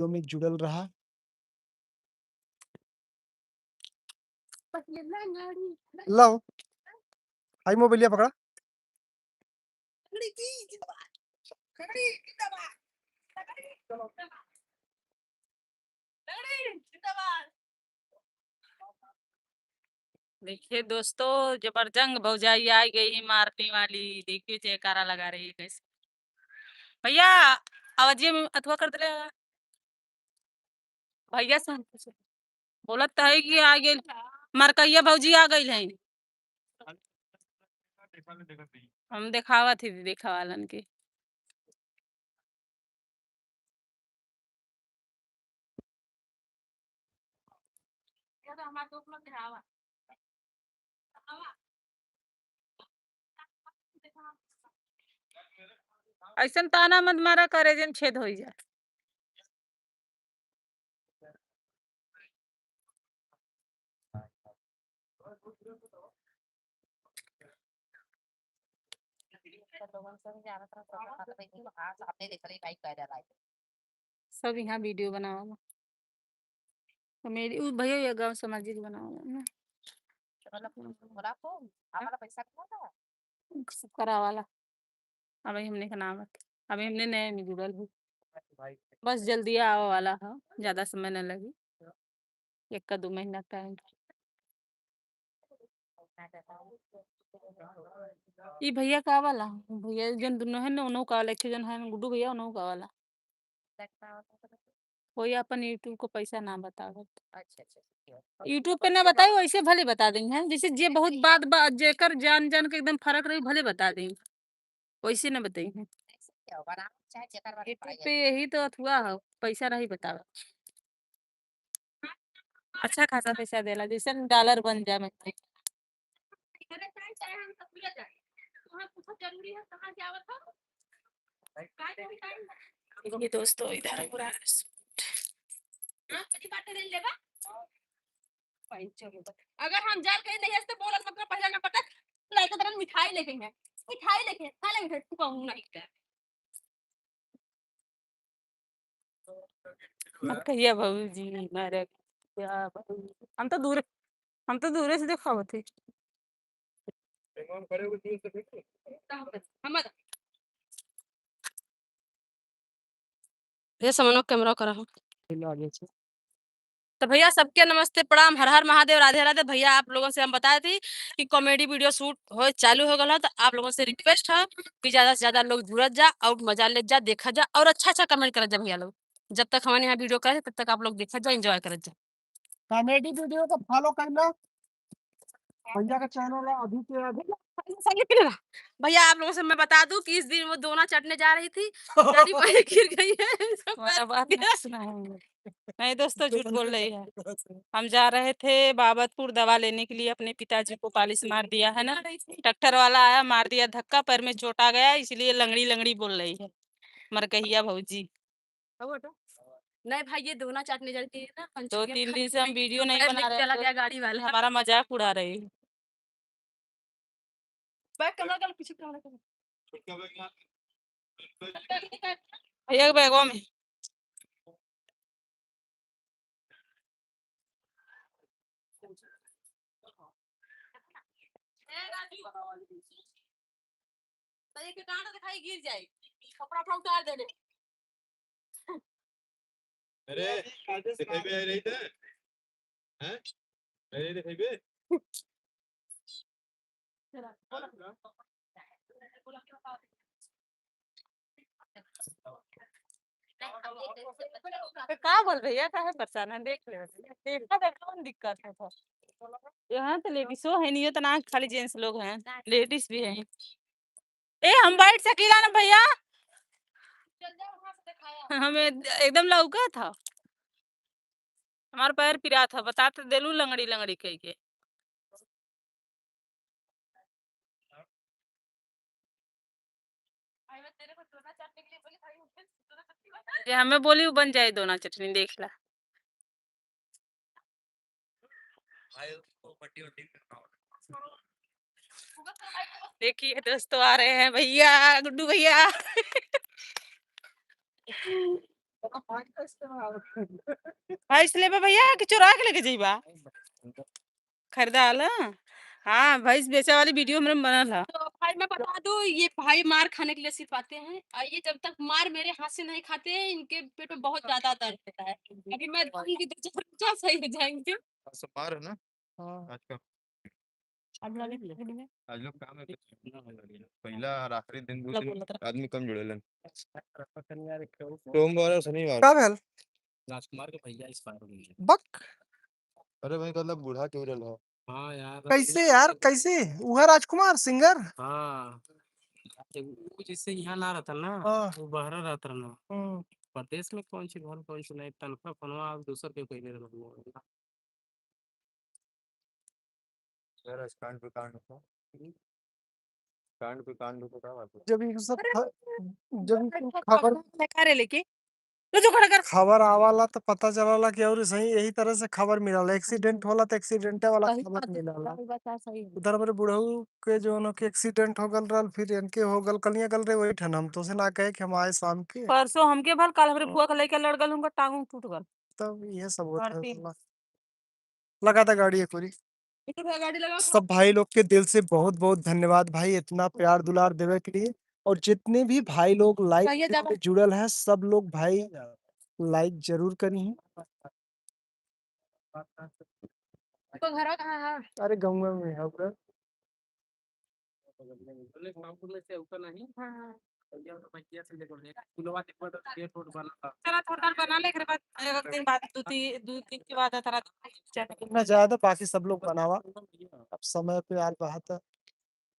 में जुड़ल रहा। लो आई मोबाइलिया पकड़ा। देखिए दोस्तों, जबरजंग भौजाई आई गई है मारने वाली। देखिए जयकारा लगा रही है कैसे। भैया आवाजिए में अथवा कर दे। भैया से बोलत तो है कि आ गई मरकैया भौजी आ गई है। हम दिखावा थी देखा वालन के। ऐसा ताना मत मारा करे जन छेद हो जाए। सब यहाँ वीडियो बनावा तो मेरी उ भैया ये गांव सामाजिक बनावा ना करा वाला। अभी हमने का नाम अभी हमने नए में जुड़ल हूँ। बस जल्दी आवा वाला है, ज्यादा समय न लगी, 1 का 2 महीना टाइम। ई भैया का वाला भैया जन दोनों है ना उन्हों का वाला, एक जन है गुड्डू भैया उन्हों का वाला। कोई अपन यूट्यूब को पैसा ना बताओ। यूट्यूब पे ना बताई वैसे भले बता देंगे हैं, जैसे जे बहुत बात जेकर जान जान के एकदम फर्क रही भले बता देंगे, वैसे ना बताइए। यूट्यूब पे यही तो अथुआ है, पैसा नहीं बताओ। अच्छा खासा पैसा देला जैसे डॉलर बन जाए मैं। ये दोस्तों इधर पूरा अगर हम जाल कहीं नहीं तो बोला सबका पहला ना पता लाइक तरह मिठाई लेके हैं, मिठाई लेके खा लेंगे फिर कहूं नहीं कर अब कहिया बाबूजी मारे क्या बाबू। हम तो दूर से देखा होते ये समनो कैमरा करा हो। तो भैया सबके नमस्ते प्रणाम, हर हर महादेव, राधे राधे। भैया आप लोगों से हम बताए थे कि कॉमेडी वीडियो शूट हो चालू हो गया, तो आप लोगों से रिक्वेस्ट है कि ज्यादा से ज्यादा लोग जुड़त जा और मजा ले जा, देखा जा और अच्छा अच्छा कमेंट कर जा भैया लोग। जब तक हमारे यहाँ वीडियो करे तब तक आप लोग देखा जा, एंजॉय कर जा। कॉमेडी वीडियो को फॉलो करना भैया का चैनल है अभी के अभी। भैया आप लोगों से मैं बता दूं कि इस दिन वो दोना चटने जा रही थी, गाड़ी पर गिर गई है। नहीं दोस्तों झूठ बोल रही है। हम जा रहे थे बाबतपुर दवा लेने के लिए, अपने पिताजी को पालिश मार दिया है ना, ट्रैक्टर वाला आया मार दिया धक्का, पैर में चोट आ गया, इसलिए लंगड़ी लंगड़ी बोल रही है मरकहिया भौजी। नहीं भाई ये दोना चाटने जाती है ना, 2-3 दिन से हम वीडियो नहीं बना रहे, चला गया गाड़ी वाला, हमारा मजाक उड़ा रही है। भैया बैगों में दिखाई गिर जाए, कपड़ा उपड़ा उतार देने। अरे दिखेबे आ रही थे हैं? अरे दिखेबे का बोल भैया का है परेशान है, देख ले देखा देखा कौन दिक्कत है तो। यहाँ तो लेडीजो है नहीं, ये तो ना खाली जेंट्स लोग हैं, लेडीज भी हैं। ए हम बैठ सकीला ना भैया, हमें एकदम लौका था, हमारे पैर पिरा था, बताते देलू लंगड़ी लंगड़ी कह के। ये हमें बोली बन जाए दोना चटनी, देख ला। देखिए दोस्तों आ रहे हैं भैया, गुड्डू भैया। भैंस लेबे भैया कि चुरा के लेके जइबा खरीदाल। हाँ भैंस बेचे वाली वीडियो हमने बनल है। तो भाई मैं बता दूं, ये भाई मार खाने के लिए सिर्फ आते हैं, और ये जब तक मार मेरे हाथ से नहीं खाते हैं, इनके पेट में बहुत ज्यादा दर्द होता है। अभी मैं दूंगी तो चार सही हो जाएंगे। मार है ना हाँ आज का। अब लगे लगे आज लोग काम है पहला और आखिरी दिन आदमी कम जुड़ेलन सोमवार और शनिवार। का भेल राजकुमार के भैया एक्सपायर हो गई है। बक अरे भाई मतलब बूढ़ा क्यों रहल हो? हाँ यार कैसे यार कैसे उहा राजकुमार सिंगर। हाँ वो जिससे यहाँ ना रहता ना, हाँ वो बहरा रहता ना। हम्म, प्रदेश में कौन सी घर कौन सी नहीं, तनख्वाह फनवा आप दूसर के पहले रहता। यार आज कांड पे कांड होता कांड पे कांड होता क्या बात है? जब ये सब जब ये खबर करे लेके तो जो खड़ा कर खबर आवाला तो पता चलाला कि और सही यही तरह से खबर मिलल एक्सीडेंट होला तो एक्सीडेंट वाला खबर मिलला। सही उधर मेरे बुढ़ऊ के जो न के एक्सीडेंट हो गल रहल फिर इनके हो गल कलिया गल रे वही ठन हम तो से ना कहे कि हम आए शाम के परसों हमके भल कल हमरे बुआ के लेके लड़ गल, उनका टांग टूट गल। तब ये सब होता और है फिर लगा था गाड़ी एक पूरी। इधर भैया गाड़ी लगा सब भाई लोग के दिल से बहुत बहुत धन्यवाद भाई इतना प्यार दुलार देवे के लिए। और जितने भी भाई लोग भैया लाइक ज्यादा में जुड़ल है सब लोग भाई लाइक जरूर करी। तो घर कहाँ है? अरे गाँव में है उधर। से ऊपर नहीं हाँ हाँ। भैया तो भैया से लेकर एक किलोवाट एक बार ये रोड बना। चला थोड़ा देर बना ले, एक बाद एक दिन बाद दो तीन के बाद तेरा इतना ज्यादा बाकी सब लोग बनावा अब समय पे आल बात है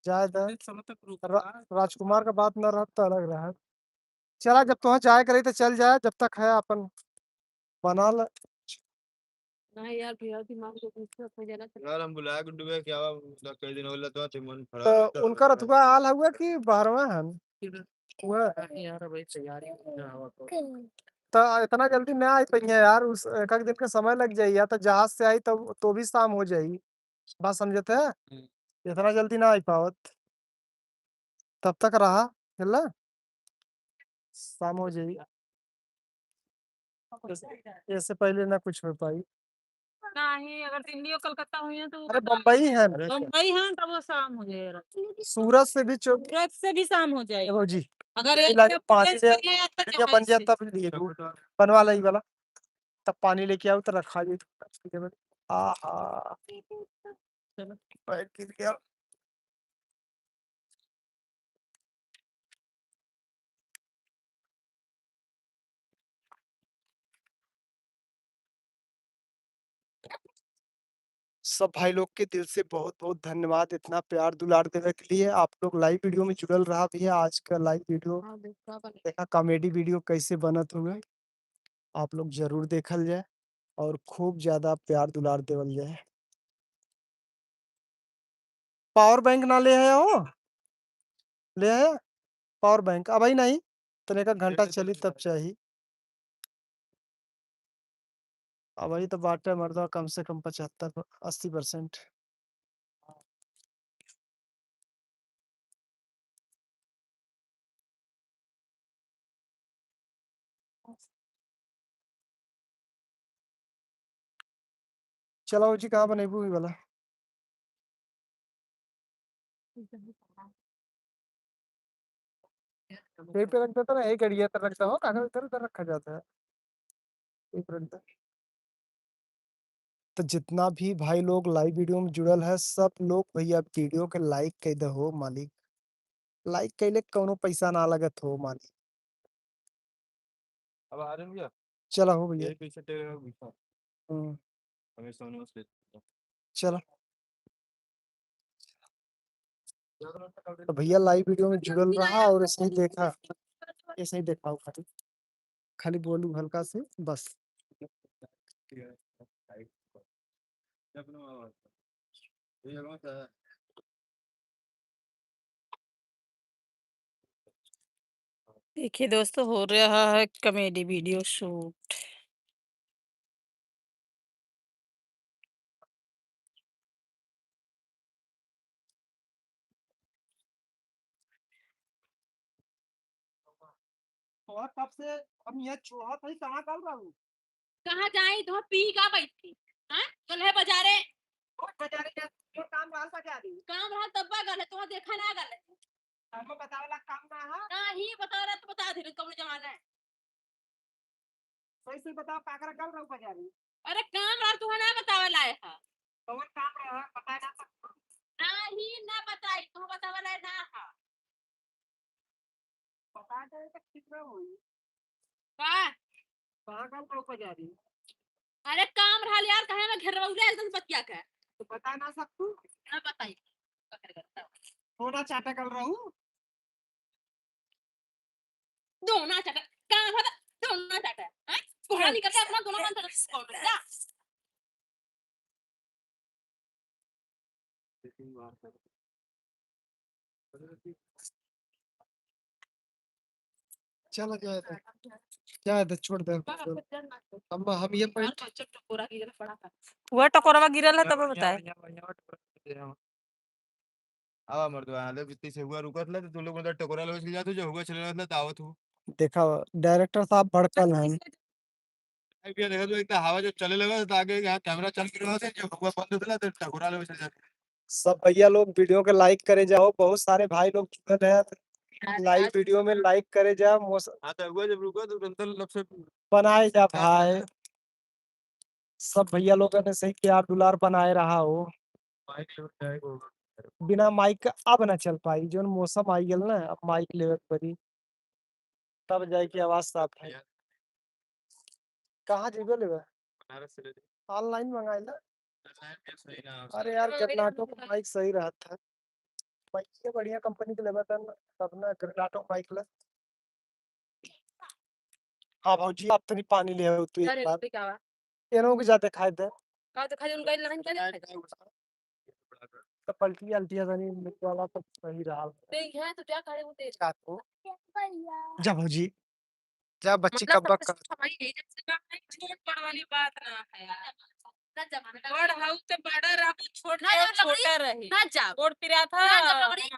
ज्यादा समय तक राजकुमार का बात न रहा तो अलग रहा। चला जब तुम जाए करे तो चल जाए जब तक है अपन बना ल। नहीं यार भैया दिमाग को दूसरा हो जाना। यार हम बुलाया गुड्डू भाई क्या हुआ मतलब कई दिन होला तो मन तो खराब उनका रथुआ आल हुआ कि बारहवा है हुआ। यार भाई तैयारी तो इतना जल्दी ना आई पाई यार उस एक एक दिन का समय लग जाये या तो जहाज से आई तो भी शाम हो जाएगी। बात समझते हैं इतना जल्दी ना आई पावत तब तक रहा चल शाम हो जाएगी। इससे पहले ना कुछ हो पाई। नहीं अगर दिल्ली और कलकत्ता हुई है तो अरे बम्बई है ना। मुंबई है तब वो शाम हो जाएगा। सूरत से भी चौक सूरत से भी शाम हो जाएगा। देखो जी अगर इलाके पानी ले तो बढ़िया बन जाए तब लिए बनवा ला वाला तब पानी लेके आओ तो रखा जाए। आहा चलो पैर गिर गया। सब भाई लोग के दिल से बहुत बहुत धन्यवाद इतना प्यार दुलार देने के लिए। आप लोग लाइव वीडियो में जुड़ल रहा भैया आज का लाइव वीडियो देखा कॉमेडी वीडियो कैसे बनत हुए आप लोग जरूर देखल जाए और खूब ज्यादा प्यार दुलार देवल जाए। पावर बैंक ना ले आया हो ले आया पावर बैंक अब ही नहीं तो एक घंटा चली तब चाहिए। अब ही तो बाटे मर्दा कम से कम 75-80%। चलो जी कहाँ बनेबू वाला यहीं पे रख देता ना एक अड़िया तर रखता हो कागज इधर उधर रखा जाता है एक मिनट तक। तो जितना भी भाई लोग लाइव वीडियो में जुड़ल है सब लोग भैया वीडियो के लाइक कर दे हो मालिक। लाइक कैले कोनो पैसा ना लगत हो मालिक। अब आ रहे हैं भैया चलो हो भैया यही पीछे टेरेगा पीछे हम्म, हमें सोने से चलो तो भैया लाइव वीडियो में जुड़ल रहा और ऐसे ही देखा खाली खाली बोलू हल्का से बस। देखिए दोस्तों हो रहा है कॉमेडी वीडियो शूट। और तब से हम ये चूहा थी कहाँ कल रहू कहाँ जाई तुम पी का बैठी हां चले बाजारे और बाजारे जो काम रहल बाजारी काम रहा तब्बा गल तुम देखा ना गल हमको बतावेला काम ना है नहीं बता रहा तो बता दे कब जमाना है सही से बताओ काकरा कल रहू बाजारी अरे काम रहा तू ना बतावे लाए है कौन काम रहा बता ना सकता नहीं ना बताई तू बतावे लाए ना है बता दे तो ठीक ना हुई का कहाँ कल रहू बाजारी अरे काम रहा यार कहे में घेर रहा एकदम बतिया के तो बता ना सकतू ना बताई थोड़ा चाटा कल रहू दोना चटा काम है दोना चटा हैं पूरा निकल के अपना दोनों बंद कर जा चलो जाए तो छोड़ दे हम ये वो टकोरवा गिरल है तब बताए आवा मर्दवा आले बित्ती से हुआ रुकत ले तो तू लोग मतलब टकोरा ले चल जातू जो हुआ चले रहत दावत हो देखा डायरेक्टर साहब भड़कल हैं आई भी देखा तो एक हवा जब चले लगा तो आगे यहाँ कैमरा चल के रहा था जो हुआ बंद होता तो टकोरा ले चल जाते सब भैया लोग वीडियो के लाइक करे जाओ बहुत सारे भाई लोग जुड़े हैं लाइव वीडियो में लाइक करे जा हां तो हुआ जब रुका तो अंदर लब से बनाए जा भाई सब भैया लोग ने सही प्यार दुलार बनाए रहा हो माइक ले जाएगा बिना माइक के अब ना चल पाई जो मौसम आई गल ना अब माइक लेवे के पड़ी तब जाए की आवाज साफ है कहाँ जेबे लेवे बनारस से ले ऑनलाइन मंगाए ना सही ना अरे यार कर्नाटक का माइक सही रहा था माइक के बढ़िया कंपनी के लेवा था तब ना कर्नाटक माइक ला हाँ भाजी आप तो नहीं पानी ले आओ तू एक बार क्या एनो के जाते खाए दे का तो खाली उनका लाइन कर तो पलटी अलटिया था नहीं मेरे वाला तो सही रहा देख है तो क्या करे वो तेज रात को जा भाजी जा बच्ची कब मतलब का हमारी यही जब से बात है छोट बड़ वाली बात ना है यार ना जमाना बड़ हाउ तो बड़ा रहू छोट ना जब छोटा रही ना जा कोट पिरा था ना जब लंगड़ी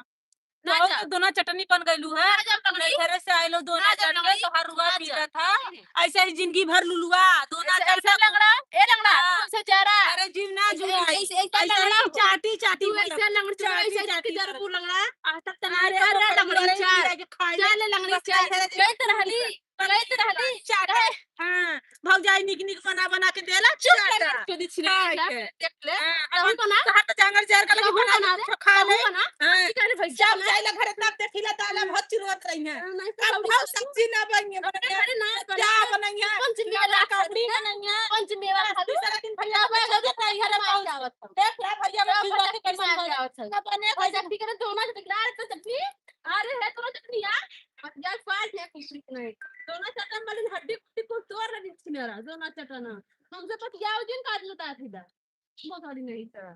ना तो जा दोना चटनी बन गईलू है ना जब लंगड़ी घर से आइलो दोना ना जब चटनी लंगड़ी तो हर रुआ ना पीता जा था ऐसे ही जिंदगी भर लुलुआ दोना ऐसे चटनी लंगड़ा ए लंगड़ा हाँ। कौन सा चारा अरे जीव ना ऐसे जुआई ऐसे ऐसे लंगड़ा ही चाटी चाटी तू ऐसे लंगड़ी चुरा चाटी ऐसे चाटी किधर को लंगड़ा आज तक तो अरे नहीं अरे लंगड़ी चार खाई चल लंगड़ी चार गई तो रहली चाटा हां भौजाई निक निक बना बना के देला चुप चाटा कर चोदी छिना देख ले अभी बना कहां तो जांगर जार का लगी बना बना रे खा ले बना हां करे भाई जब जाइला घरे तब देखिला ताला बहुत चिरुत रही है अब भाव सब्जी ना बनिए अरे ना क्या बनाइए पंचमी वाला कपड़ी बनाइए पंचमी वाला खाली तीसरा दिन भैया भैया मैं मैं घर घर में में आवत देख ला भैया मैं फिर बात कैसे मैं आवत ना बने भाई जब करे दोनों से दिखला तो चटनी अरे है तो चटनी यार यार फाट है कुछ नहीं दोनों चटन वाली हड्डी कुट्टी को तोड़ रही थी मेरा दोनों चटन हमसे तो क्या हो जिन काट लेता था इधर बहुत सारी नहीं था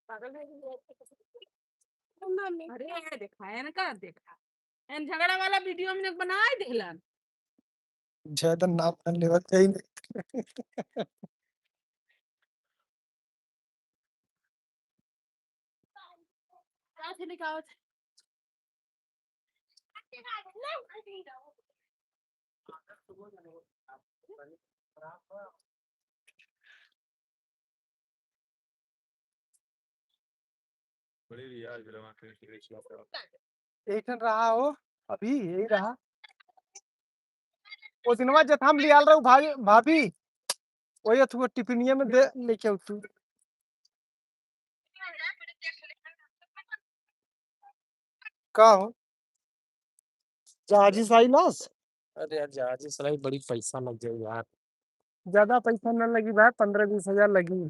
पागल है अरे देखा है ना का देखा एन झगड़ा वाला वीडियो में बनाए दिखला ज्यादा नाम न लेवा चाहिए कहाँ से निकाल बड़ी यार जरा के एक दिन रहा हो अभी यही रहा वो दिनवा जब हम लियाल रहा भाई भाभी वही तू टिफिनिया में दे लेके तू का हो जहाजी साइलस अरे यार जहाज सलाई बड़ी पैसा लग जाए यार ज्यादा पैसा न लगी भाई 15-20 हजार लगी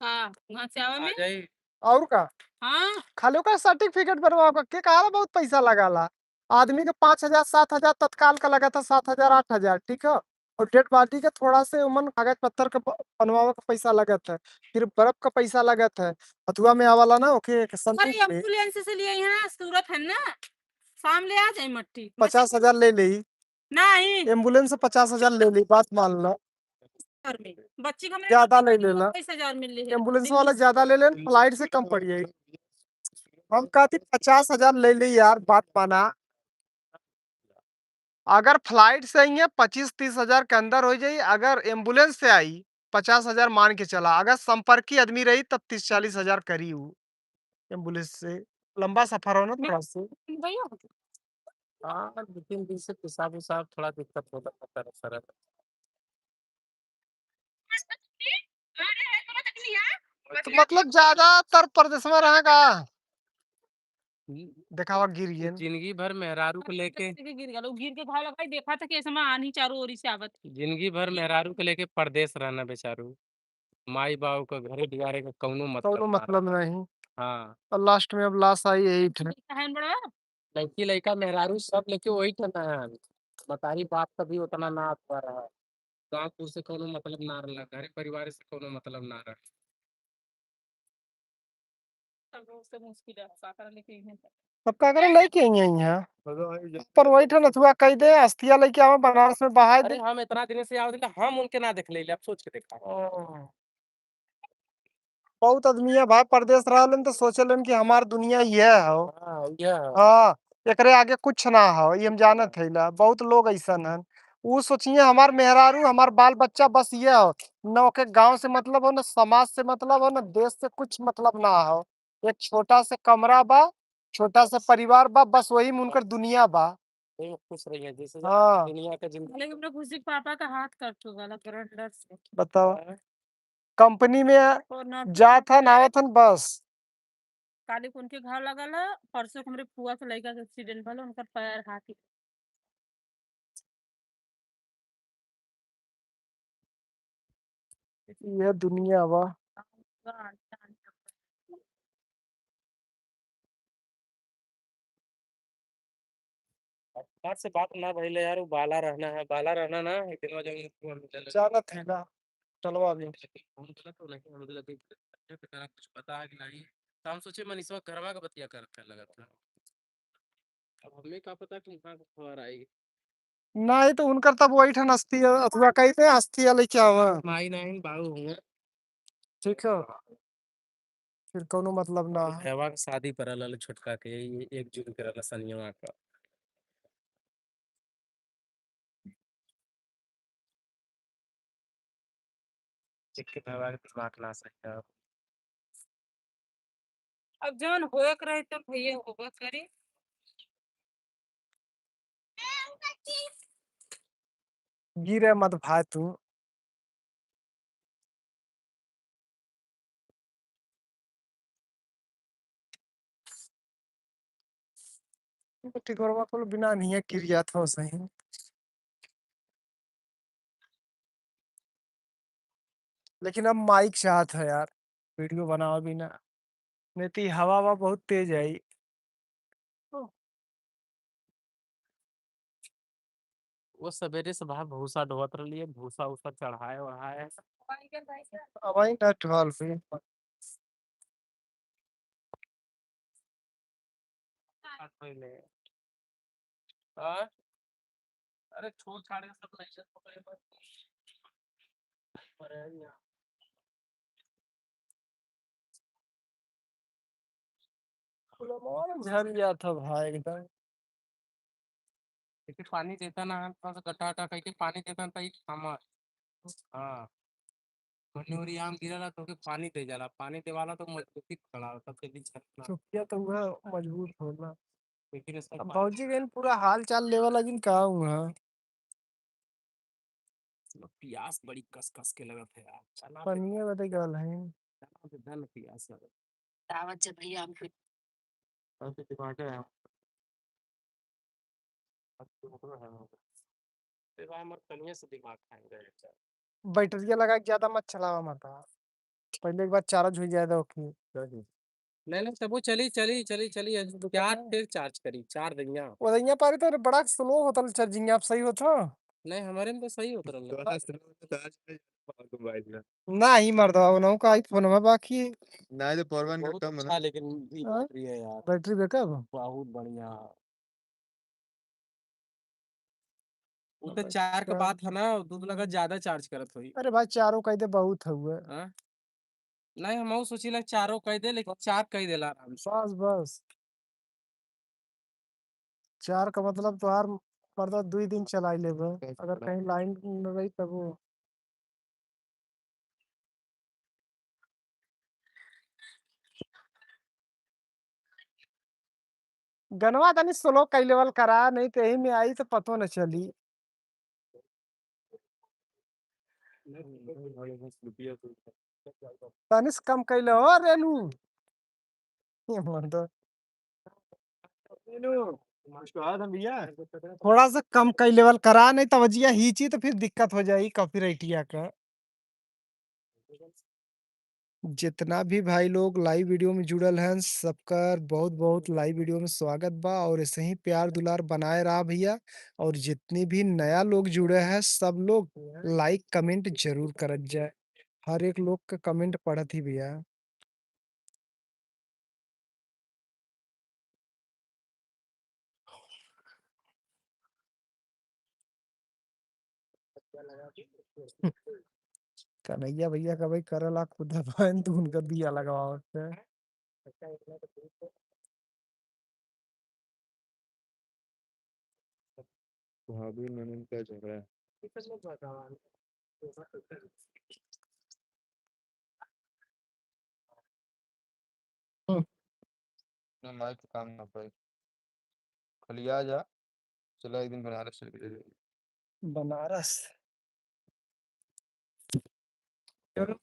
हाँ वहाँ से आवा में जाए और का हाँ खाली का सर्टिफिकेट बनवाओ का के कहा बहुत पैसा लगाला आदमी के 5,000-7,000 तत्काल का लगा था 7,000-8,000 ठीक है और डेड बॉडी के थोड़ा से उमन कागज पत्तर के बनवावे का पैसा लगत है फिर बर्फ का पैसा लगत है हथुआ में आवाला ना ओके अरे संतोष ले एम्बुलेंस से लिए यहाँ सूरत है ना शाम ले आ जाए मट्टी 50,000 ले ली नहीं एम्बुलेंस से 50,000 ले ली, बात मान लो। घर में बच्ची का ज्यादा ले लेना, 20,000 मिल रही है एम्बुलेंस वाला ज्यादा ले लेन, फ्लाइट से कम पड़ जाएगी। हम कहती 50,000 ले ली यार, बात माना। अगर फ्लाइट से आई है 25-30,000 के अंदर हो जाई, अगर एम्बुलेंस से आई 50,000 मान के चला, अगर संपर्की आदमी रही तब 30-40,000 करी हूँ एम्बुलेंस से। लंबा सफर हो ना थोड़ा सा। भैया हाँ, 2-3 दिन से पेशाब उसाब थोड़ा दिक्कत होता रहता है सर। तो मतलब ज्यादातर प्रदेश में रहेगा। देखावा गिर गए। जिंदगी भर मेहरारू को लेके गिर गया लोग, गिर के घाव लगा देखा था कि ऐसे में आनी चारों ओर से आवत। जिंदगी भर मेहरारू को लेके परदेश रहना बेचारू। माई बाबू का घरे डिगारे का कौनो कौनो मतलब मतलब नहीं। हाँ, और लास्ट में अब लाश आई यही थे। बहन बड़ा लड़की लड़का मेहरारू सब लेके वही ठना है। बतारी बाप का भी उतना ना आता रहा। गाँव पुर से कोनो मतलब ना रहा, घरे परिवार से कोनो मतलब ना रहा। से मुश्किल है साकर लेके अब का करे लेके आई हैं यहाँ पर वही ठन अथुआ कह दे अस्थिया लेके आवे बनारस में बहा दे। अरे हम इतना दिन से आवत हम उनके ना देख ले अब सोच के देखा। बहुत आदमी है भाई परदेश रहलन तो सोचलन कि हमार दुनिया ये हो। हाँ, यह हाँ, एकरे आगे कुछ ना हो, ये हम जानत है ला। बहुत लोग ऐसन हैं, वो सोचिए हमार मेहरारू हमार बाल बच्चा बस ये हो। न ओके गांव से मतलब हो, न समाज से मतलब हो, न देश से कुछ मतलब ना हो। एक छोटा से कमरा बा, छोटा सा परिवार बा, बस वही में उनकर दुनिया बा। खुश रही है जैसे हाँ दुनिया का जिंदगी। लेकिन अपने खुशी के पापा का हाथ कट हो गया करंट डर से बताओ, कंपनी में और ना जात हन आवत हन बस। काली को उनके घाव लगल है। परसों को हमरे फुआ के लड़का के एक्सीडेंट भला उनका पैर हाथ ही ये दुनिया बा। बात से बात ना भइले यार, वो बाला रहना है, बाला रहना ना एक दिन जब जानत है ना, चलवा भी। हम गलत तो नहीं, हम गलत है तेरा कुछ पता है कि नहीं। तो हम सोचे मनीषवा करवा का बतिया कर लगा था। अब हमें क्या पता कि वहाँ को खबर आएगी। नहीं तो उनकर तब वही ठन अस्थि अथवा कहते अस्थिया लेके आवा। माई नहीं बाबू होंगे। ठीक है, फिर कोनो मतलब ना है। भैया का शादी पर लल छोटका के ये 1 जून के रहला सनिया का। एक के भैया के दिमाग ना सही है। अब जौन होए के रहे तो भैया होबे करी। गिरे मत भाई तू। टिकोरवा को बिना नहीं गिर गया था सही। लेकिन अब माइक चाहत है यार, वीडियो बनाओ भी ना, नहीं तो हवा हवा बहुत तेज है। वो सवेरे से बाहर भूसा ढोत रही है, भूसा उसा चढ़ाए वढ़ाए। अब आई ना 12 पे। पहले हाँ? अरे छोड़ छाड़ के सब लाइसेंस पकड़े पर है यहाँ। झर गया था भाई एकदम। देखिए पानी देता ना थोड़ा सा गड्ढा हटा करके पानी देता ना हमार। हाँ, मनोरी आम गिरला तो के पानी दे जाला, पानी देवाला तो मजबूती खड़ा होता तब जल्दी झरना। चुकिया तो हुआ मजबूत होना। लेकिन इसका अब भौजी गई पूरा हाल चाल लेवा लगिन का हुआ। प्यास बड़ी कस कस के लगत है यार, चना पे पनिया बते गल है। चना पे धन प्यास लगत दावत जब भैया हम फिर है। तो टमाटर है अब टमाटर है ते भाई मत तनिया से दिमाग खाएंगे। बैटरिया लगा के ज्यादा मत चलावा मत। पहले एक बार चार्ज हो जाए तो ओके। नहीं नहीं सब वो चली चली चली चली क्या फिर चार्ज करी 4 दिनिया। ओदइया पारी तो बड़ा स्लो होता चार्जिंग आप सही होता। नहीं हमारे में तो सही उतरल नहीं मर्दवा उनहु का आईफोन में बाकी। नहीं तो परवन का बहुत कम है अच्छा लेकिन ई हाँ? बैटरी है यार, बैटरी बैकअप बहुत बढ़िया। वो तो 4 का बात है ना, दूध लगा ज्यादा चार्ज करत होई। अरे भाई चारों कह दे बहुत हुए। हाँ? नहीं हम सोचिला 4 कह दे, लेकिन 4 कह देला आराम से। बस बस 4 का मतलब तोहार मर्दा 2 दिन चलाई लेबे अगर कहीं लाइन न रही तब वो। गनवा तनी स्लो कई लेवल करा नहीं तो यही में आई तो पतो न चली। तनिस कम कैले हो रेनू। ये मर्दा थोड़ा सा कम कई लेवल करा नहीं तो वजिया हिची तो फिर दिक्कत हो जाएगी कॉपीराइटिया का। जितना भी भाई लोग लाइव वीडियो में जुड़ल हैं सबका बहुत बहुत लाइव वीडियो में स्वागत बा और ऐसे ही प्यार दुलार बनाए रहा भैया। और जितने भी नया लोग जुड़े हैं सब लोग लाइक कमेंट जरूर करत जाए। हर एक लोग का कमेंट पढ़त ही भैया। कन्हैया भैया का भाई करला खुद बहन तू उनका दिया लगावत है। भाभी ननद का झगड़ा। ना माइक काम ना पाई। खाली आ जा, चला एक दिन बनारस चल के बनारस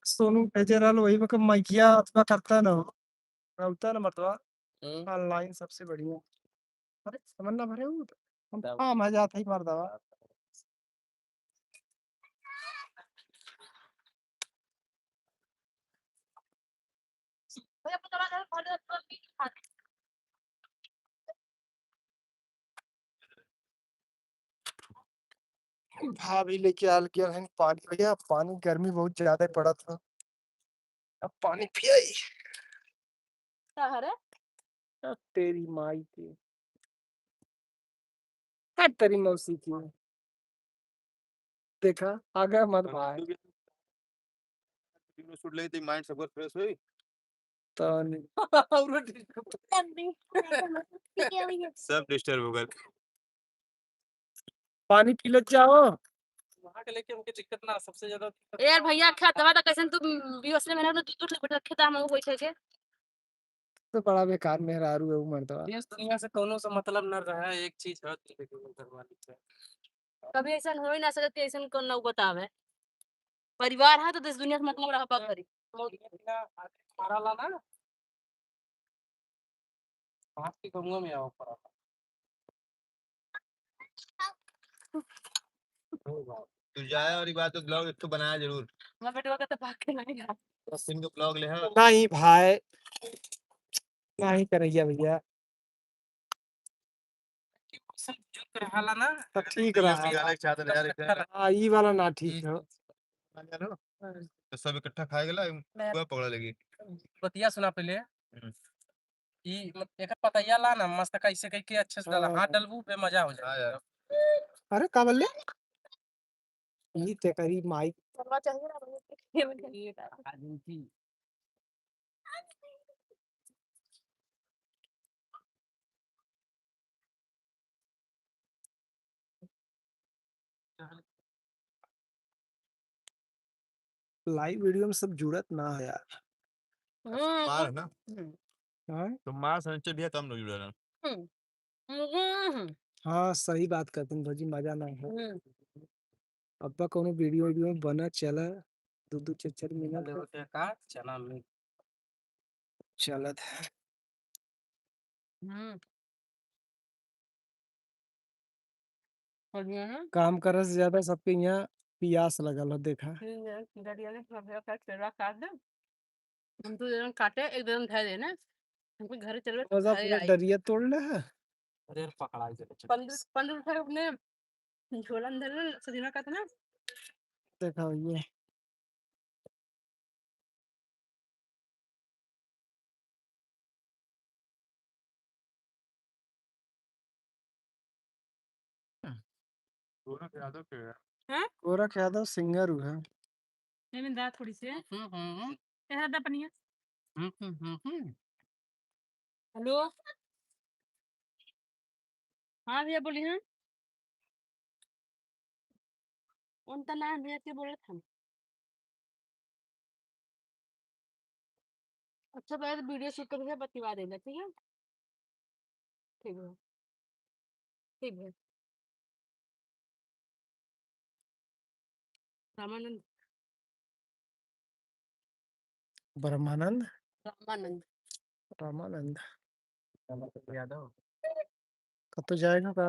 सोनू भेजे रहल वही में मैकिया अथवा करता न रहता न मतवा ऑनलाइन सबसे बढ़िया। अरे समन्ना भरे हो तो हम हाँ मजा आता ही मर्दवा। भाभी लेके आल किया है पानी भैया पानी गर्मी बहुत ज्यादा पड़ा था। अब पानी पियाई। अब तेरी माई की हट तेरी मौसी की। देखा आ गया मत भाई शूट लगी थी, माइंड सब फ्रेश हुई। तो सब डिस्टर्ब हो गए। पानी पी ले जाओ। वहाँ के लेके हमके दिक्कत ना, सबसे ज्यादा दिक्कत यार भैया खा दवा तो कैसे तू बीओसले में ना तो दूध लेके रखे था हम वो बैठे के। तो बड़ा बेकार मेहरारू है वो मर्दवा। देश दुनिया से कोनो से मतलब न रहा, एक चीज है घरवाली से। कभी ऐसा हो ही ना सकता ऐसा को ना बतावे। परिवार है तो देश दुनिया से मतलब रहा करी। मारा ला ना हाथ के गंगों में आओ पड़ा। तू जाए और ये बात तो ब्लॉग एक तो बनाया जरूर। मैं बेटवा का तो भाग के नहीं गया। 10 दिन का ब्लॉग ले है। नहीं भाई नहीं करेगा भैया सब जुट रहा ला ना, तो ठीक रहा। अलग चाहते यार एक हाँ ये वाला ना ठीक है। तो सब इकट्ठा खाए गेला पूरा पकड़ा लगी। बतिया सुना पहले। एक पतैया ला ना मस्त कैसे कह के अच्छे से डाला, हाथ डलबू पे मजा हो हाँ जाए। यार। अरे का बोले ये ते करी माइक करवा चाहिए ना लाइव वीडियो में सब जुड़त ना है यार। मार है ना। हाँ तो मार सनचे भी कम लोग जुड़े रहे। हाँ सही बात करते हैं भौजी मजा ना हो। अब्बा कोनो वीडियो वीडियो में बना चला 2-2 4-4 मिनट का चना में चलत बढ़िया है। काम करे से ज्यादा सबके यहाँ पियास लगल है देखा। हम तो एकदम काटे एकदम धर देना हमको घर चलवे तो मजा घरे पूरा आई डरिया तोड़ ले है। अरे पकड़ा ही 15 रुपए अपने झोला अंदर ना सदीना का था ना देखा ये गोरख यादव के है। हाँ गोरख यादव सिंगर है। नहीं दा थोड़ी सी कैसा दा पनिया हेलो हाँ भैया बोलिए हाँ कौन सा नाम भैया के बोल रहे थे अच्छा पहले तो वीडियो शूट करके बतिवा देना ठीक है ठीक है ठीक है रामानंद ब्रह्मानंद रामानंद रामानंद यादव कब तो जाएगा का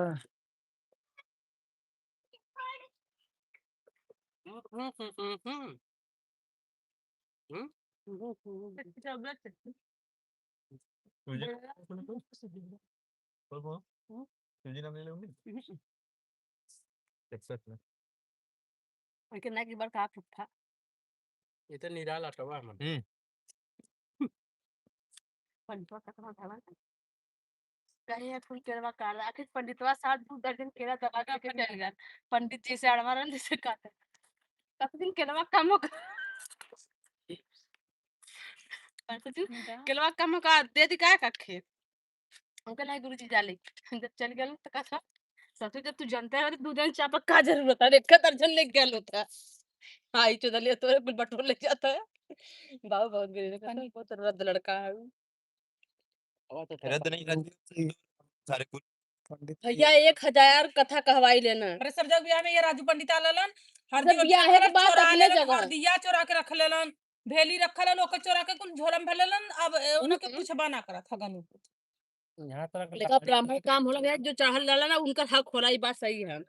तुझे नाम ले लेंगे एक्सेप्ट में कितना की बार कहा था ये तो निराला टवा हम पंडितवा कतना था कहे फूल केरवा काला आखिर पंडितवा 7 दर्जन केला दबा के चल गया पंडित जी से अड़वारन जैसे कहते कत दिन केलवा कम हो केलवा कम का दे दी का खेत हमके नहीं गुरुजी जाले जब चल गया तो कहा ससुर जब तू जानता है दू दिन चापा का जरूरत है एक दर्जन ले गया होता आई चुदलिया तोरे कुल बटोर ले जाता है बाबू बहुत गिरे कहता बहुत रद्द लड़का है रद्द नहीं रद्द सारे कुल पंडित भैया 1000 कथा कहवाई लेना अरे सब जग ब्याह में ये राजू पंडित आलन हरदी जब ब्याह है के बाद अपने जगह हरदिया चोरा के रख लेलन भेली रखल लोग चोरा के कुल झोरम भेलेलन अब उनके कुछ बना करत हगन यहाँ तक देखा ब्राह्मण काम होला गया जो चढ़ल डाला ना उनका हक होला ये बात सही है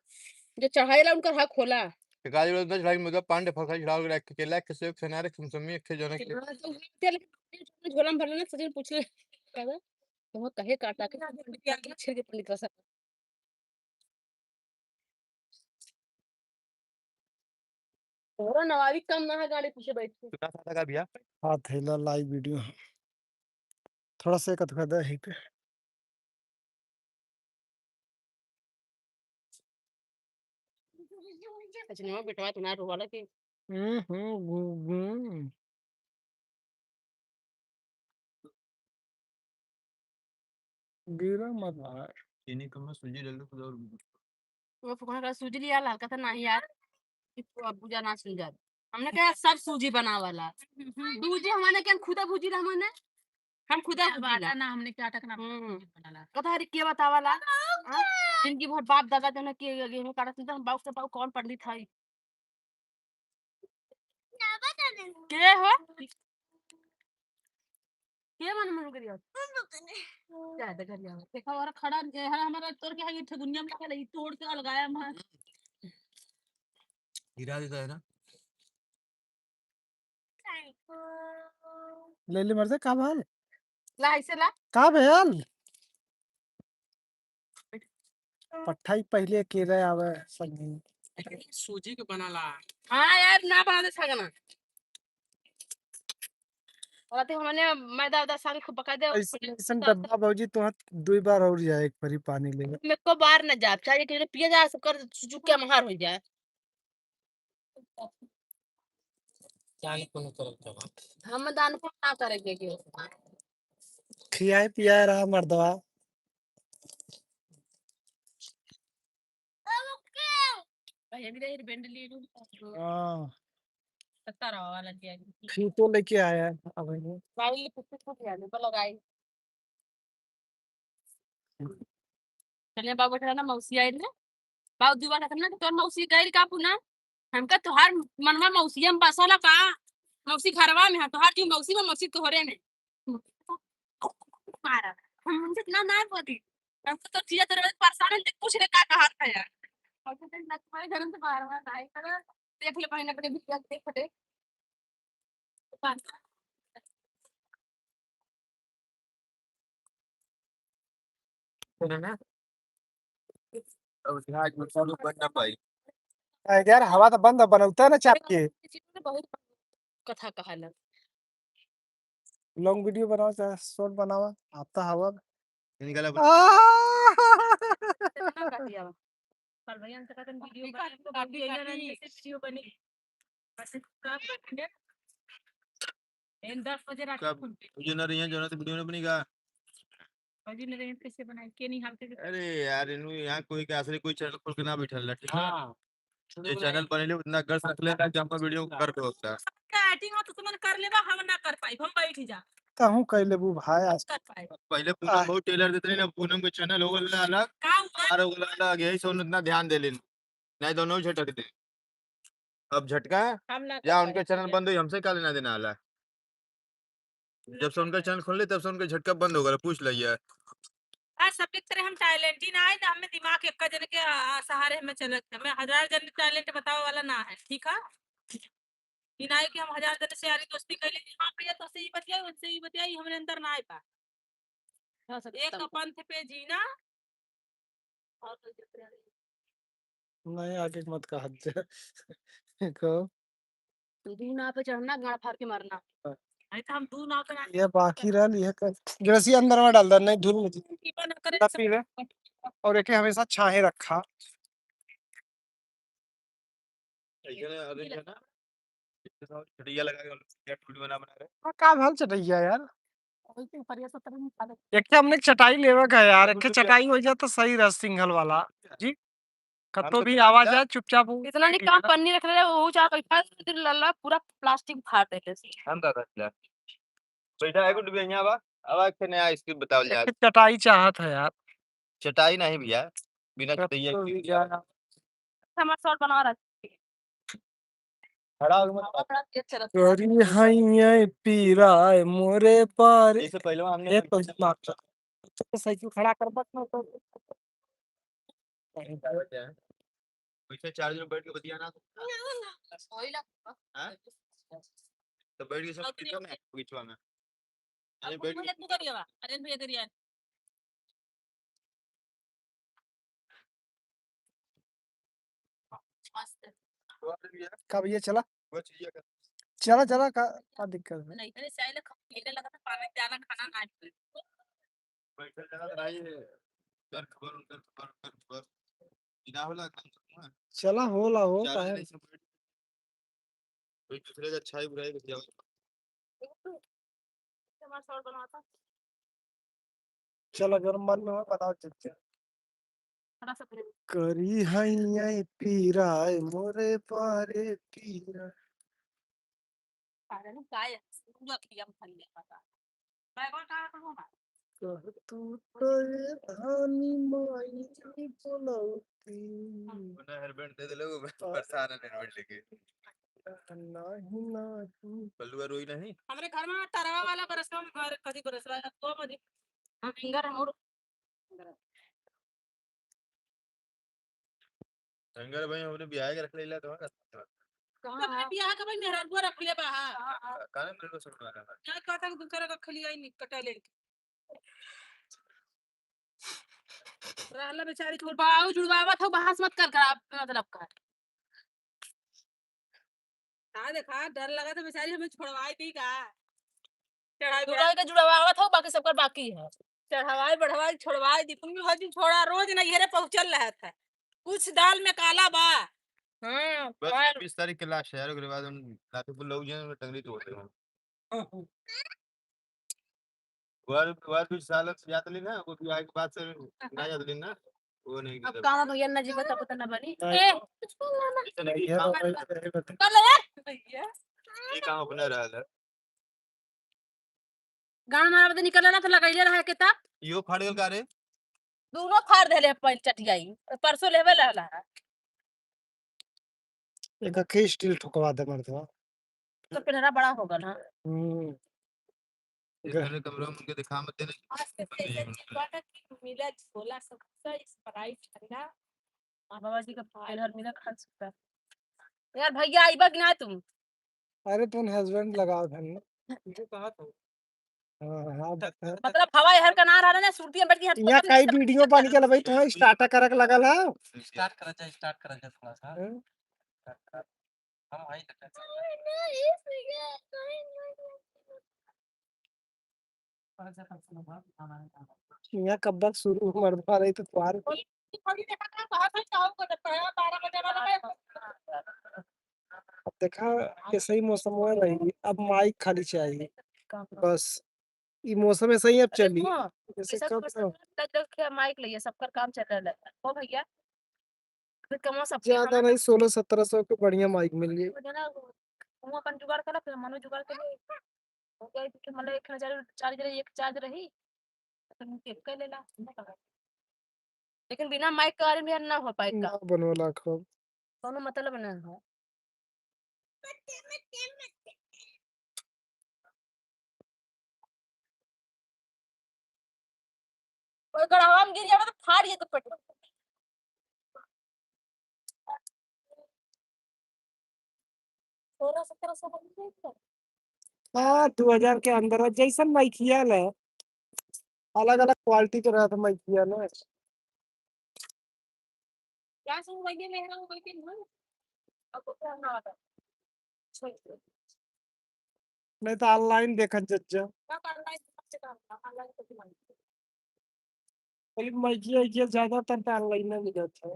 जो चढ़ाईला उनका हक होला काज रोज दस लाख मुद्दा पांडे फरका छड़ाव के के लाख के सेवक सेनारे सुमसमी के जोने के झोलम भरले ना सचिन पूछ ले कहदा तुम कहे काटा के पंडित छेड़ के पंडित रसा तोरा नवाबी कम ना है गाड़ी पीछे बैठ के कितना सादा का भैया हाँ थैला लाइव वीडियो थोड़ा सा कथका दे ही पे अच्छा बेटवा तुना रोवाला के गु गिरा मत यार चीनी कम में सूजी डाल दो तो और वो फुकना का सूजी लिया ला कहता नहीं यार इसको अब पूजा ना सुन जा हमने कहा सब सूजी बना वाला दूजी हमारे क्या खुदा भूजी ला हमने हम खुदा भूजी ना हमने क्या टकना बनाला कथा रे के बतावाला जिनकी भर बाप दादा जने के गेहूं काटत त हम बाप से बाप कौन पंडित है के हो के मन मन करियो जा दे करियो देखा और खड़ा है हमारा तोर के है दुनिया में लगा तोड़ के लगाया हम गिरा देता है ना ले ले मर्दे का भाल ला ऐसे ला का भेल पठाई पहले के रहे आवे संगी सूजी के बनाला हां यार ना बना दे सगना और ते हमने मैदा उदा सारी खूब पका दे ऐसा डब्बा भौजी तो दो बार और जाए एक भरी पानी ले मेरे को बाहर न जा चाहिए कि पिए जा सब कर चुक के महार हो जाए जान को नहीं करत हम दान को ना करेंगे कि खियाए पियाए रहा मर्दवा भैया भी दे बेंड लिए हां सत्ता रहा वाला किया फिर तो लेके आया अब ये गाड़ी पुट्टी को दिया ने लगाई चलिए बाबू बैठा ना मौसी आई ने बाबू दुआ रखना तो तोर मौसी गई का पुना हमका तोहार मनवा मौसी हम बसाला का मौसी घरवा में है तोहार की मौसी में मौसी तोहरे ने मारा हम मुझे इतना ना पति हमको तो चीज़ तेरे परेशान है कुछ ने का कहा था यार और तो ना तुम्हारे घर में बाहर में आई कर देख ले भाई ने अपने बिटिया देख फटे ना अब आज में चालू करना भाई यार हवा तो बंद बनौता है ना चाप के बहुत कथा कहाला लॉन्ग वीडियो बनाओ चाहे शॉर्ट बनाओ आपता हवा निकला कितना काटिया कल भैया ने कहा वीडियो बनी तो काटी वीडियो बनी बस पूरा बैठे इन 10 बजे रात कब मुझे ना रही है जो ना तो वीडियो ने बनेगा। बजी ने रेंट कैसे बनाई के नहीं हालते अरे यार इनु यहाँ कोई के असली कोई चैनल खोल के ना बैठल है, ठीक है। हाँ ये चैनल बने ले उतना गट्स रख लेना कि हमको वीडियो कर पे होता है। एक्टिंग हो तो तुमने कर लेबा हम ना कर पाई हम बैठ ही जा कहूँ कह लेबू भाई आज कर पाए पहले पूनम बहुत टेलर देते ना, पूनम के चैनल हो गया अलग का हुआ और हो गया अलग, यही से उतना ध्यान दे लेन, नहीं दोनों ही झटक दे। अब झटका है हम ना या कर उनके चैनल बंद हुई हमसे क्या लेना देना वाला है। जब से उनका चैनल खोल ले तब से उनका झटका बंद हो गया, पूछ लिया। सब तरह हम टैलेंट ही ना है ना हमें दिमाग एक जन के सहारे में चलत है मैं 1000 जन टैलेंट बतावे वाला ना है ठीक है कि ना है कि हम 1000 जन से यारी दोस्ती कर लेंगे हां भैया तो सही बतियाई उनसे ही बतियाई हमरे अंदर ना आए पा एक पंथ पे जीना और नहीं आगे मत कहा को दू नाव पे चढ़ना गाड़ फाड़ के मारना। नहीं तो हम दू नाव पे ये बाकी रह ये कर ग्रसी अंदर में डाल दे, नहीं धुल में कीपा ना करे पी ले और एक हमेशा छाहे रखा। अरे है ना चिड़िया लगा के वीडियो बना बना रहे। का भल चटैया यार, वैसे फरिया सब तरह निकाले एक के हमने चटाई लेवे का यार, एक के चटाई हो जाए तो सही रह सिंगल वाला जी। कतो भी आवाज आए चुपचाप इतना नहीं काम पन्नी रख ले वो चाह पैसा लल्ला पूरा प्लास्टिक फाड़ देले से हम का करला बैठा है गुड भी यहां बा। अब के नया स्क्रिप्ट बताओ यार। एक चटाई चाहत है यार, चटाई नहीं भैया, बिना कतो चटाई भी के जाना हमारा शॉट बना रहा खड़ा हो मत। बड़ा तेज चला करी हैये पीराय मोरे पर इससे पहले हमने ये तो मार तो साइकिल खड़ा कर बस ना तो पीछे चार्ज में बैठ के बतियाना हां तो बैठ के सब कितना में बीचवा में अरे बैठ भैया तू करिएगा अरे भैया करिए कब ये चला वो चीज का चला चला का दिक्कत है। नहीं अरे चाहे पीने लगा था पानी जाना खाना ना बैठल जगह तो नहीं है कर खबर बिना होला काम चला होला हो चार काहे जने से बैठ कोई दूसरे का अच्छाई बुराई बतियाओ। हमारा शॉट बनाता चल अगर मन में हो बताओ चल थोड़ा सा फिर करी हैये पीराय मोरे पारे पीरा पागल काय पूरा किया हम खाली पता मैं कौन कहा करूंगा कह तू तो ये धानी माई बोलौती वरना हेलमेट दे दे लोग परेशान है हेलमेट लेके नहीं नहीं बल्लुआ रोई नहीं। हमारे घर में तरवा वाला बरसवा में घर कदी बरसवा तो मधी हम फिंगर और शंकर भाई हमने ब्याह के रख ले तो कहां बियाह का भाई मेहरान बुआ रख ले बाहर कान में सुन रहा था क्या कहता कि दूसरा का खली आई नहीं कटाले रहला बेचारी को बाऊ जुड़वावा था बहस मत कर आप मतलब कर हां देखा डर लगा तो बेचारी हमें छोड़वाई दी का चढ़ाई जुड़वाई का जुड़वावा था बाकी सबका बाकी है चढ़ाई बढ़ाई छोड़वाई दी तुम भी हजी छोड़ा रोज ना घेरे पहुंचल रहा था कुछ दाल में काला बा बस 20 तारीख के लास्ट है उसके बाद हम लातेपुर लोग जो टंगरी तोड़ते हैं वर भी साल से याद नहीं ना वो ब्याह के बाद से ना याद नहीं ना वो नहीं अब काम भैया ना जी बता पता ना बनी नहीं। ए नहीं ये काम कर ले भैया ये काम अपना रहा है गाना मारा बता निकल ना तो लगैले रहा के ता यो फाड़ गल का रे दोनों फाड़ देले पहले चटियाई परसों लेवे रहला एक के स्टील ठुकवा दे मर्दवा तो पिनरा बड़ा हो गल हां इधर कमरा में उनके दिखा मत देना आज के वाटा की मिला 16 सबसे स्प्राइट ठंडा बाबा जी का पहलर मिला खा सकता यार भैया आइबा कि ना तुम अरे तुम हस्बैंड लगाओ धन जो कहा था हां बता मतलब हवाई हर का ना रहा ना सुरती बैठ के यहाँ कई वीडियो बन के भाई तुम्हें स्टार्ट करक लगल है स्टार्ट करा जा थोड़ा सा हैं? हम भाई यहाँ कब शुरू मर्दवा रही तो तुम्हारे थोड़ी देखा था कहा था चाहो को 12 बजे वाला है। अब देखा ऐसे ही मौसम हो रही, अब माइक खाली चाहिए बस। ये मौसम ऐसा ही अब चली जैसे कब माइक लिए सबका काम चल रहा है ओ भैया फिर कमो सब ज्यादा नहीं 1600-1700 के बढ़िया माइक मिल गई। वो अपन जुगाड़ करा फिर मनो जुगाड़ कर हो गया कि मतलब 1000 चार्ज रही एक चार्ज रही तो टेप कर लेला लेकिन बिना माइक के बारे में ना हो पाएगा ना बनवला खूब कोनो मतलब ना है और अगर आम गिर जाए तो फाड़ ये तो पट थोड़ा सा तरह से हाँ 2000 के अंदर जैसन माइक है अलग अलग क्वालिटी के रहा था माइक ना। क्या सुन वही मेरा वो वही ना अब क्या ना आता नहीं तो ऑनलाइन देखा जज्जा क्या करना है सबसे काम ऑनलाइन तो मांग माइक ज्यादातर तो ऑनलाइन में मिल जाता है।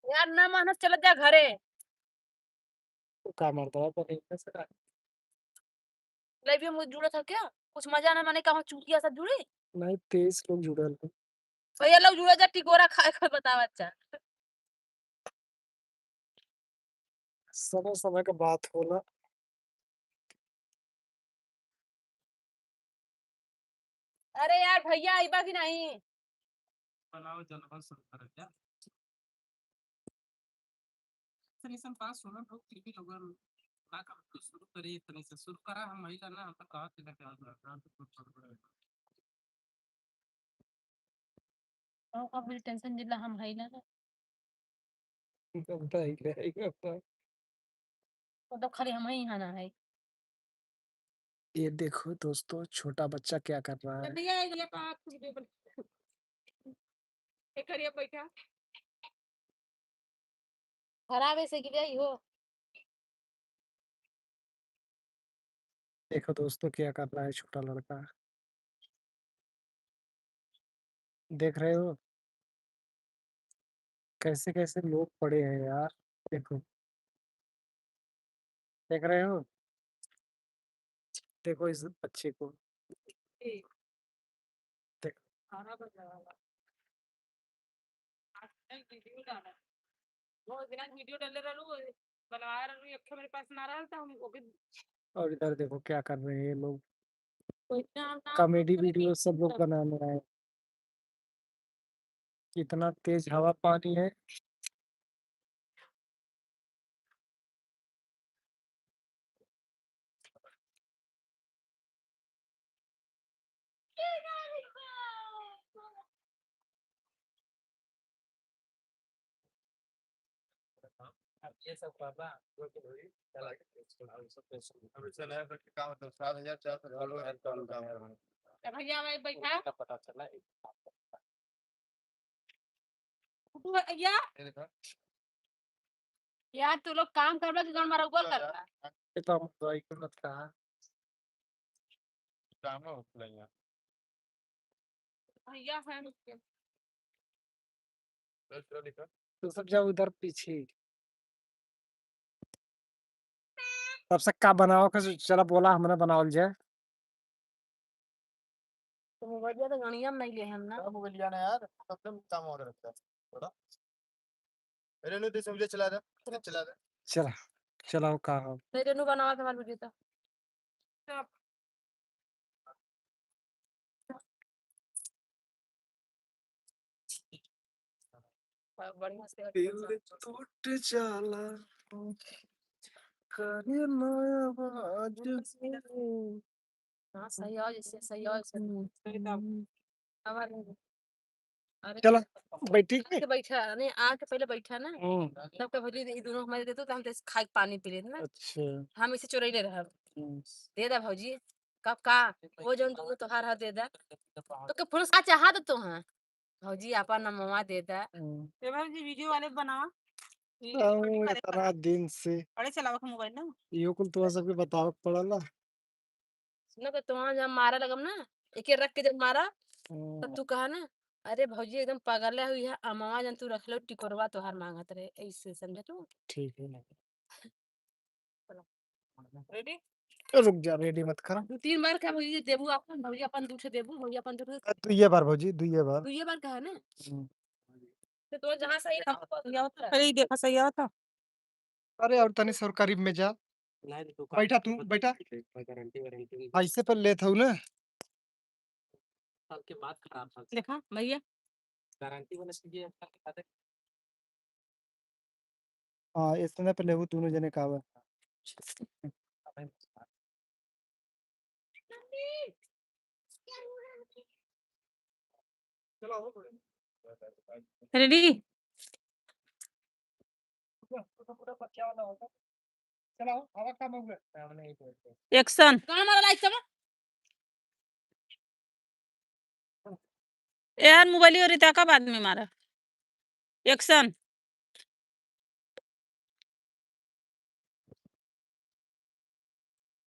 यार ना मानस चला जा घरे तो का मरता है पर ऐसा लाइव में मुझे जुड़ा था क्या कुछ मजा ना माने कहा चूतिया सब जुड़े नहीं 23 लोग जुड़े हैं। भैया लोग जुड़ा जा टिकोरा खा खा बतावा अच्छा समय समय का बात होला। अरे यार भैया आईबा कि नहीं बनाओ जनगण संपर्क क्या तनिसन पास होना लोग टीवी लोगन ना काम तो शुरू करिए तनी से शुरू करा हम महिला ना तो कहा थे क्या अब टेंशन जिला हम है ना तो खाली हम ही आना है ये देखो दोस्तों छोटा बच्चा क्या कर रहा है। भैया ये पाप वीडियो बन एक करिए बैठा खराब ऐसे गिरा हो देखो दोस्तों क्या कर रहा है छोटा लड़का देख रहे हो कैसे कैसे लोग पड़े हैं यार। देखो देख रहे हो देखो इस बच्चे को देखो खाना बन रहा है आज वीडियो डाला वो बिना वीडियो डाले रहलू बनवाया रहलू एक मेरे पास ना रहा था हम ओके और इधर देखो क्या कर रहे हैं ये लोग कोई नाम कॉमेडी वीडियो सब लोग बनाने रहे हैं। कितना तेज हवा पानी है। अब ये सब बाबा जो कि हुई चला अब इससे नया करके क्या मतलब 7400 काम है। भैया मैं बैठा का पता चला भैया ये देखा यार तू लोग काम कर रहा कि कौन मारा ऊपर कर रहा ये तो हम दवाई को मत कहा काम है उसके लिए भैया है चलो देखा तो सब जाओ उधर पीछे तब से का बनाओ का चला बोला हमने बनावल जाए। तो मोबाइल तो गणिया में नहीं ले हम ना क्या मोबाइल लिया ना यार तब तक काम और रखता है थोड़ा अरे नहीं तो मुझे चला दे चला दे चला चलाओ का हो तेरे नु बनावा के मालूम देता बढ़िया से दिल टूट जाला करे नया आवाज हां सही है जैसे सही है सही तब हमारे अरे चला बैठी आके बैठा नहीं आके पहले बैठा ना हम्म तब का भौजी ये दोनों हमारे देते तो हम तो खा के पानी पी लेते ना अच्छा हम इसे चुराई ले रहा हम्म। दे दा भौजी कब का वो जो तुम तोहार हाथ दे दा तो के पुरुष का चाहा तो हां भौजी आपा ना ममा दे दा हम्म। ये भौजी वीडियो वाले बनावा इतना दिन से अरे चलावा मोबाइल ना यो कुल तो सबके बताव पड़ला। सुनो कि तुम जब मारा लगम ना एक रख के जब मारा तब तू कहा ना अरे भौजी एकदम पागल हुई है अमावा जन तू रख लो टिकोरवा तोहार मांगत रहे ऐसे समझे तू ठीक है, रेडी रुक जा, रेडी मत कर। दू तीन बार का भौजी देबू अपन भौजी अपन दूसरे देबू भौजी अपन दूसरे दुइये बार भौजी, दुइये बार। तू ये बार कहा ना हम्म। तो जहाँ सही सही देखा सही आता अरे और तनी सर करीब में जा। नहीं तो बैठा तू, बैठा। गारंटी वारंटी ऐसे पर लेत हूँ ना। साल के बाद खराब था देखा भैया गारंटी वाला चीजें साल के बाद हाँ, इसने पे लेहू दोनों जने का बा। रेडी चलाओ, हवा कम हो गया। एक्शन कौन मारा लाइक सब यार मोबाइल और रिता का बाद में मारा एक्शन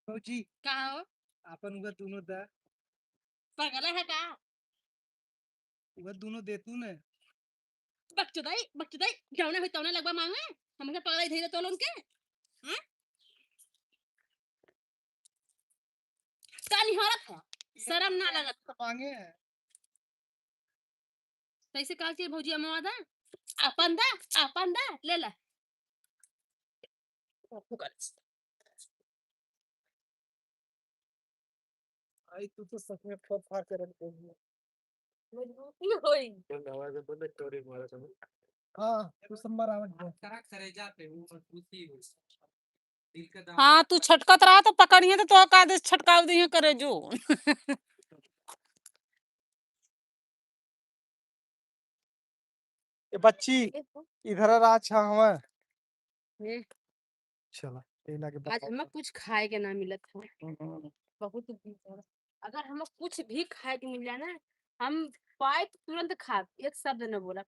भौजी का हो अपन उगा दोनों दा, पागल है का उगा दोनों दे तू ने। बकचोदाई जाने होई तौने लगवा मांगे हमके पगलाई धइले तो लोन के हैं का निहारत है शर्म ना लगत तो मांगे है। कैसे कहा कि भौजी अम्मा दा अपन दा ले ले आई तू तो सच में फट फाड़ के रख देगी। मजबूती होई आवाज बंद चोरी मारा सब हाँ, तू संबर आवत दे। करा करे जाते वो मजबूती हो दिल का दाम हाँ तू छटकत रहा तो पकड़िए तो का आदेश छटकाव दिए करे जो ए बच्ची इधर आ अच्छा हवा। ये चला ये लाके आज बता। हमें कुछ खाए के ना मिलत है हम्म। बहुत भूख है। अगर हमें कुछ भी खाए के मिल जाए ना हम पाए तो तुरंत खा एक शब्द न बोला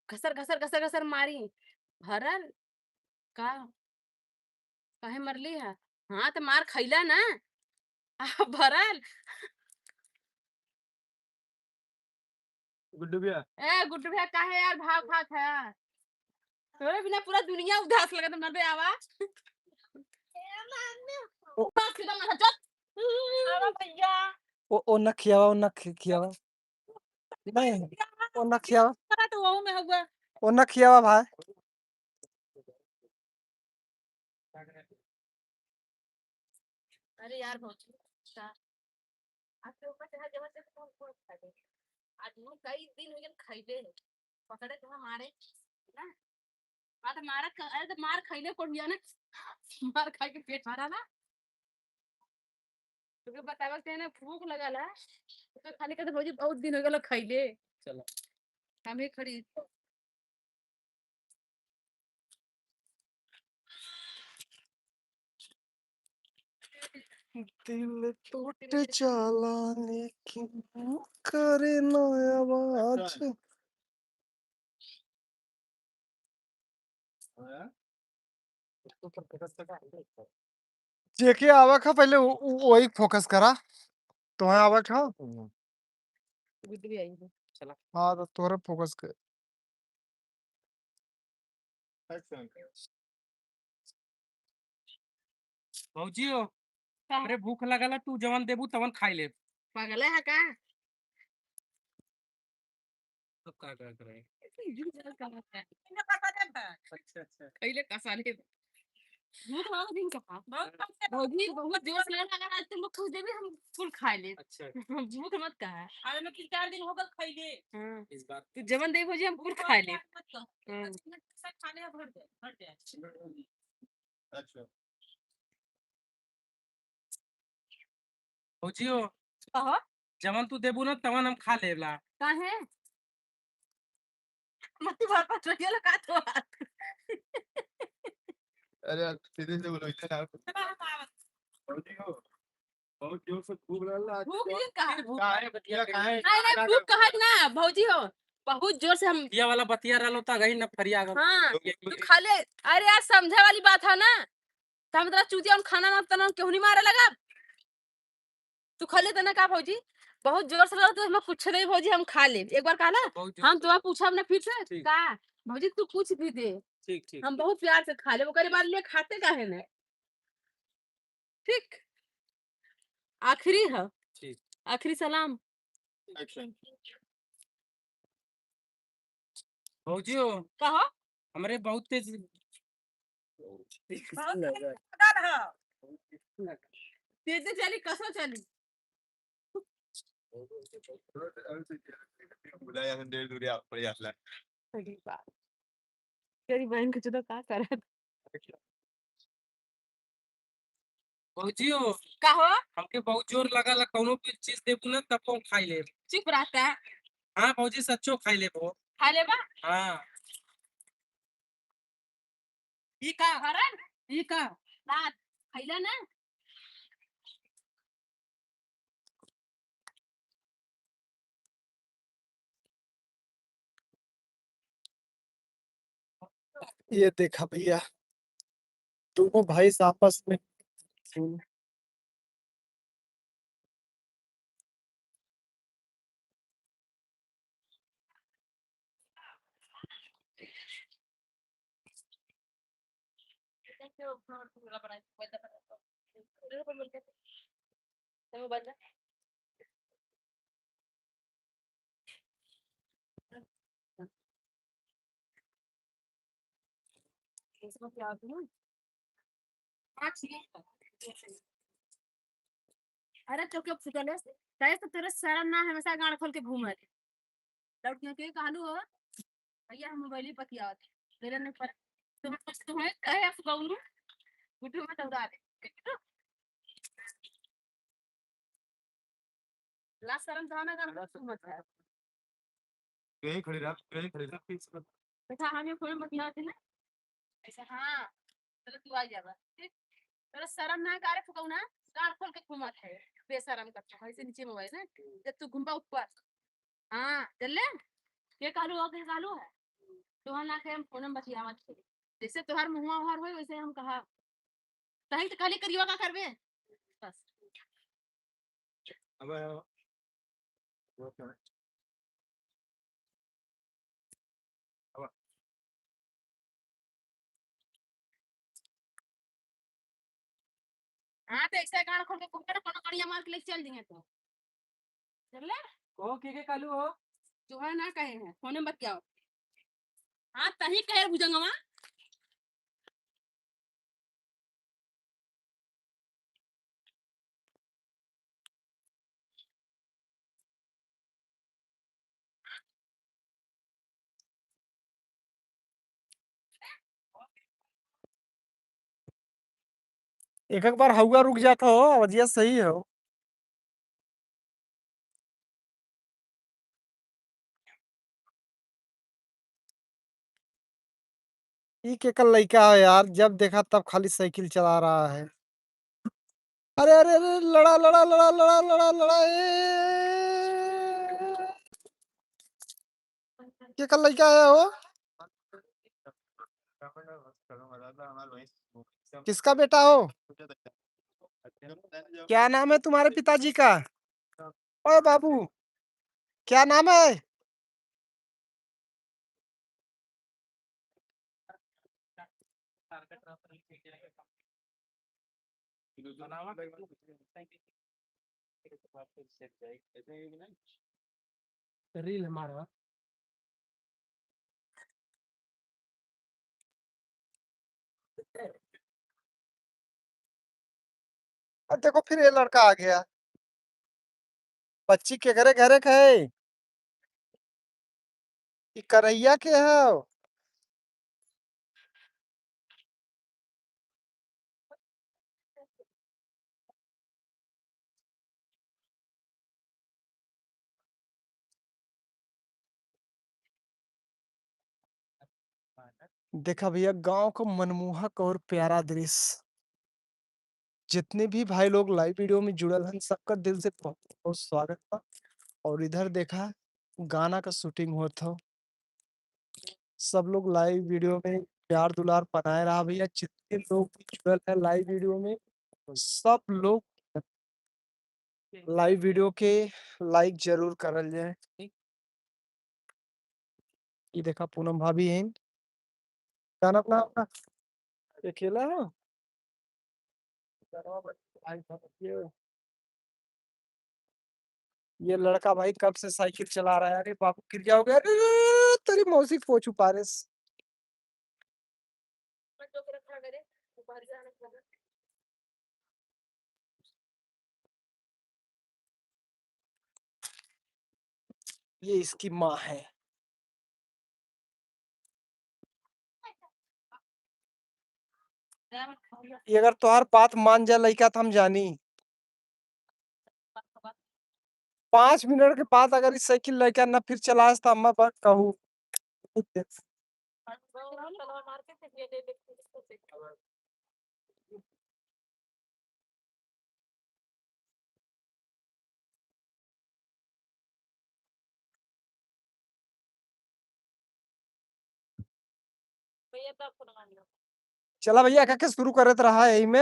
घसर घसर घसर घसर मारी भरल का काहे मरली है हाँ तो मार खैला ना भरल गुड्डू भैया ए गुड्डू भैया काहे यार भाव खात है तोरे बिना पूरा दुनिया उदास लगत मर दे आवा ओ- बस सीधा माथा चल अरे भैया ओ न खियावा, ओ न खियावा। नहीं, ओ न खियावा, करा तो वो में होगा ओ न खियावा भाई। अरे यार बहुत आज तो ऊपर से हर जगह से फोन खा गए आज वो कई दिन हो गए खइले पकड़े तो हमारे ना तो मारा अरे तो मार खइले पड़ गया ना मार खा के पेट भरा ना तुके बतावा के ना भूख लगल है तो खाली कहते भौजी बहुत दिन हो गए खइले चलो हम ही खड़ी दिल टूट जाला लेकिन करे न आवाज। जेके आवा खा पहले वही फोकस करा। तो है आवा खा। गुड भी आई है हाँ तो तोरे फोकस कर। भौजी हो अरे भूख लगला तू जवन देबू तवन खाई ले पागल है का सब का करे अच्छा अच्छा खइले कसाले भूख वाला दिन कहा भौजी बहुत जोश लगा अगर आज तुम लोग खुश देवी हम फुल खा ले अच्छा भूख मत कहा आज मैं 3-4 दिन हो गए खइले हाँ इस बात तू जवन दे भौजी हम फुल खा ले खाने का भर दे अच्छा भौजी हो कहा जवन तू देबू ना तवन हम खा लेला काहे मत बात पर चल का तो अरे यार सीधे से बोलो इतना भौजी हो बहुत जोर से भूख लगा भूख नहीं कहा काहे बतिया काहे नहीं नहीं भूख कहा ना भौजी हो बहुत जोर से हम ये वाला बतिया रहा होता गई न फरिया हाँ तू खा ले। अरे यार समझे वाली बात है ना, तो हम तेरा चूतिया खाना ना तना क्यों नहीं मारे लगा। तू खा ले तना का भौजी, बहुत जोर से लगा तो हम कुछ नहीं भौजी, हम खा ले एक बार कहा ना। हम तुम्हें पूछा हमने फिर से का भौजी तू कुछ भी दे, ठीक ठीक हम बहुत प्यार से खा ले, वो करे बार लिए खाते का है ना। ठीक आखिरी है, ठीक आखिरी सलाम। भौजी हो कहो हमरे बहुत तेज तेज चली कसो चली। बुलाया देर दूरी आप पड़ी असला बड़ी बात तेरी बहन को तो का करे। भौजी हो कहो हमके बहुत जोर लगा कौनो भी चीज देबू ना तब हम खाई ले। चुप रहता है, हाँ भौजी सच्चो खाई ले वो। खा ले बा। हाँ ई का हरन ई का रात खैला ना। ये देखा भैया, दोनों भाई आपस में अरे तो क्यों फिकले तय तो तेरे शर्म ना हमेशा गाड़ खोल के घूम रहे लड़कियों के कहलू हो भैया हम मोबाइल पर किया होते तेरे ने पर तुम्हें कहे गौरू गुटू में दौड़ा दे ला शर्म तो हमें गाड़ मत है। कहीं खड़ी रहा देखा हम ये फोन में किया होते ना ऐसा। हाँ चलो तू आ जाएगा ठीक। तेरा शर्म ना करे फुकाऊ ना गाड़ खोल के घूमत है बेशरम करता है ऐसे नीचे मोबाइल ना जब तू घूमबा ऊपर। हाँ चल ले के कहलू हो के कहलू है तुहां ना के हम फोन में बतियावत थे जैसे तुहार मुंहवा हर होई वैसे हम कहा तही तो कहली करियो का करबे बस। अब वो क्या है अब हाँ तो ऐसे गाड़ खोल के घूमबे ना कोनो कड़िया मार के ले चल दिए तो चल ले कहो के कालू हो तुहां ना कहे हैं फोन में बतियाओ। हाँ तही कहे भुजंगवा एक बार हवा रुक जाता हो अवधिया सही हो। ये के कल लड़का है यार, जब देखा तब खाली साइकिल चला रहा है। अरे अरे अरे लड़ा लड़ा लड़ा लड़ा लड़ा लड़ा के कल लड़का है वो, किसका बेटा हो, क्या नाम है तुम्हारे पिताजी का? ओ बाबू क्या नाम है? रील हमारा देखो फिर ये लड़का आ गया, बच्ची के घरे घरे है ये करैया के है। देखा भैया गांव का मनमोहक और प्यारा दृश्य, जितने भी भाई लोग लाइव वीडियो में जुड़ल हैं सबका दिल से बहुत बहुत स्वागत बा। और इधर देखा गाना का शूटिंग होता हो। सब लोग लाइव वीडियो में प्यार दुलार बनाए रहा भैया, जितने लोग भी जुड़ल है लाइव वीडियो में, सब लोग लाइव वीडियो के लाइक जरूर करल जाए। ये देखा पूनम भाभी है, गाना अपना अपना अकेला है। ये लड़का भाई कब से साइकिल चला रहा है, अरे बाबू गिर जाओगे, अरे तेरी मौसी को छुपा रहे। ये इसकी माँ है। ये अगर तोहार बात मान जा लइका तो हम जानी 5 मिनट के बाद अगर इस साइकिल लइका ना फिर चलास तो अम्मा बात कहूँ। चला भैया क्या शुरू करत रहा है यही में।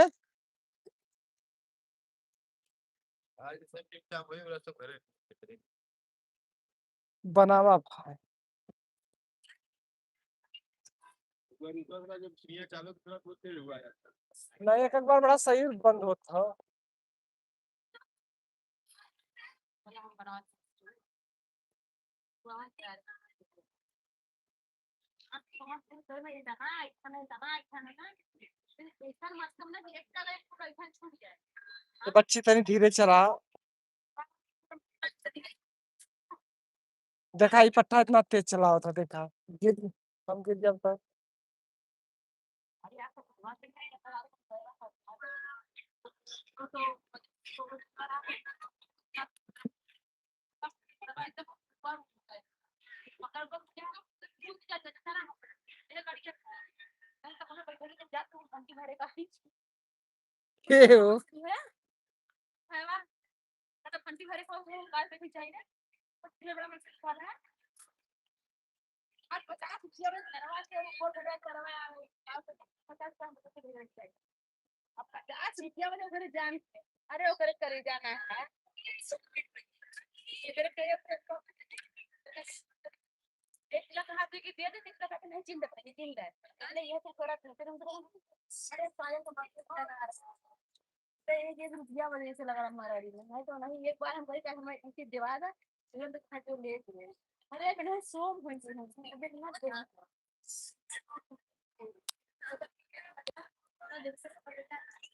आज सब टिप-टाप होई वाला सब घरे। बनावा भाई। ऊपर का जब सीढ़ियाँ चालू करा तो तेज हुआ यार। नहीं एक बार बड़ा सही बंद होता। तो बच्ची तनी धीरे चला। देखा ये पट्टा इतना तेज चला था, देखा गिर हम गिर जब तक। के हो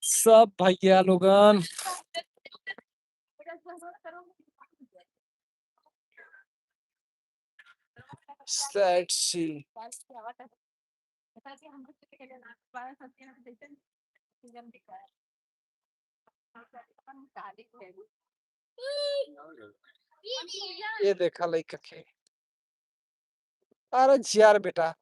सब भैया लोगन सेट सी। ये देखा लइका के, अरे जियार बेटा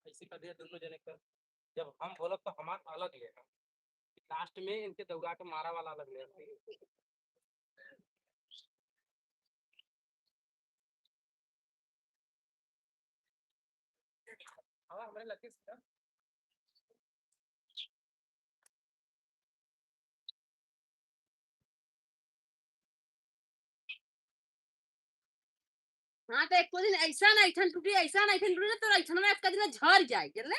ऐसे कर दिया दोनों जने कर। जब हम बोलब तो हमारा अलग लेगा, लास्ट में इनके दौड़ा के मारा वाला अलग लेगा। हाँ हमारे लगे हाँ तो एको दिन ऐसा ना ऐठन टूटी ना तो ऐठन में एक दिन झड़ जाए जल्ले।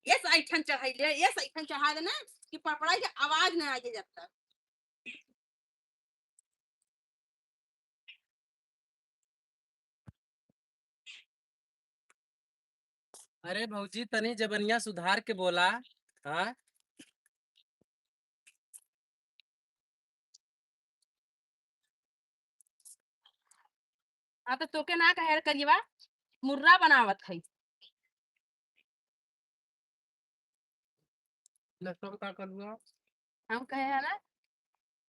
ये ऐठन चढ़ाइले ये ऐठन चढ़ा देना कि पपड़ाई के आवाज ना आए जब तक। अरे भौजी तनी जबनिया सुधार के बोला। हाँ तो तोके ना कहे करिएवा मुर्रा बनावत है। लहसुन का कर दूंगा। हम कहे है ना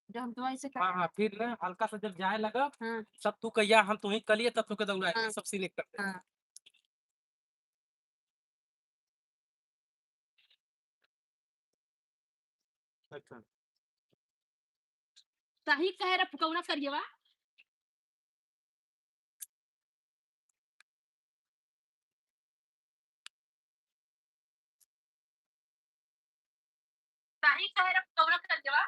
जब हम तुम्हारे से हाँ हाँ, फिर ना हल्का सा जब जाए लगा हाँ सब तू कहिया हम तुम्हें कलिए तब तुके दौड़ा हाँ। सब सीने करते हाँ अच्छा सही कहे रे फुकौना करिएवा। सही कहे रे फुकौना करिएवा।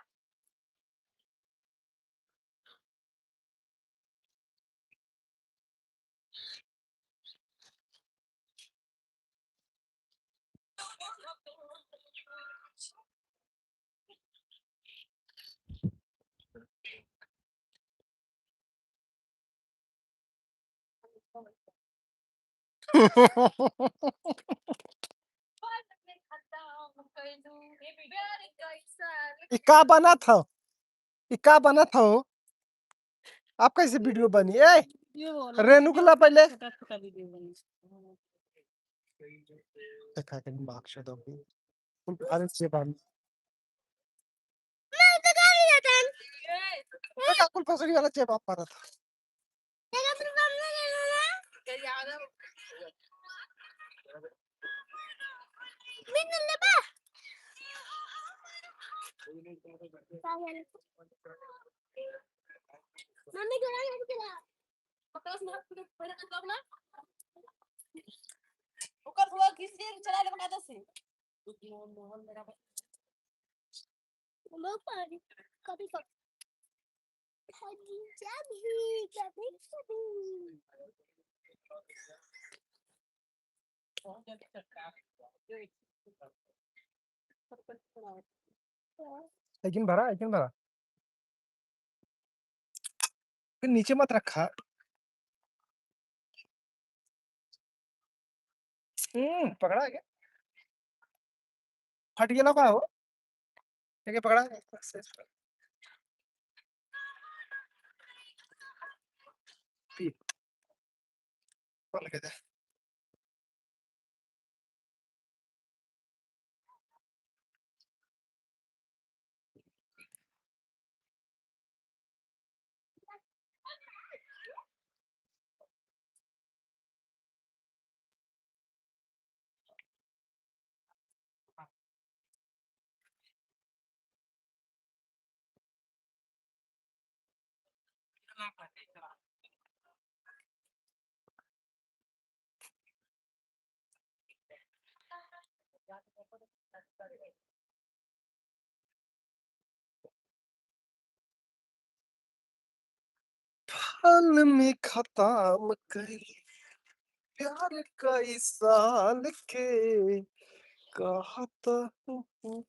ये का बना था? ये का बना था हो? आप कैसे वीडियो बनी? ए रेणुकला पहले छोटा वीडियो बनी। देखा के दिमाग से दो अरे से बात देखा कुल फसड़ी वाला चेप आप मारा था। ओकर हुआ किस लिए चला ले बता दे। लेकिन भरा फिर नीचे मत रखा। पकड़ा गया फट गया ना का हो ठीक है पकड़ा खोल के दे हाल में खत्म कर प्यार का इस साल के कहता हूँ।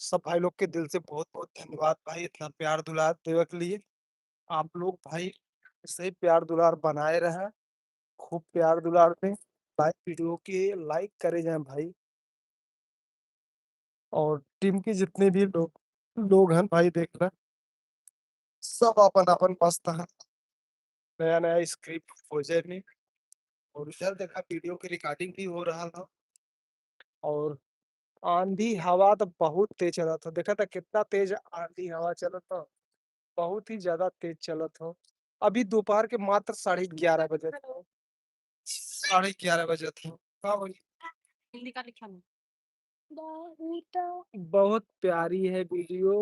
सब भाई लोग के दिल से बहुत बहुत धन्यवाद भाई इतना प्यार दुलार देवे के लिए। आप लोग भाई ऐसे ही प्यार दुलार बनाए रहे खूब प्यार दुलार दें लाइक वीडियो के लाइक करे जाए भाई। और टीम के जितने भी लोग हैं भाई देख रहे सब अपन अपन मस्त है नया नया स्क्रिप्ट खोजे नहीं और उधर देखा वीडियो की रिकॉर्डिंग भी हो रहा था। और आंधी हवा तो बहुत तेज चला था देखा था कितना तेज आंधी हवा चला था बहुत ही ज्यादा तेज चला था। अभी दोपहर के मात्र 11:30 बजे थे 11:30 बजे थे हाँ भाई। हिंदी का लिखा नहीं। बहुत प्यारी है वीडियो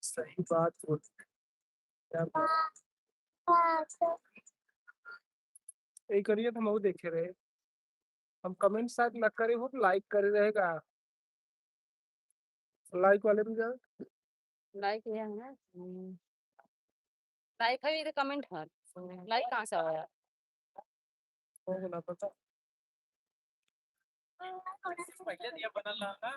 सही बात बोल यही करिए तो हम वो देखे रहे हम कमेंट शायद न करे हो लाइक करे रहेगा लाइक वाले भी जाए लाइक है ना। लाइक है तो कमेंट है। लाइक कहाँ से आया? हो ना पता पहले दिया बदल रहा था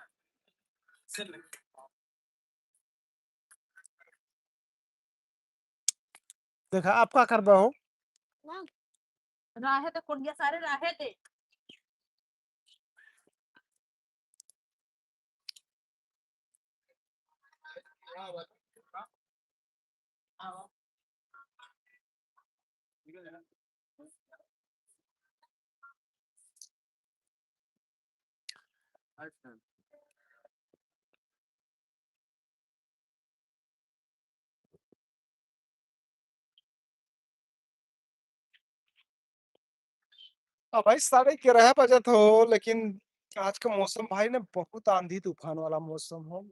देखा आप का कर रहे हो? राहे तो कुड़िया सारे राहे थे। भाई 11:30 बजत हो, लेकिन आज का मौसम भाई ने बहुत आंधी तूफान वाला मौसम हो।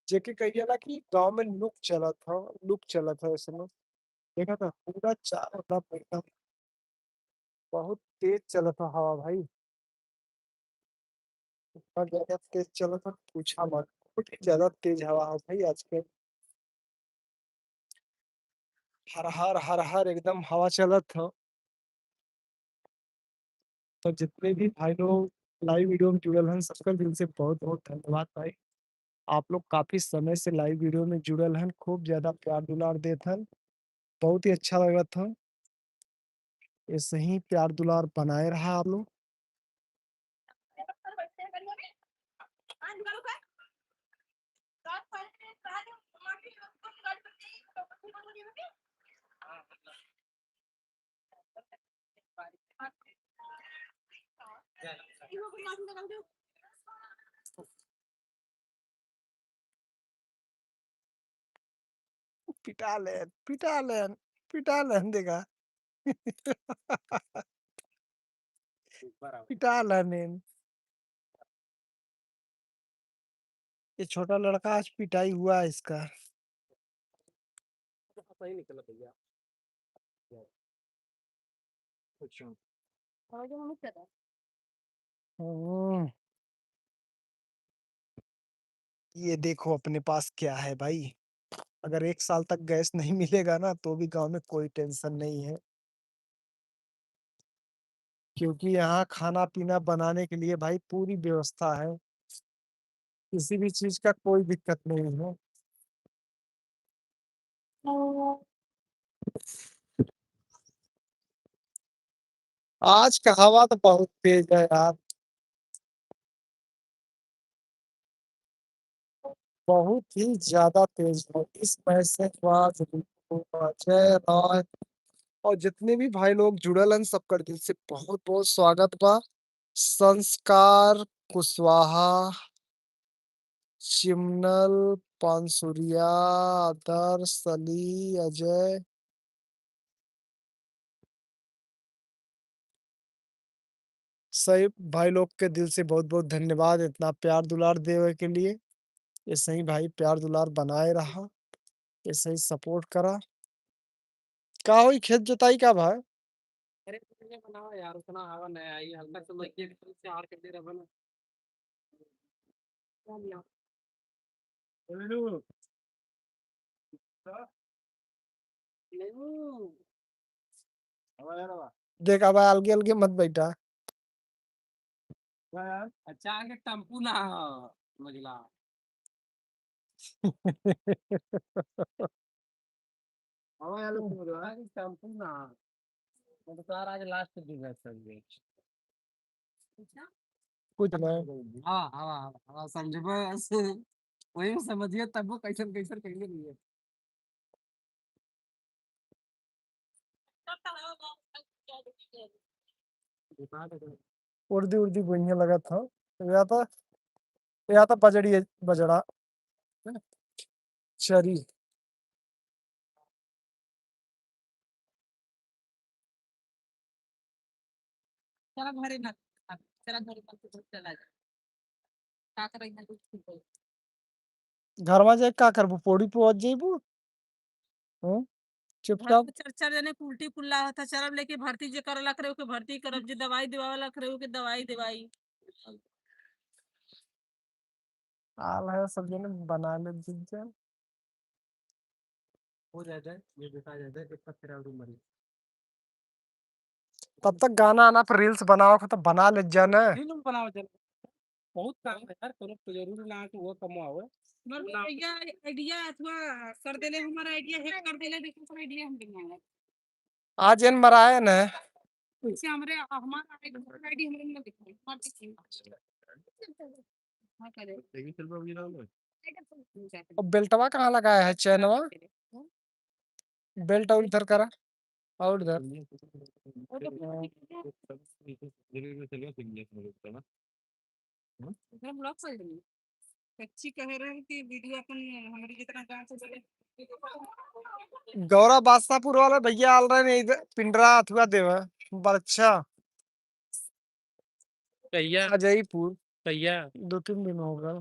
जेके कहिएला कि गांव में लूप चलत है ऐसे में। देखा था पूरा चारों तरफ एकदम बहुत तेज चलत है हवा भाई। इतना ज्यादा तेज चलत है पूछा मत। बहुत ही ज्यादा तेज हवा है भाई आज के। हर हर एकदम हवा चलत हो। तो जितने भी भाई लोग लाइव वीडियो में जुड़ल हैं सबका दिल से बहुत बहुत धन्यवाद भाई। आप लोग काफी समय से लाइव वीडियो में जुड़ल हैं, खूब ज्यादा प्यार दुलार देत हैं। बहुत ही अच्छा लगत था। ऐसे ही प्यार दुलार बनाए रहा आप लोग। पिटा लेन पिटा लेन देखा पिटा लेन। ये छोटा लड़का आज पिटाई हुआ है इसका। सही निकला भैया। हम्म, ये देखो अपने पास क्या है भाई। अगर 1 साल तक गैस नहीं मिलेगा ना तो भी गांव में कोई टेंशन नहीं है, क्योंकि यहाँ खाना पीना बनाने के लिए भाई पूरी व्यवस्था है। किसी भी चीज का कोई दिक्कत नहीं है। आज का हवा तो बहुत तेज है यार, बहुत ही ज्यादा तेज है। इस मैसेज जय राय। और जितने भी भाई लोग जुड़ल हैं सबका दिल से बहुत बहुत स्वागत बा। संस्कार कुशवाहा, चिमनल, पानसुरिया, आदर्श, अली, अजय, सही भाई लोग के दिल से बहुत बहुत धन्यवाद इतना प्यार दुलार देवे के लिए। ऐसे ही भाई प्यार दुलार बनाए रहा, ऐसे ही सपोर्ट करा। का हुई खेत जोताई का भाई? अरे तुमने बनाओ यार, उतना हवा नहीं आई, हल्का सा लग गया से हार कर दे रहा बना। क्या लिया? नहीं। देख अब अलगे अलगे मत बैठा। अच्छा आगे टेम्पू ना हो, मजला। हवा यार टेम्पू ना हो। मैं तो कह रहा आज लास्ट दिन है सब। कुछ नहीं। हाँ हाँ हाँ हाँ, समझबे ऐसे वही में समझिए तब वो कैसन कैसन कहेंगे नहीं है। बता दे। उर्दी उर्दी बढ़िया लगा था। या था बजड़ी बजड़ा चरी। चला घरे ना, चला घरे मत चला जा, का करे ना कुछ। घर में जाके का करबू? पोड़ी पहुंच जेबू। घर चुपचाप। में चार चार जने उल्टी पुल्ला होता, चरब लेके भर्ती जे करला करे ओके भर्ती करब, जे दवाई देवाला करे ओके दवाई देवाई। आल है सब जने बना ले जिनसे। हो जाए ये बेटा जाए एक तक तेरा रूम मरी। तब तक गाना आना पर रील्स बनाओ तो बना ले जाना। फिल्म बनाओ चल। बहुत काम है यार, कोनो तो जरूरी ना है कि वो कमाओ। हमार ना भैया आइडिया अथवा कर देले, हमारा आइडिया हैक कर देले, देखो पर आइडिया हम देंगे आज इन मराए न से हमरे हमारा आइडिया हमरे में दिखाई मार दिखाई हां करे देखिए चल रहा है और बेल्टवा कहाँ लगाया है चैनवा बेल्ट और इधर करा और इधर हम ब्लॉक कर देंगे। कच्ची कह रहे हैं कि वीडियो अपन हमारी जितना जान से चले गौरव बादशाहपुर वाले भैया आल रहे ने इधर पिंडरा अथवा देवा बरच्छा कहिया अजयपुर कहिया 2-3 दिन हो गए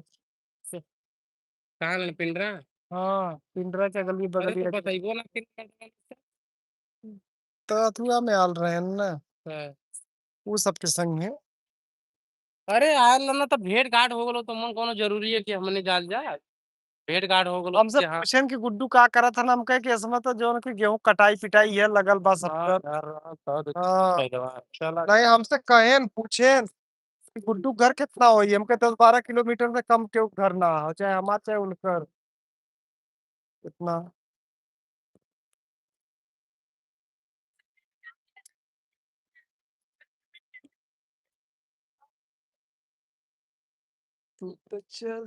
कहाँ लन पिंडरा? हाँ पिंडरा के अगली अरे बगली तो बताइबो ना फिर। तो अथवा में आल रहे हैं ना हाँ। वो सबके संग में अरे आयल ना तो भेंट घाट हो गलो तो मन कोनो जरूरी है कि हमने जाल जाए। भेंट घाट हो गलो हमसे कि हाँ। पूछेन कि गुड्डू का करा था हम कहे कि इसमें तो जो कि गेहूं कटाई पिटाई है लगल बा सब हाँ कर यार, हाँ, तो हाँ पैदवा चला। नहीं हमसे कहेन पूछेन कि गुड्डू घर कितना होई हमके 10-12 किलोमीटर से कम क्यों घर ना हो चाहे हमार चाहे उनकर इतना तू तो चल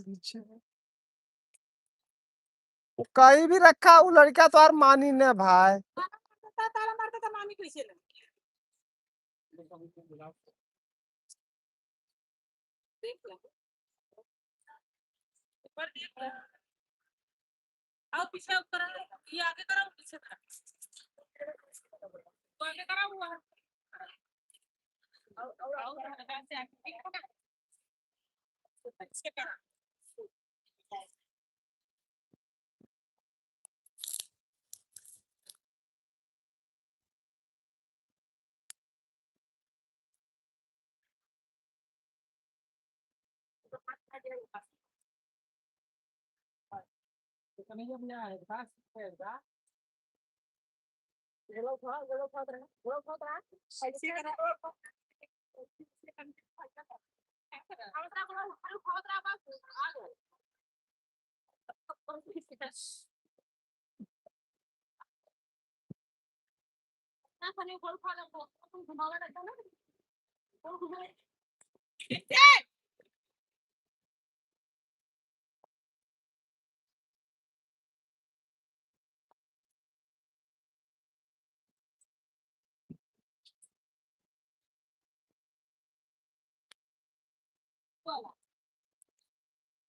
वो कहीं भी रखा वो लड़का तो यार मानी ने भाई ताला मारता था मामी कैसे लगे देख लो पर देख लो आओ पीछे करा ये आगे करा पीछे करा तो आगे करा हुआ आओ से आगे इसके करा ऐसे करा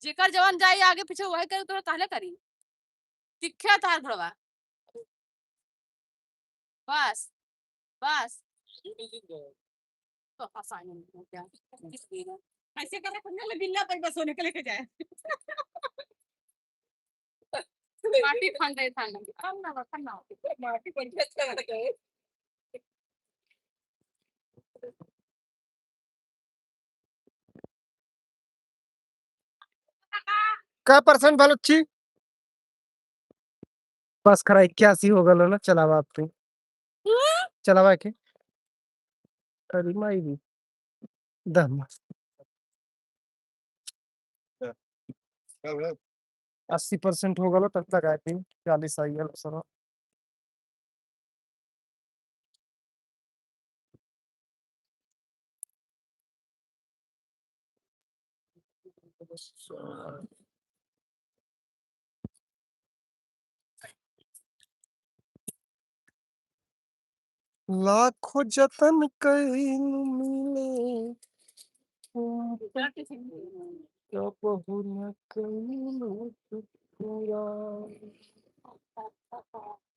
जेकर जवान जाई आगे पीछे वही करे तो काहे करी दिखे तार भड़वा बस बस तो आसान है क्या ऐसे करा करने बिल्ला पर बस होने के लेके जाए माटी फान दे थान हम ना माटी पर अच्छा लगे का परसेंट भल अच्छी बस खरा 81 हो गलो ना चलावा आप पे चलावा के अरे माई भी दम 80% हो गलो तब तक आई थिंक 40 आई है सर लाखों जतन कइल मिले कबहू न कइल पूरा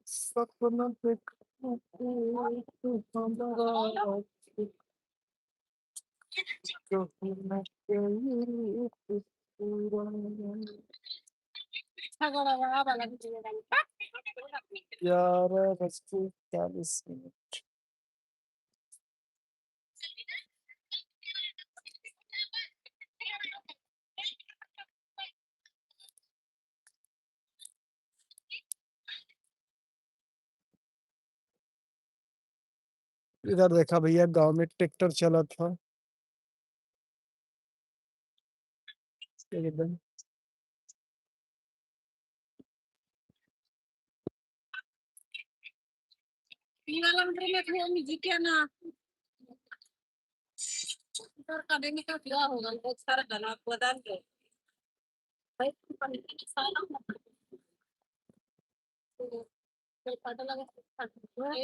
सपना देखो हमरा कबहू न कइल पूरा 11:40 इधर देखा भैया गांव में ट्रैक्टर चला था एकदम। ये वाला मतलब में वो म्यूजिक है ना इधर का देंगे तो क्या होगा बहुत सारा गाना बदल दो भाई सारा पता लगा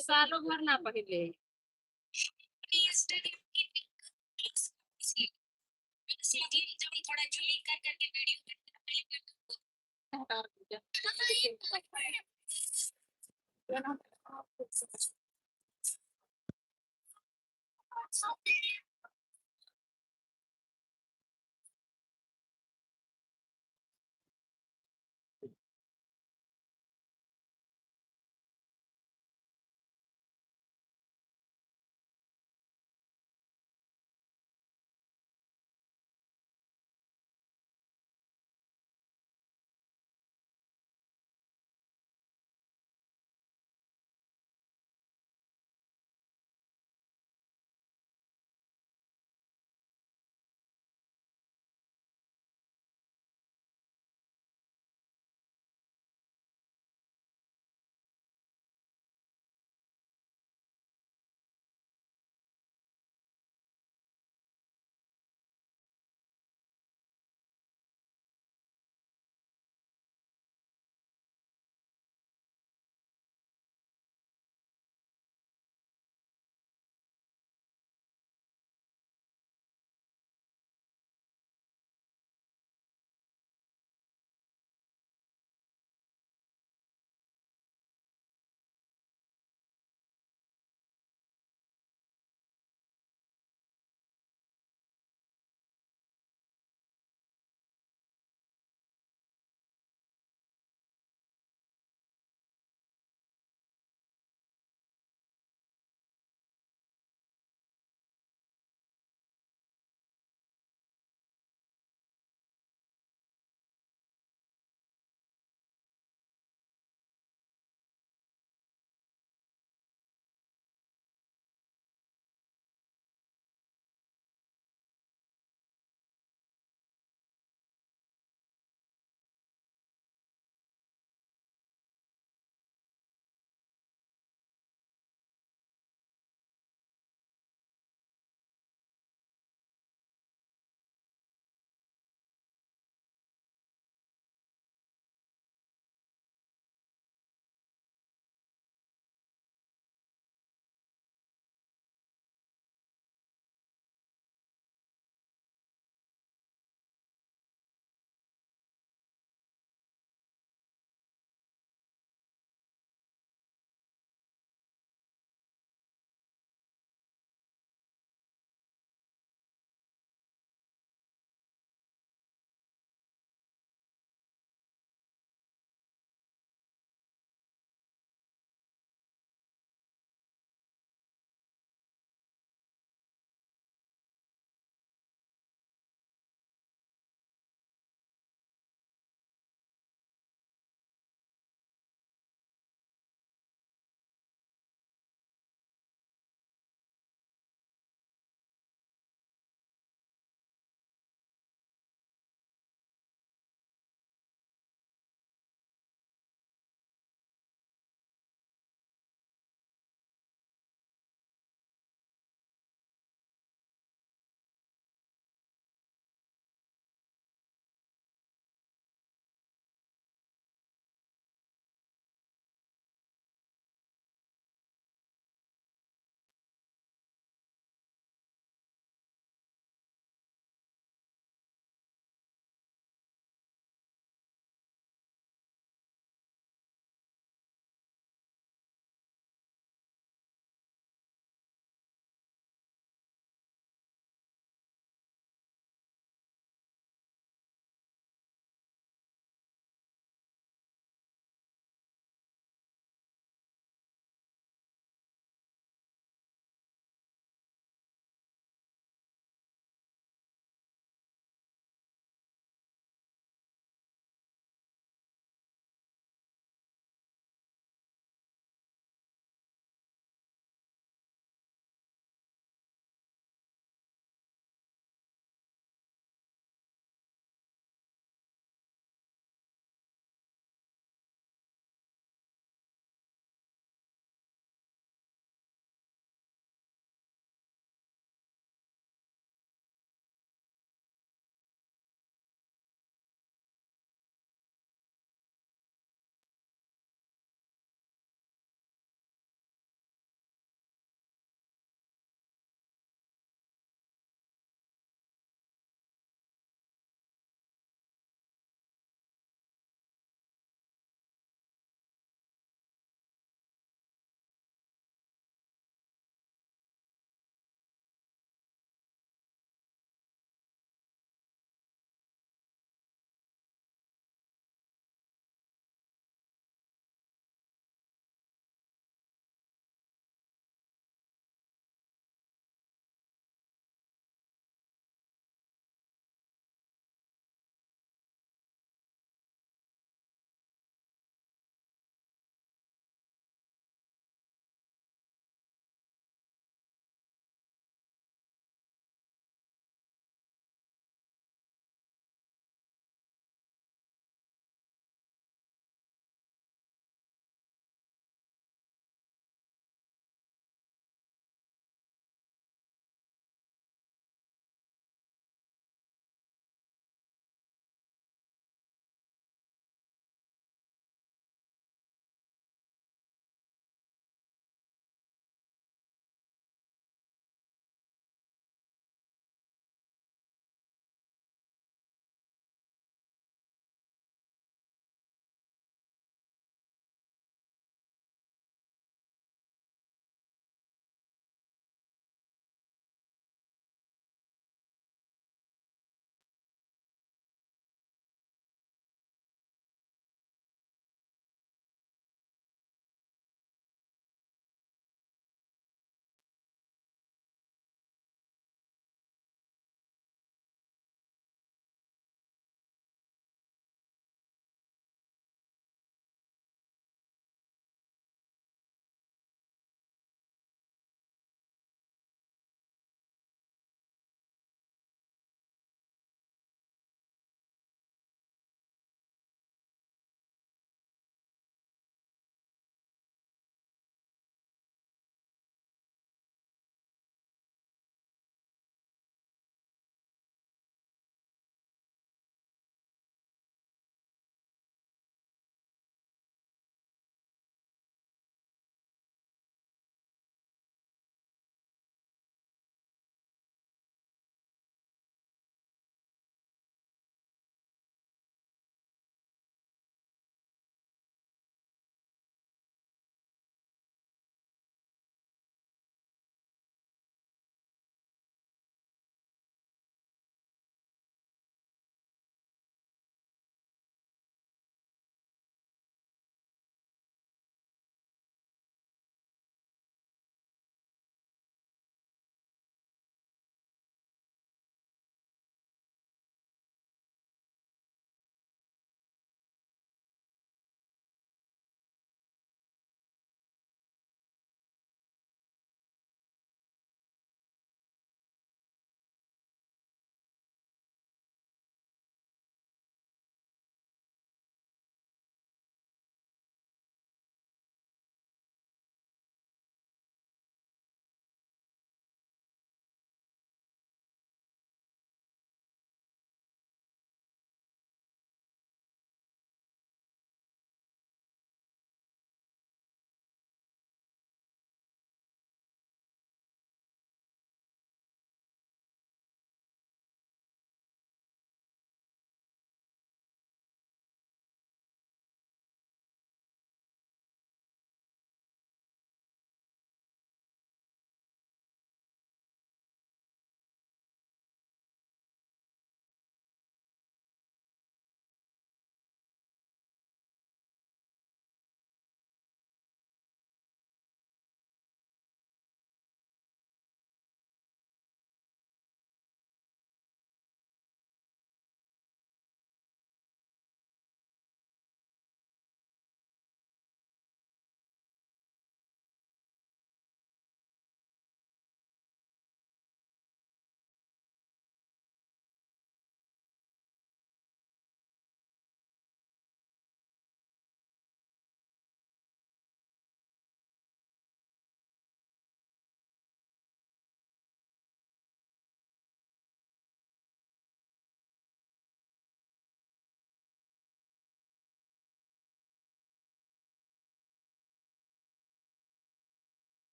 सालों भर ना पहले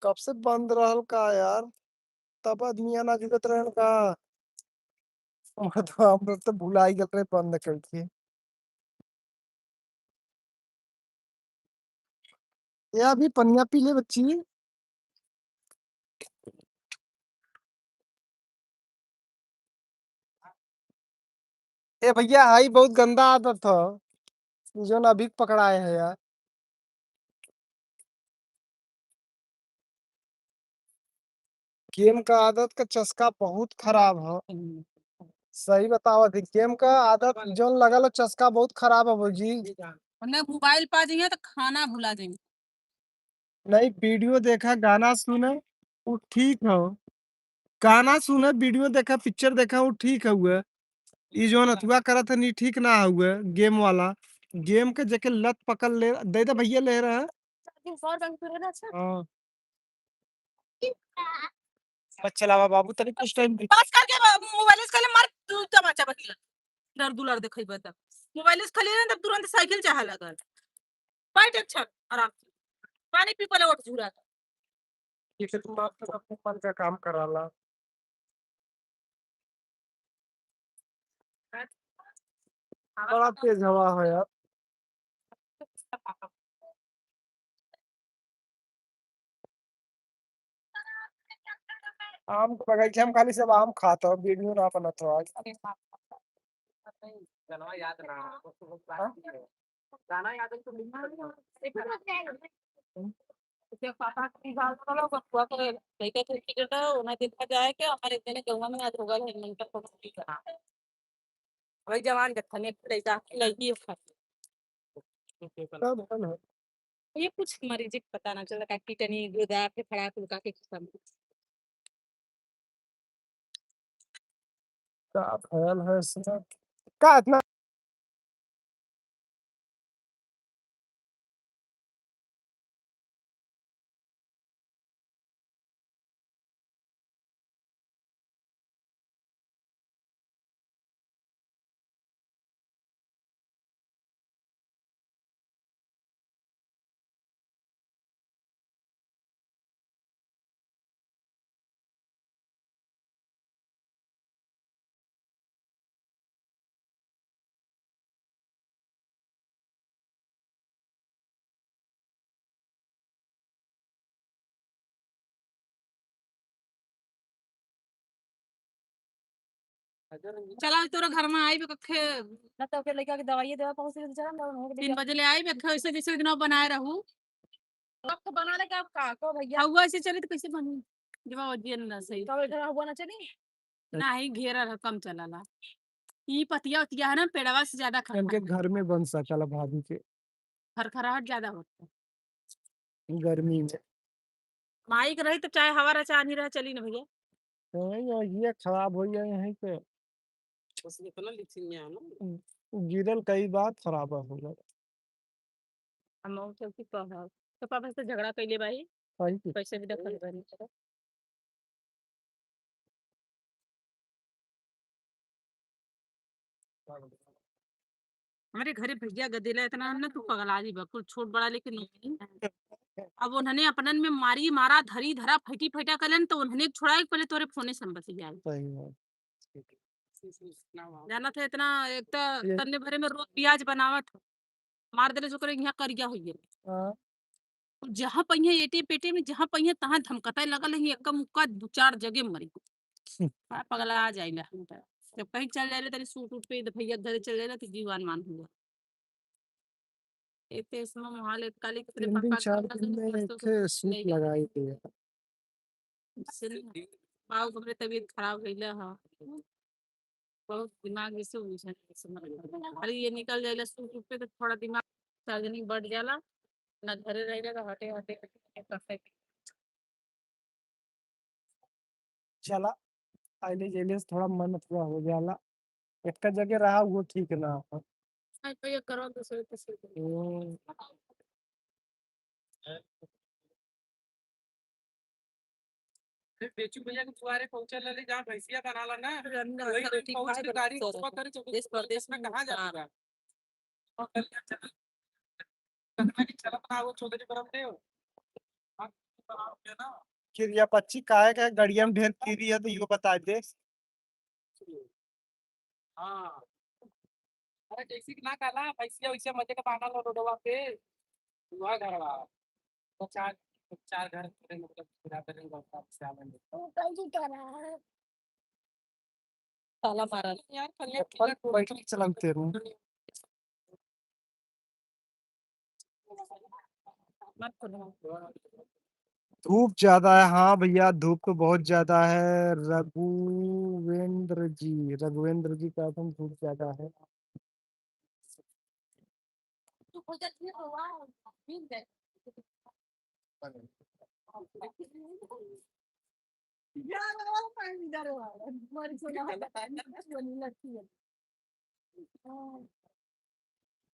कब से बंद रहल का यार, तब आदमी ना जुटत रहन का। हम लोग तो भुला ही गए रहे बंद करके। ये अभी पनिया पी ले बच्ची। ए भैया हाई बहुत गंदा आदत है जो ना अभी पकड़ाए है यार। गेम का आदत का चस्का बहुत खराब है। सही बताओ, अभी गेम का आदत जो लगल है चस्का बहुत खराब है जी। वरना मोबाइल पा जाइए तो खाना भुला जाइए। नहीं, वीडियो देखा गाना सुने वो ठीक है। गाना सुने वीडियो देखा पिक्चर देखा वो ठीक है हुए। ये जो नतुआ करत है नी ठीक ना हुए गेम वाला। गेम के जके लत पकड़ ले दे दे भैया ले रहा है। हाँ। बस चलावा बाबू तनी कुछ टाइम पास करके मोबाइल से मार तू तमाचा बकिला डर दुलर देखई बता मोबाइल से खाली ना तब तुरंत साइकिल चाह लगल बैठ अच्छा आराम से पानी पी पले उठ झूरा ये से तुम आप अपने मन का काम कराला। बड़ा तेज हवा है यार। आम के बगीचे हम खाली सब आम खाता हूँ, वीडियो ना बनत हो आज। गाना याद ना हाँ? गाना याद है तो पापा की बात करो बकुआ को लेके तो टिकट उन्हें देखा जाए कि हमारे इतने गंगा में आज होगा हेलमेट का फोटो दिखा वही जवान जत्था ने लइका लड़की सब बन है। ये कुछ मरीज पता ना चला का कीटनी गुदा के फड़ा फुलका के किस्म का ख्याल है इसमें का इतना चला तोरा घर में आई कखे ना तो के लइका के दवाई देवा पहुंच के चला 3 बजे ले आई बैठे ऐसे जैसे दिन बनाए रहू अब तो बना ले का को भैया हुआ ऐसे चले तो कैसे बनी जब वजियन ना सही तो इधर हुआ ना चली नहीं घेरा रह कम चलाला ई पतिया उतिया है ना पेड़वा से ज्यादा इनके घर में बन सकल भाभी के खरखराहट ज्यादा होता गर्मी में। माइक रही तो चाहे हवा रहा चाहे नहीं रहा चली ना भैया नहीं ये खराब हो गया यहीं पे उसने तो ना लिखी है ना गिरल कई बार खराब हो गया। हम चलती तो पापा से झगड़ा कैले भाई सही की। पैसे भी दखल बनी हमारे घरे भैया गदेला इतना है ना तू पगला जी बिल्कुल छोट बड़ा लेकिन नहीं अब उन्होंने अपनन में मारी मारा धरी धरा फटी फटा कलन तो उन्होंने छोड़ा पहले तोरे फोने संबत जाए सही है। जाना था इतना एक तो ये तन्ने भरे में रोज प्याज बनावत मार देले जो करे यहाँ करिया हुई हाँ, जहाँ पहिए एटे पेटे में जहाँ पहिए तहाँ धमकता लगल है एक मुक्का 2-4 जगह मरी पगला आ जाइला जब कहीं चल जाए तेरे सूट उठ पे भैया घर चल जाए तो जीवान मान हुआ एते इसमें मोहाल काली तेरे 3 दिन पापा 4 दिन में एक सूट लगाई थी। पाव हमरे तबीयत खराब गईला हा बहुत दिमाग से उलझन अरे ये निकल जाएगा सूट उठ पे तो थोड़ा दिमाग सर्जनी बढ़ जाला ना घरे रहेगा तो हटे हटे करते चला आइले जेले से थोड़ा मन थोड़ा हो जाला। एक जगह रहा वो ठीक ना हो। तो ये करो तो सही तो सही हम्म, फिर बेचू भैया के फुआरे पहुंचे ले जहाँ भैंसिया बनाला ना रंगा वही रोटी पहुंच खाए के गाड़ी उसको करे देश परदेश में में कहाँ हाँ। जाएगा और कल चल कल में चला बना वो चौधरी परम देव चिड़िया पक्षी काहे के गड़िया में ढेर कीड़ी है तो यो बता दे। हाँ अरे टैक्सी ना काला पैसे वैसे मजे का बहाना लो रोडवा पे वहाँ घर वाला तो चार घर पूरे मतलब पूरा करेंगे से आवेंगे ताला मारा यार पर बैठ के चलते रहूं। मत खोलो धूप ज्यादा है, हाँ भैया धूप तो बहुत ज्यादा है। रघुवेंद्र जी का तुम धूप ज्यादा है।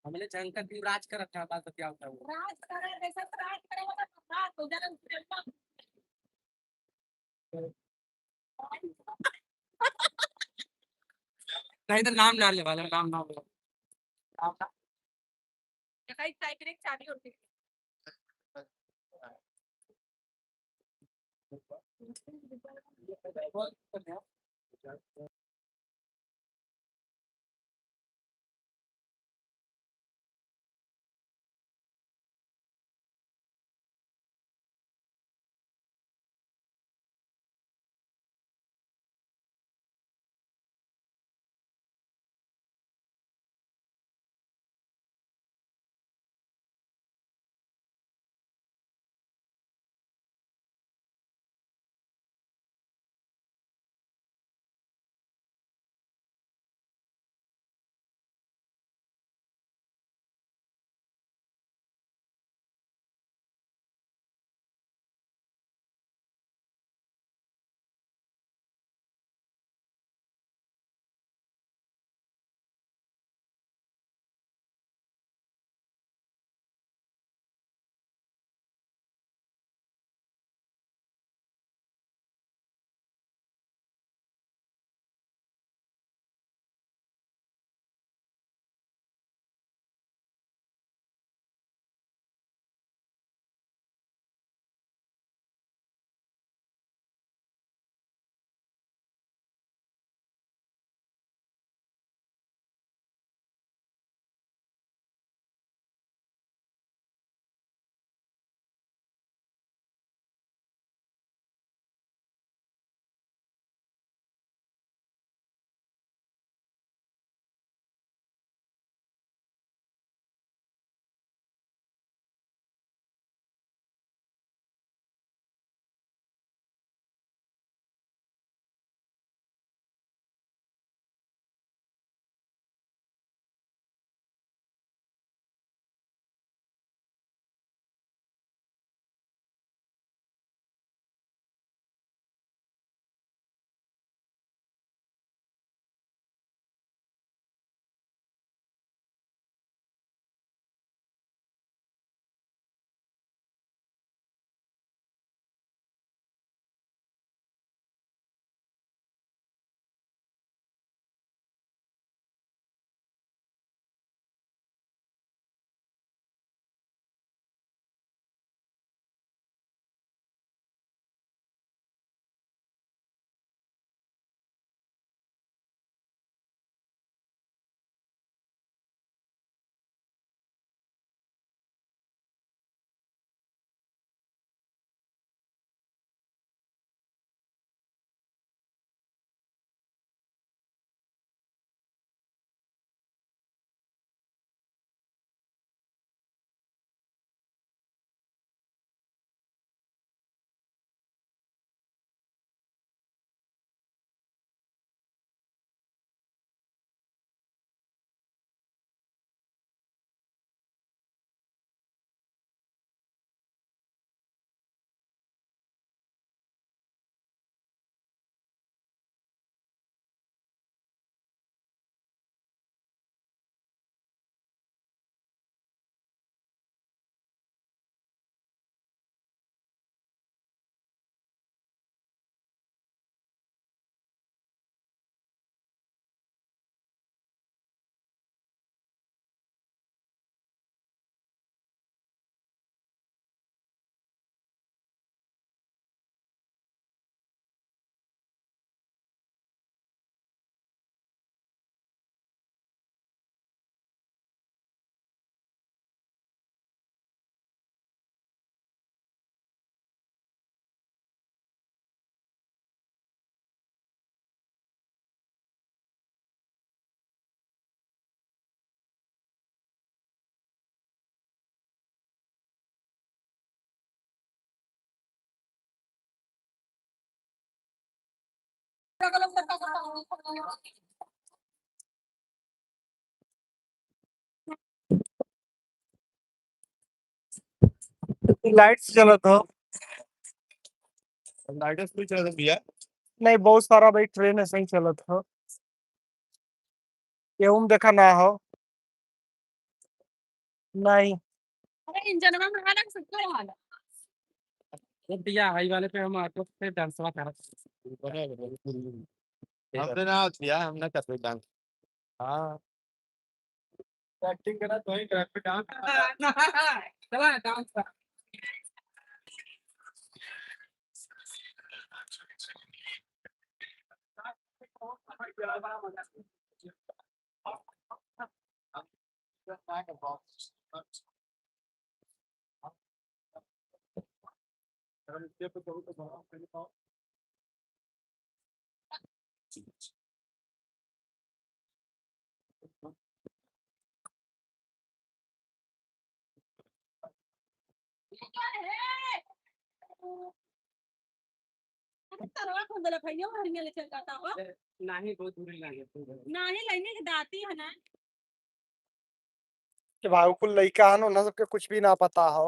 हमने जंकर भी राज कर रखा था तो क्या होता है वो नहीं तो नाम डालने वाला नाम ना बोलो चाबी होती है लाइट्स जलत हो। लाइट भी चल रही है। नहीं बहुत सारा भाई ट्रेन ऐसे ही चलत हो। केहू में देखा ना हो। नहीं अरे इंजन में हालक सकते हो हालक। तो भैया हाई वाले पे हम ऑटो पे डांसवा कर हमने ना किया, हमने कर डांस। हाँ एक्टिंग करा तो ही ट्रैक पे डांस। चला डांस कर। तरवा खोल देला भैया हरिया ले चल जाता हो। नहीं बहुत दूर नहीं नाही लाइने के दाती है ना। कि भाई कुल लइका हन उन्हें सबके कुछ भी ना पता हो।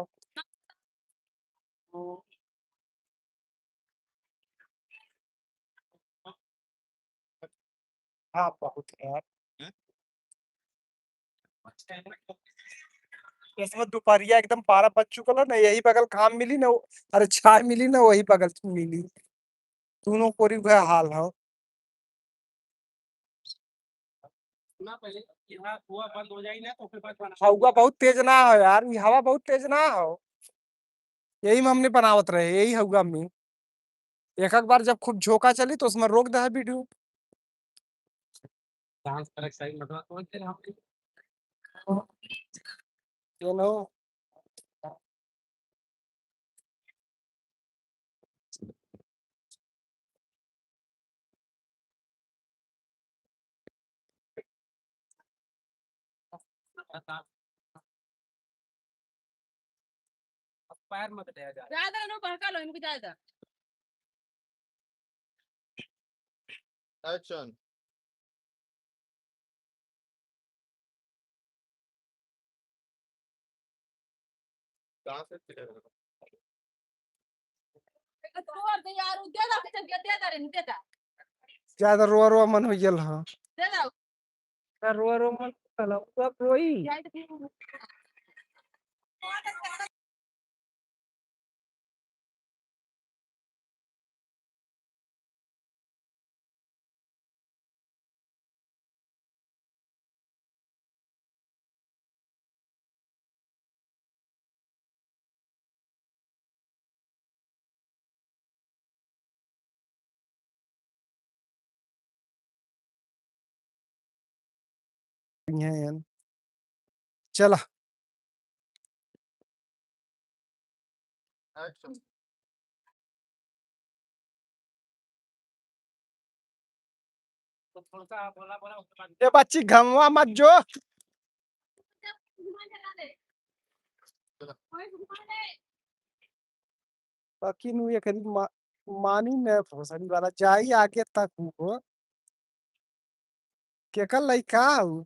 हाँ बहुत है यार। इसमें दोपहरिया एकदम 12 बज चुकल है ना, यही बगल काम मिली ना। अरे चाय मिली ना वही बगल मिली। दोनों कोरी वह हाल हो। ना पहले यहाँ हुआ बंद हो जाएगी ना तो फिर बाद बना। हवा बहुत तेज ना हो यार, ये हवा बहुत तेज ना हो। यही में हमने बनावत रहे, यही हवा में एक एक बार जब खूब झोंका चली तो उसमें रोक दे वीडियो। डांस कर सही मतलब तो फिर हम you know पैर मत दे जा। ज्यादा नो बहका लो इनको ज्यादा। एक्शन। कहाँ से तो और दे यार दे दो चल दे दे रे दे दे। ज्यादा रोआ रोआ मन हो गया हाँ। दे दो। रोआ रोआ मन चला सब रोई। चला एक्शन। तो थोड़ा सा बोला बोला उसके बाद ये बच्ची घमवा मत जो। बाकी नु ये करी मानी ने भोसड़ी वाला जाई आगे तक हो। के कल लइका हूँ।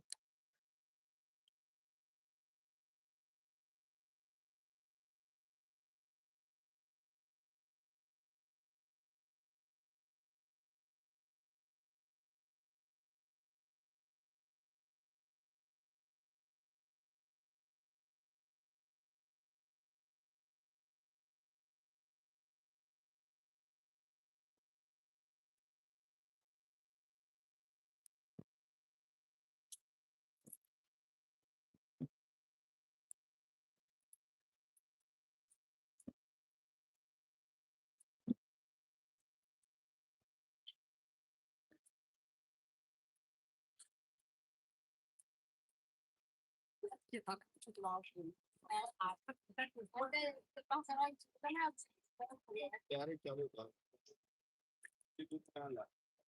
प्यारे क्या होगा।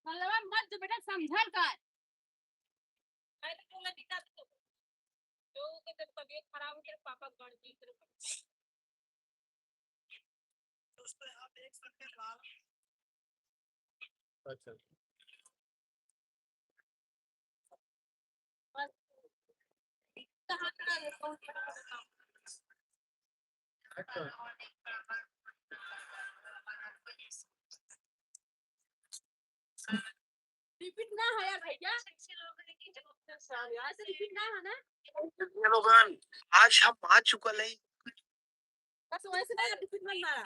मतलब मत जो बेटा समझल कर। मैं तो बोला दिखा दो जो के तेरे तबीयत खराब हो तेरे पापा गाड़ी की तेरे अच्छा। रिपीट ना है यार भैया, ऐसे रिपीट ना है ना, लोगन आज हम आ चुकल है बस वैसे ना रिपीट मत मारा।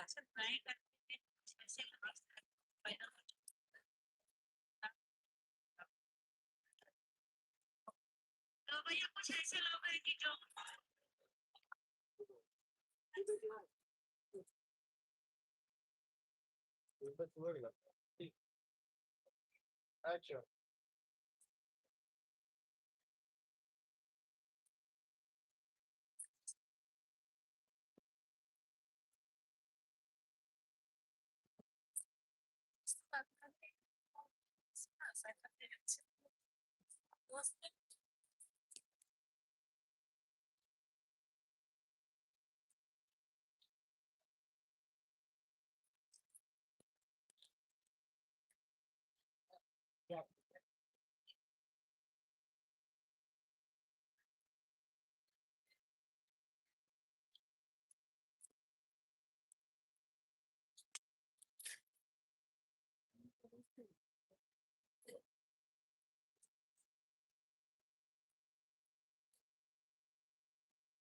तो भैया कुछ ऐसे लोग हैं कि जो अच्छा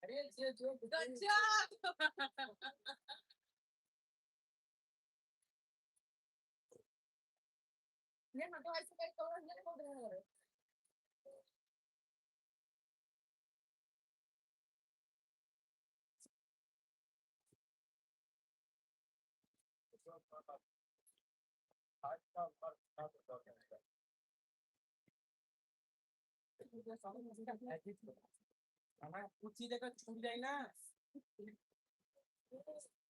अरे जो ये ना तो ऐसे करके और ये बोल रहे हैं। हमारा कुछ चीज अगर छूट जाए ना,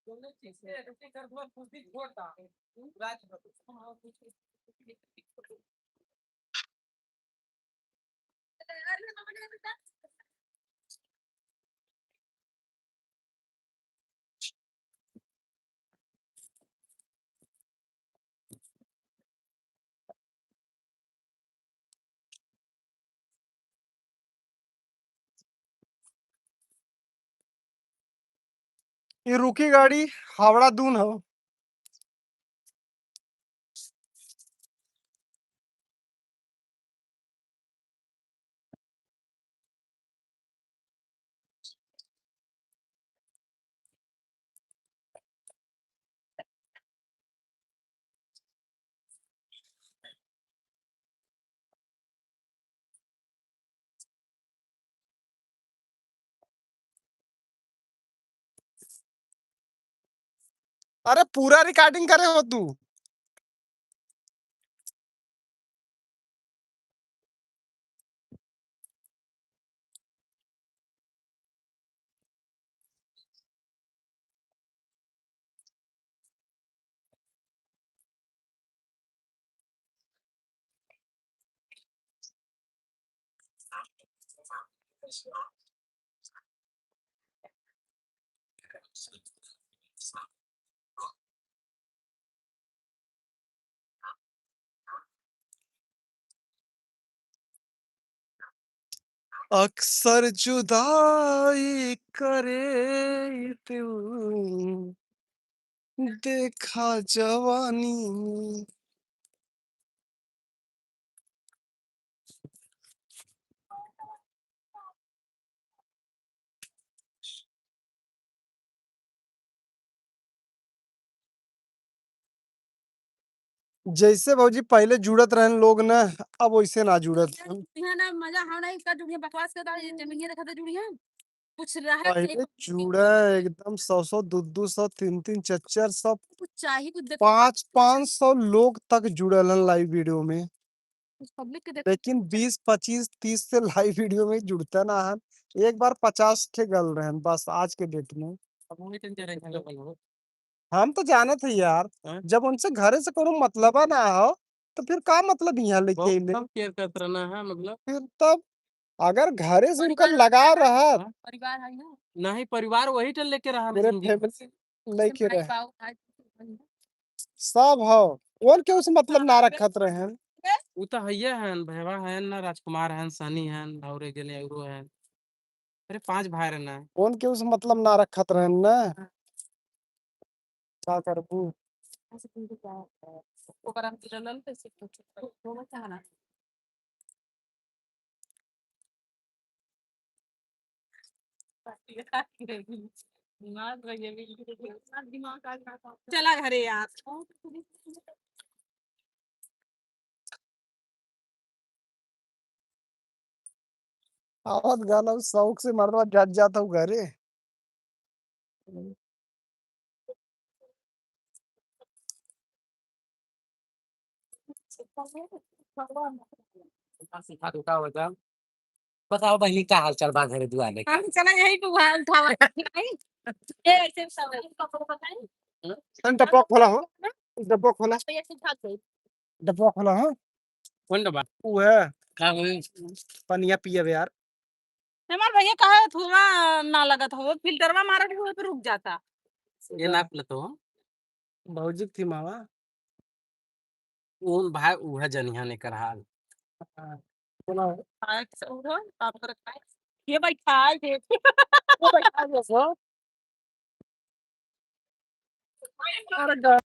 तुमने ठीक से रोटी कर दो, कुछ भी छोड़ता रात ये रुकी गाड़ी हावड़ा दून हो। अरे पूरा रिकॉर्डिंग करे हो तू। अक्सर जुदाई करे तू देखा जवानी में। जैसे भौजी पहले जुड़त रहन लोग ना, अब वैसे ना जुड़त हन। यहाँ ना मजा हम नहीं कर जुड़िए, बकवास करता है जमीन देखा तो जुड़िए कुछ रहा चाहिए, पहले जुड़ा एकदम 100 200 3 4 सब कुछ चाहिए, कुछ देख 500 लोग तक जुड़ल हन लाइव वीडियो में। कुछ पब्लिक के देख लेकिन 20 25 30 से लाइव वीडियो में जुड़ता ना हन। एक बार 50 के गल रहन बस आज के डेट में। अब वही टेंशन है लोकल हो। हम तो जाने थे यार, हाँ? जब उनसे घरे से कोनो मतलब ना हो तो फिर का मतलब यहाँ लेके बहुत अइले? कम केयर करते रहना है मतलब। फिर तब अगर घरे से उनका परिवार लगाव रहा हाँ? परिवार है ना, नहीं परिवार वही टल लेके रहा पूरे जिंदगी। फैमिली लेके भाई रहे बाबू भाई सब हो। और क्यों से मतलब ना रखत रहे। उ तो हइये हैं भैया हैं ना, राजकुमार हैं, सनी हैं, और गेले औरो हैं। अरे 5 भाई रहना है। कौन के उस मतलब ना रखत रहन ना का करबू ओकरा हम तिरलल कैसे दोनों चाहना दिमाग लगे दिमाग चला घरे यार आवत गाना शौक से मरवा जट जाता हूँ घरे सिखा दो का होता। बताओ बहनी का हाल चाल बा घरे दुआरे के? हम चला यही पे उठावा नहीं ए ऐसे सब कपड़ों बताई तन डब्बा खोला हो डब्बा खोला तो ये सिखा दे डब्बा खोला हो कौन डबा? वो है का होई? पनिया पिए यार हमार भैया कहा धुआं ना लगत हो फिल्टरवा मारत हुए पे रुक जाता ये नाप ले तो भौजी थी मावा उन भाई उहे जनिया ने कर हाल। बोला खाए से उधर काम कर खाए ये भाई खाए दे वो बैठा गया सो अरे गा-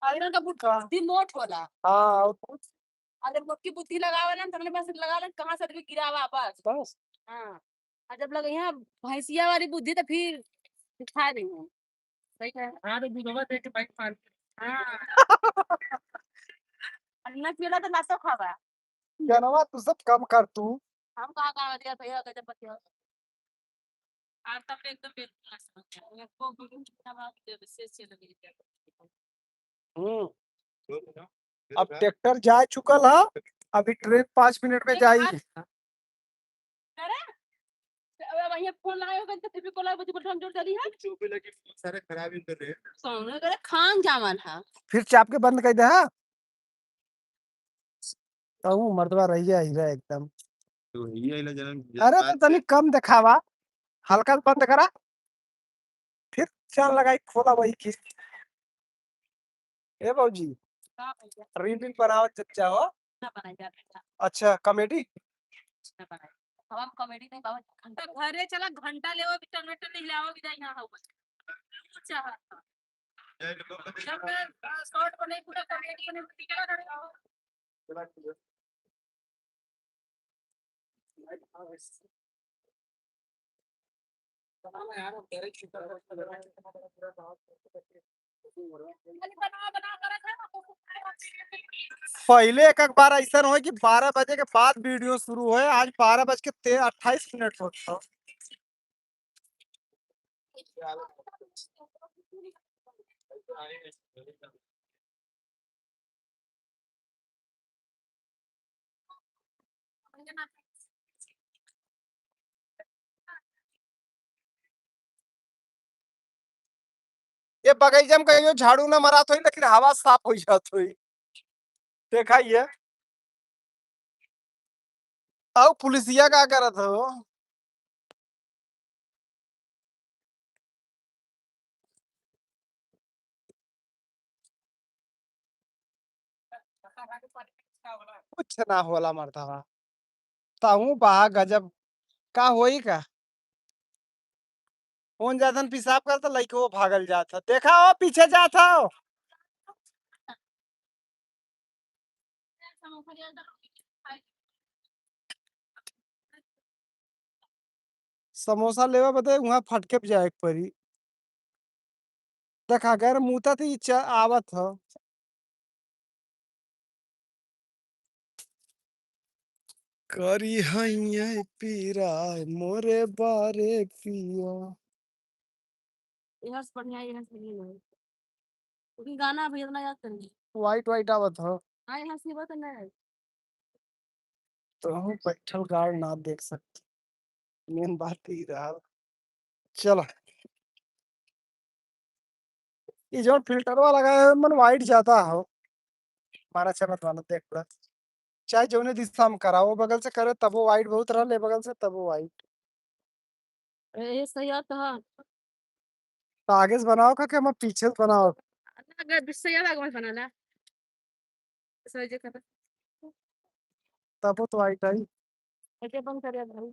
आयरन का बुद्धि मोट होला हाँ अगर मोटकी बुद्धि लगावे ना तमने बस लगा ले कहां से भी गिरावा बस बस हां और जब लगे यहाँ भैंसिया वाली बुद्धि तो फिर दिखा देंगे सही है हां तो दूधवा दे के बाइक मार। हां अन्ना पीला तो नाश्ता खावा जनवा तू सब कम कर तू हम कहा दिया भैया गजब बतिया आज तक एकदम बेकार समझ को भी विशेष से लगी अब ट्रैक्टर जा चुकल है अभी ट्रेन 5 मिनट में जाएगी अरे अब वहीं फोन लगाए होगा तो फिर भी कोला बजी बोल हम जोड़ डाली है चौबे लगी सारे खराब ही कर रहे हैं। सोने करे खान जामन है फिर चाप के बंद कर दे हाँ तो मर्दवा रही है एकदम तो ये इला जन्म अरे तो तनी कम दिखावा हल्का बंद करा फिर चाल लगाई खोला वही की ए बाबूजी का भैया रील बनाओ चचा हो ना बनाई जाता अच्छा कॉमेडी ना बनाई हम कॉमेडी नहीं बाबा घंटा घरे चला घंटा लेवो भी टमाटर नहीं लाओ भी जाई ना हो चाह जब शॉर्ट को नहीं पूरा कॉमेडी में टिकला करे यार तेरे शुक्र बना बना कर पहले एक बार ऐसा हो कि 12 बजे के बाद वीडियो शुरू हो आज 12:28 होता ये बगीचा में कहीं झाड़ू ना मरा तो लेकिन हवा साफ हो जात हुई देखा ये अब पुलिसिया का करत हो कुछ ना होला मरतवा ताहू बहा गजब का होई का कौन जातन पेशाब करता लइको वो भागल जात ह देखा हो पीछे जात हो समोसा लेवा बदे वहां फटके पे जाए के पड़ी देखा गैर मुता थी आवत हो करी हैया पीरा मोरे बारे पिया यहाँ से बढ़िया यहाँ से नहीं है क्योंकि गाना भैया इतना याद करेंगे वाइट वाइट आवत हो हाँ यहाँ से बात नहीं है तो हम बैठल गाड़ ना देख सकते मेन बात ही रहा चलो ये जो फिल्टरवा लगाया है मन वाइट ज्यादा हो मारा चमत वाला देख पूरा चाहे जौने दिशा में कराओ बगल से करे तब वो वाइट बहुत रहा ले बगल से तब वो वाइट ये सही आता है तो आगे से बनाओ का हम पीछे से बनाओ अगर सही आता है बनाना सही जगह तब वो तो वाइट आई ऐसे बंद कर भाई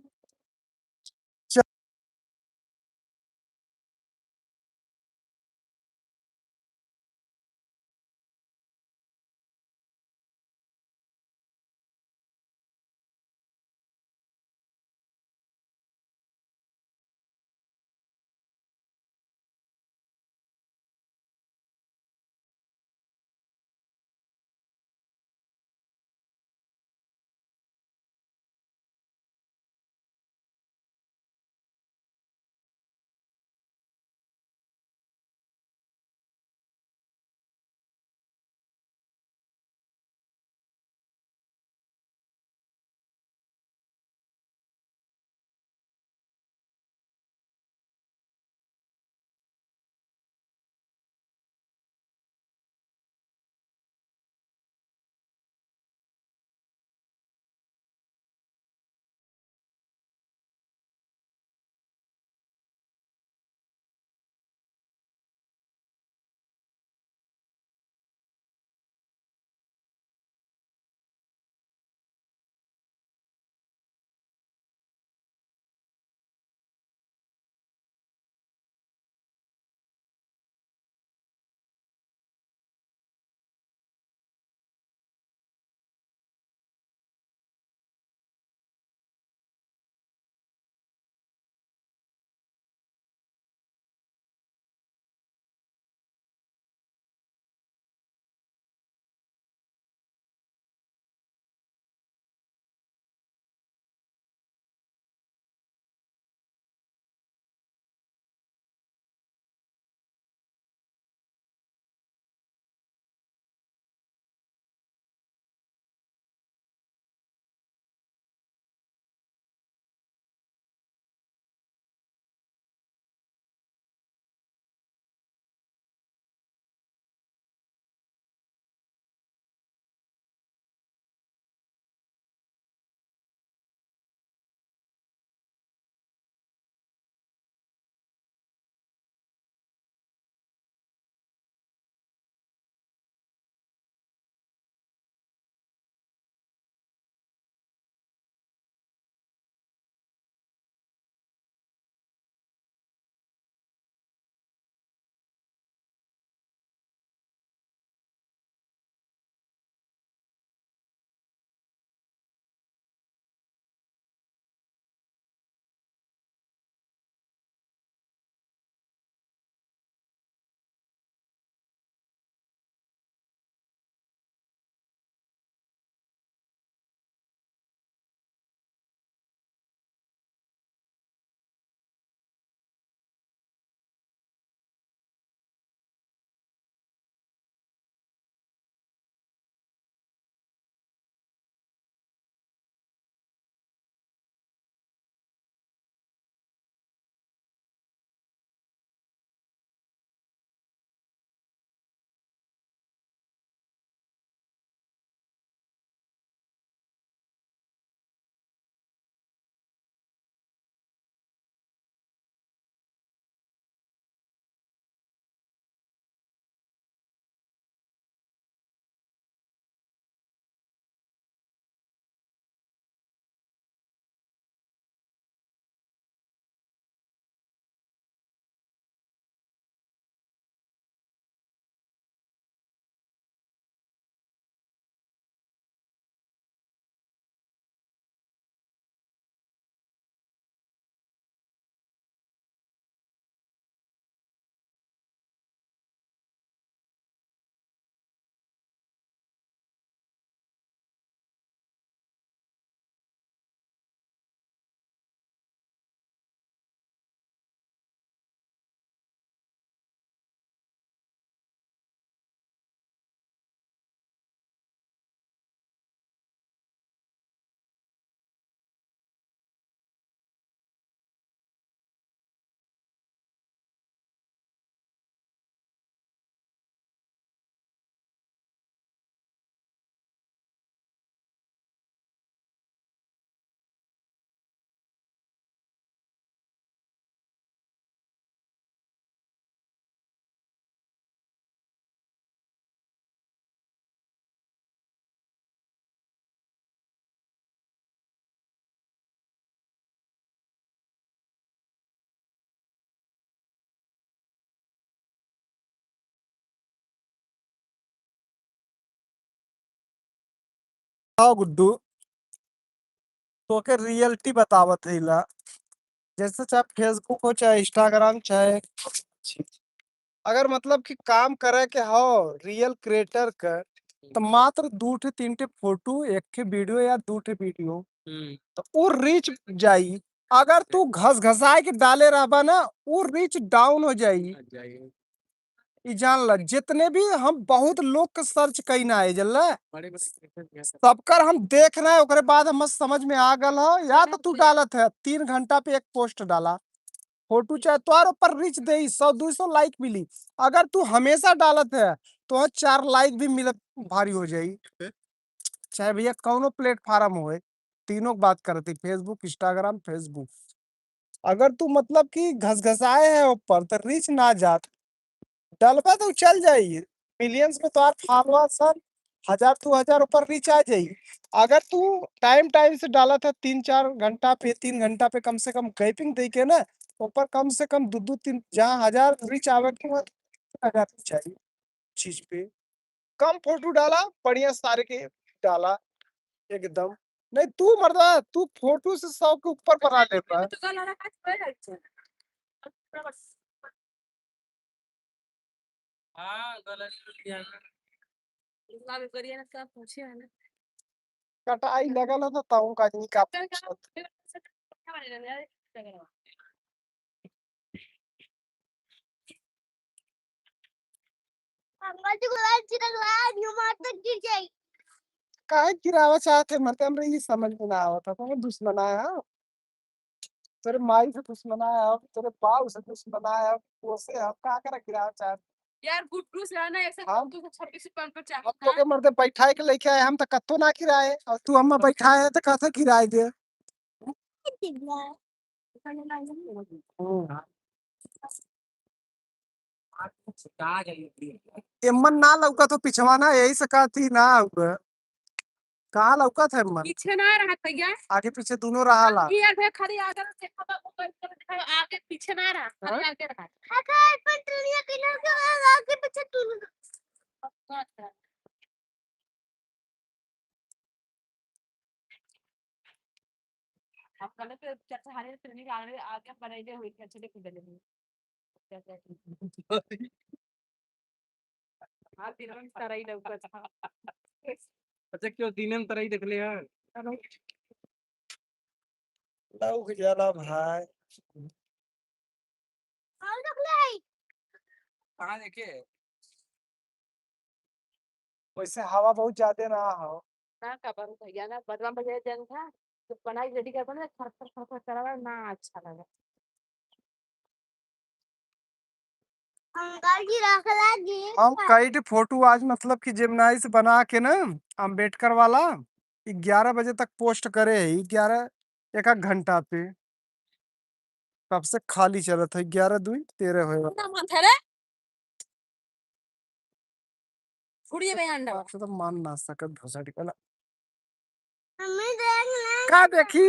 हाँ गुड्डू, तो के रियलिटी बतावत है ला, जैसे चाहे फेसबुक हो चाहे इंस्टाग्राम चाहे अगर मतलब कि काम करे के हो रियल क्रिएटर का तो मात्र 2 से 3 फोटो, 1 वीडियो या 2 वीडियो तो वो रीच जाई। अगर तू घस घसाए के डाले रहबा ना वो रीच डाउन हो जाई। ई जान ल, जितने भी हम बहुत लोग के सर्च कईना है जल्ला सबकर हम देख रहे हैं, ओकरे बाद हम समझ में आ गल हो या तो तू डालत है 3 घंटा पे एक पोस्ट डाला फोटो चाहे तोर ऊपर रीच दे 100-200 लाइक मिली। अगर तू हमेशा डालत है तो 4 लाइक भी मिलत भारी हो जाई। चाहे भैया कौनो प्लेटफार्म होए, तीनों की बात करती फेसबुक इंस्टाग्राम फेसबुक। अगर तू मतलब कि घसघसाए है ऊपर तो रीच ना जात डलबा तो चल जाई मिलियंस में तो फॉलोअर्स 1000-2000 ऊपर रीच आ जाई। अगर तू टाइम टाइम से डाला था 3-4 घंटा पे 3 घंटा पे कम से कम गैपिंग दे के ना ऊपर कम से कम 2-3 जहाँ 1000 रीच आवे के बाद 1000 चाहिए चीज पे कम फोटो डाला बढ़िया सारे के डाला एकदम। नहीं तू मर्दा तू फोटो से 100 के ऊपर बना लेता। हाँ गलत कटाई लगल था ताऊ का नहीं का काहे गिरावा चाहते मत हमरे ये समझ में ना आवता तो दुश्मन आया तेरे माई से दुश्मन आया तेरे बाप से दुश्मन आया ओसे हम का करे गिरावा चाहते यार गुड्डू से ना ऐसे हम 226 पर हम तो के मर्दे बैठाए के लेके आए हम तो कत्तो ना किराए और तू हम बैठाए तो कहते किराए दे। एमन ना लौका तो पिछवा ना यही से कहती ना हुआ कहाँ लौकत है एमन पीछे ना रहा भैया आगे पीछे दोनों रहा ला यार भैया खाली आगे देखा बा ऊपर दिखा आगे पीछे ना रहा खाली आगे रहा आगे पीछे दोनों। अब कल पे चाचा हारे ट्रेनिंग आगे बनाइले हुई क्या चले कुछ देने हां दिन में सारा ही लौकत अच्छा क्यों दिन में तरह ही देख ले यार लौक जाला भाई कहाँ देखे वैसे हवा बहुत ज्यादा ना हो ना का बरू भैया ना बदवा बजे जन था तो बनाई रेडी कर बना खर खर खर खर करावा ना अच्छा लगा हम कई फोटो आज मतलब कि जेमिनाई से बना के ना अम्बेडकर वाला 11 बजे तक पोस्ट करे है 11 1 घंटा पे तब से खाली चलत है 11-2-13 होए ना मन थरे छुड़िए बे अंडा तो मान ना सकत भोसड़ी वाला का देखी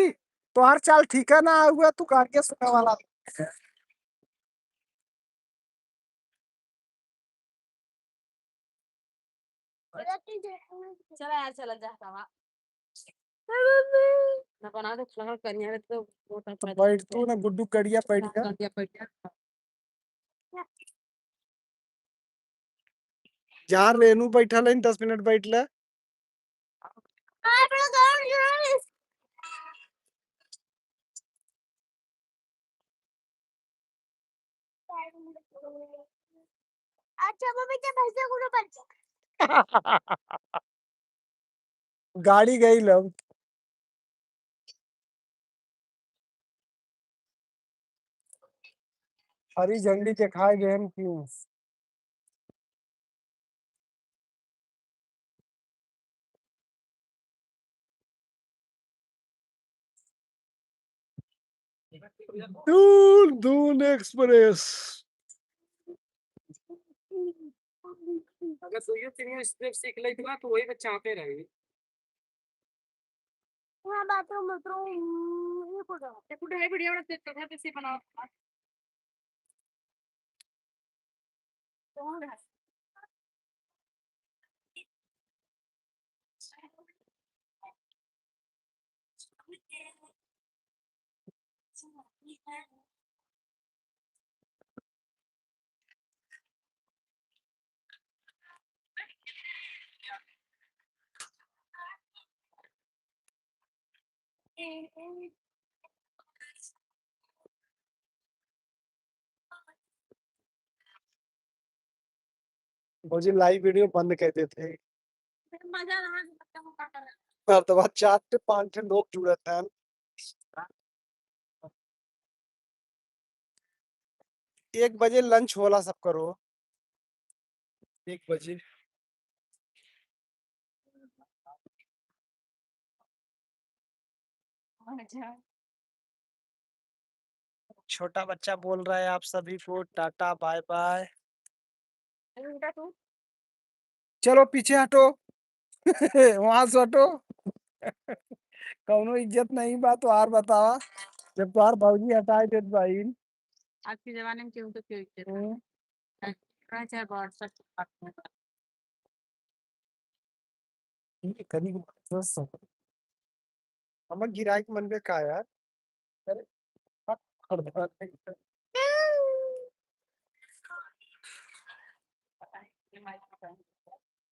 तोहार चाल ठीक है ना हुआ तू गाड़िया सुना वाला चला यार चला जा हवा ना बना दे लगल कन्या तो मोटा तो बैठ तू ना गुड्डू कड़िया बैठ जा दिया पड़ जहाँ रेनू बैठल है 10 मिनट बैठ ले अच्छा मम्मी क्या भैंसा को बच्चा गाड़ी गई लब हरी झंडी दिखाए गए हम क्यों दून दून एक्सप्रेस अगर तू ये तीन स्टेप सीख ले तो वही पे चाहते रहे हां बाथरूम बाथरूम ये कोड़ा ते कुठे है वीडियो से तथा से बनाओ कौन है भौजी लाइव वीडियो बंद कर देते हैं। मजा रहा तो बाद 4 से 5 लोग जुड़े थे। 1 बजे लंच होला सब करो। 1 बजे छोटा बच्चा बोल रहा है आप सभी को टाटा बाय बाय। चलो पीछे हटो। वहां से हटो। कौनो इज्जत नहीं बा तो आर बतावा जब तोहार भौजी हटाए देत भाई। आज के जमाने में क्यों तो क्यों इज्जत है चाहे व्हाट्सएप कनी हमर गिराई के मन में का यार। अरे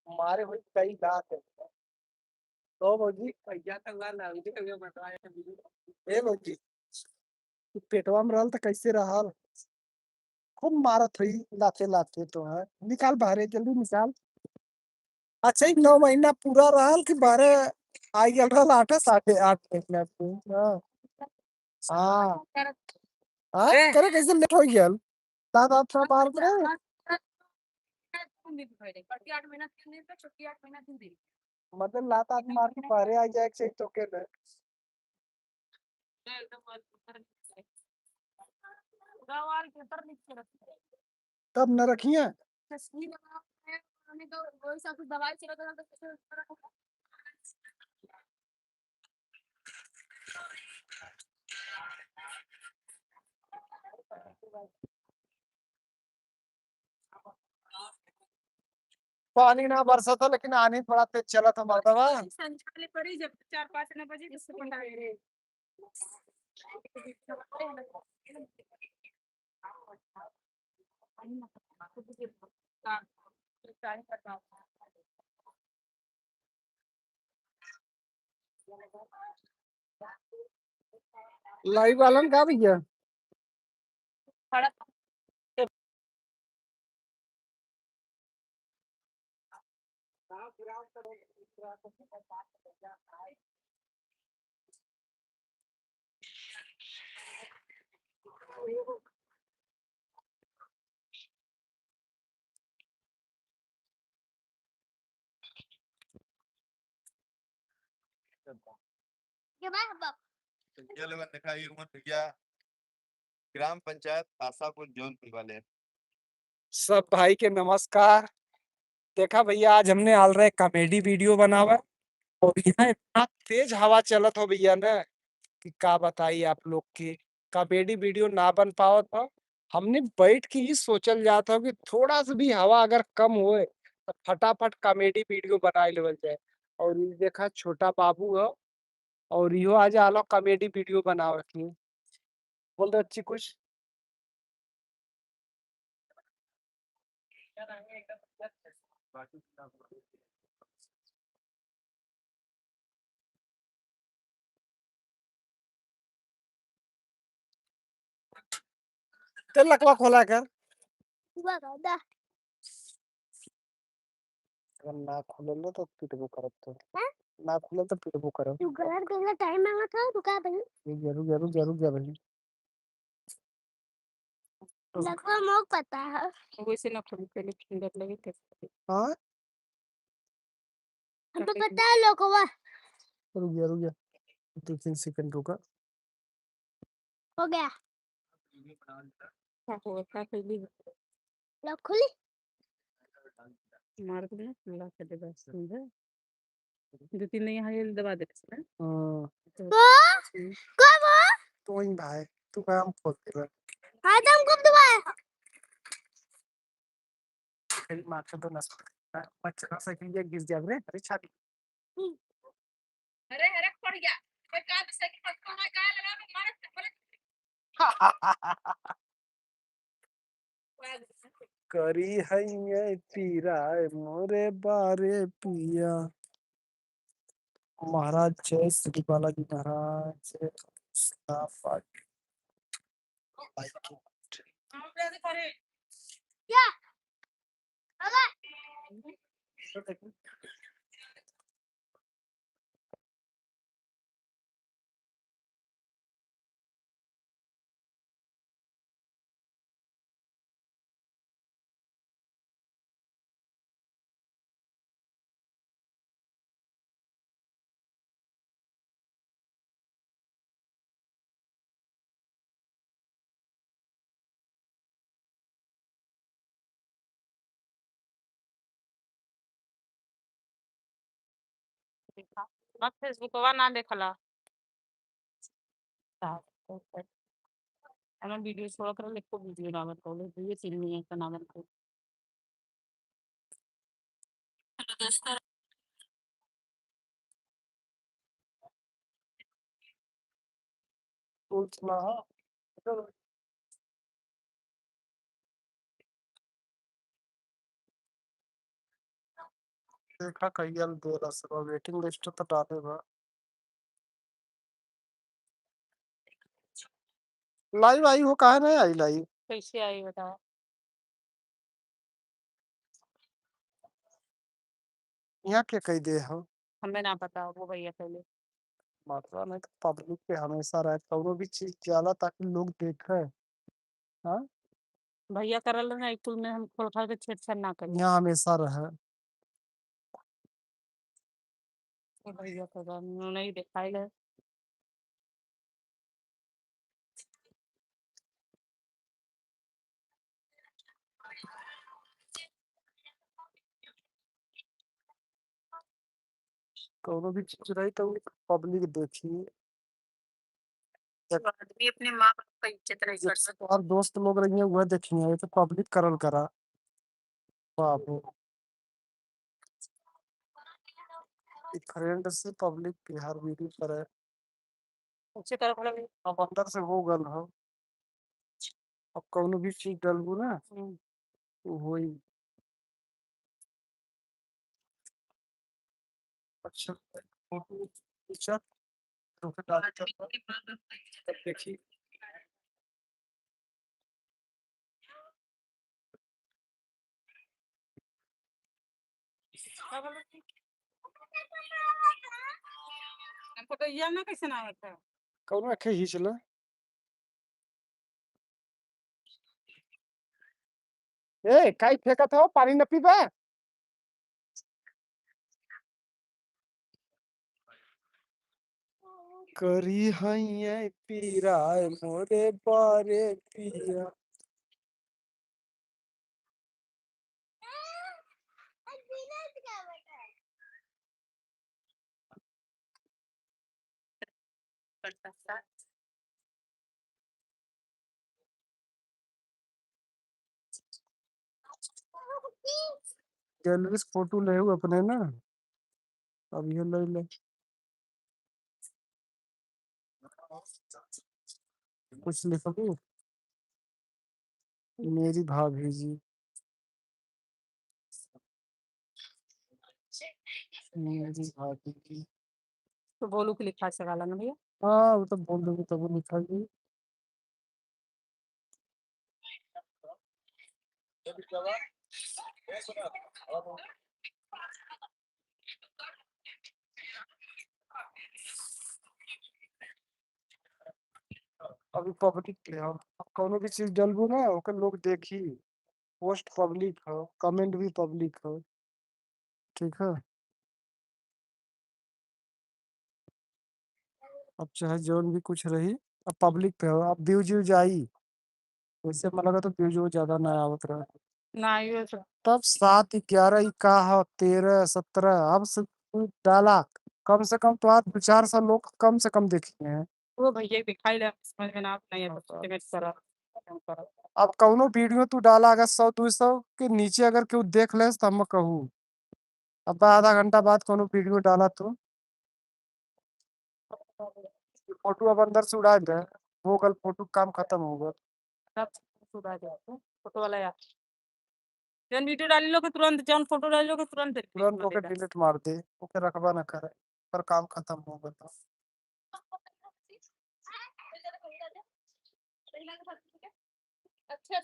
मारे हुई कई दांत है। तो भौजी भैया तक वाला उनके कभी बताया ए भौजी तू पेटवा में रहल त कैसे रहल। खूब मारत हुई लाते लाते तो है। निकाल बाहरे जल्दी निकाल। अच्छा 9 महीना पूरा रहल कि बाहरे आई गल रहल 8 साढ़े 8 महीना पे। हाँ हाँ करे कैसे लेट हो गया। दांत आप सब मार रहे मतलब लात आत मार के बाहरे आ जाए से तो के न। तब न रखिए। पानी ना बरसा था लेकिन आनी थोड़ा तेज चला था मर्दवा। संझाले पड़ी जब 4-5 बजे इससे पहले लाइव वालन का भैया ये बात ये लोगन देखा ये उमर भैया ग्राम पंचायत आशापुर जौनपुर वाले। सब भाई के नमस्कार। देखा भैया आज हमने आल रहे कॉमेडी वीडियो बनावा और यहाँ इतना तेज हवा चलत हो भैया ना कि का बताई आप लोग की। कॉमेडी वीडियो ना बन पावत हो। हमने बैठ के ही सोचल जाता हो कि थोड़ा सा भी हवा अगर कम होए तो फटाफट कॉमेडी वीडियो बना लेवल जाए। और ये देखा छोटा बाबू हो और यो आज आलो कॉमेडी वीडियो बनावे की। बोल दो अच्छी कुछ। चल लकवा खोला कर। दादा अगर ना खुले तो पिटबो करब तो। हैं? ना खुले तो पिटबो करब। तू घर के टाइम मांगा था रुका भाई जरूर जा भाई। लगवा मोक पता है। वैसे ना खोल पहले फिंगर लगे थे हाँ हमको पता है लोगवा रुक जा 2-3 सेकंड रुका। हो गया क्या हुआ क्या पहली लॉक खुली मार के ना ला के दे बस समझा 2-3 नहीं यहाँ ये दबा दे ना हां वो कब वो तो ही भाई तू काम खोल दे। हाँ तो हम कब दबाया तेरी मां का तो नस बच्चा साइकिल ये गिर जाब रे। अरे छाती अरे अरे पड़ गया कोई काम से की पत्ता ना का लगा मार करी है ये पीरा मोरे बारे पिया। महाराज जय श्री बालाजी महाराज जय मुस्तफा। क्या बाबा मत फेसबुकवा ना देखला हमें वीडियो छोड़ कर लिखो वीडियो ना बताओ ये चिन्ह है का नाम है पूछना देखा कहियल दे रस वेटिंग लिस्ट तो डाले बा लाइव आई हो काहे नहीं आई लाइव कैसे आई बताओ यहाँ के कही दे हो हमें ना पता वो भैया पहले मात्रा नहीं तो पब्लिक पे हमेशा रहे कौनो भी चीज जाला ताकि लोग देखे। हाँ भैया करल ना स्कूल में हम खोल खा के छेड़छाड़ ना करिए यहाँ हमेशा रहे वो भैया कर नहीं दिखाई गए कौनो भी चीज रही तो पब्लिक देखी आदमी अपने माँ बाप का इज्जत नहीं कर सकता और दोस्त लोग रही है वह देखी है तो पब्लिक करल करा बाबू फ्रेंड से पब्लिक बिहार वीडियो पर है उसे कर खोला अब अंदर से हो गल हो अब कौनो भी चीज डलबू ना तो वही अच्छा फोटो पिक्चर तो फिर डाल तब देखी हमको तो यह ना कैसे ना आता कौनो अखे ही चला ए काई फेंकत हो पानी न पीबा करी हैया पीरा मोरे बारे पिया गैलरी से फोटो ले अपने ना अब ये ले ले कुछ लिखबू मेरी भाभी जी मेरी भाभी जी तो बोलू के लिखा सकाला ना भैया हाँ वो तो बोल दूंगी तब वो लिखा जी अभी पब्लिक पे हो अब कौनो भी चीज डलबू ना ओकर लोग देखी पोस्ट पब्लिक हो कमेंट भी पब्लिक हो ठीक है अब चाहे जोन भी कुछ रही अब पब्लिक पे हो अब व्यूज व्यूज आई वैसे मन लगा तो व्यूज वो ज्यादा ना आवत रहा ना ये सब तब 7 11 21 13 17 अब से तू डाला कम से कम तो आज 2 4 साल लोग कम से कम देखे हैं वो भैया दिखाई ले समझ में ना नहीं आता पेमेंट करा अब कौनो वीडियो तू डाला अगर 100 200 के नीचे अगर केहू देख ले तो हम कहूँ अब आधा घंटा बाद कोनो वीडियो डाला तो फोटो अब अंदर से उड़ा दे वो कल फोटो काम खत्म होगा। सब फोटो आ जाए फोटो वाला यार जन वीडियो डाली लो के तुरंत जन फोटो डाली लो के तुरंत तुरंत ओके डिलीट मार दे, ओके रखबा ना करे, पर काम खत्म होगा तो। अच्छा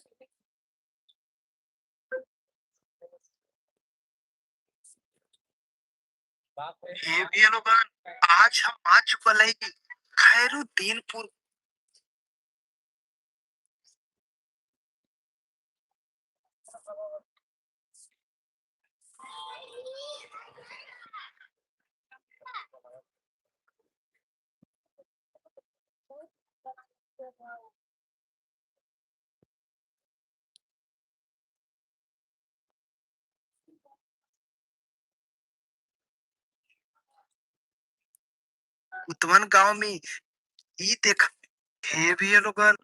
ये भैया लोगन आज हम आ चुकल है खैरुद्दीनपुर। उतवन गांव में ये देख हे भैया लोगन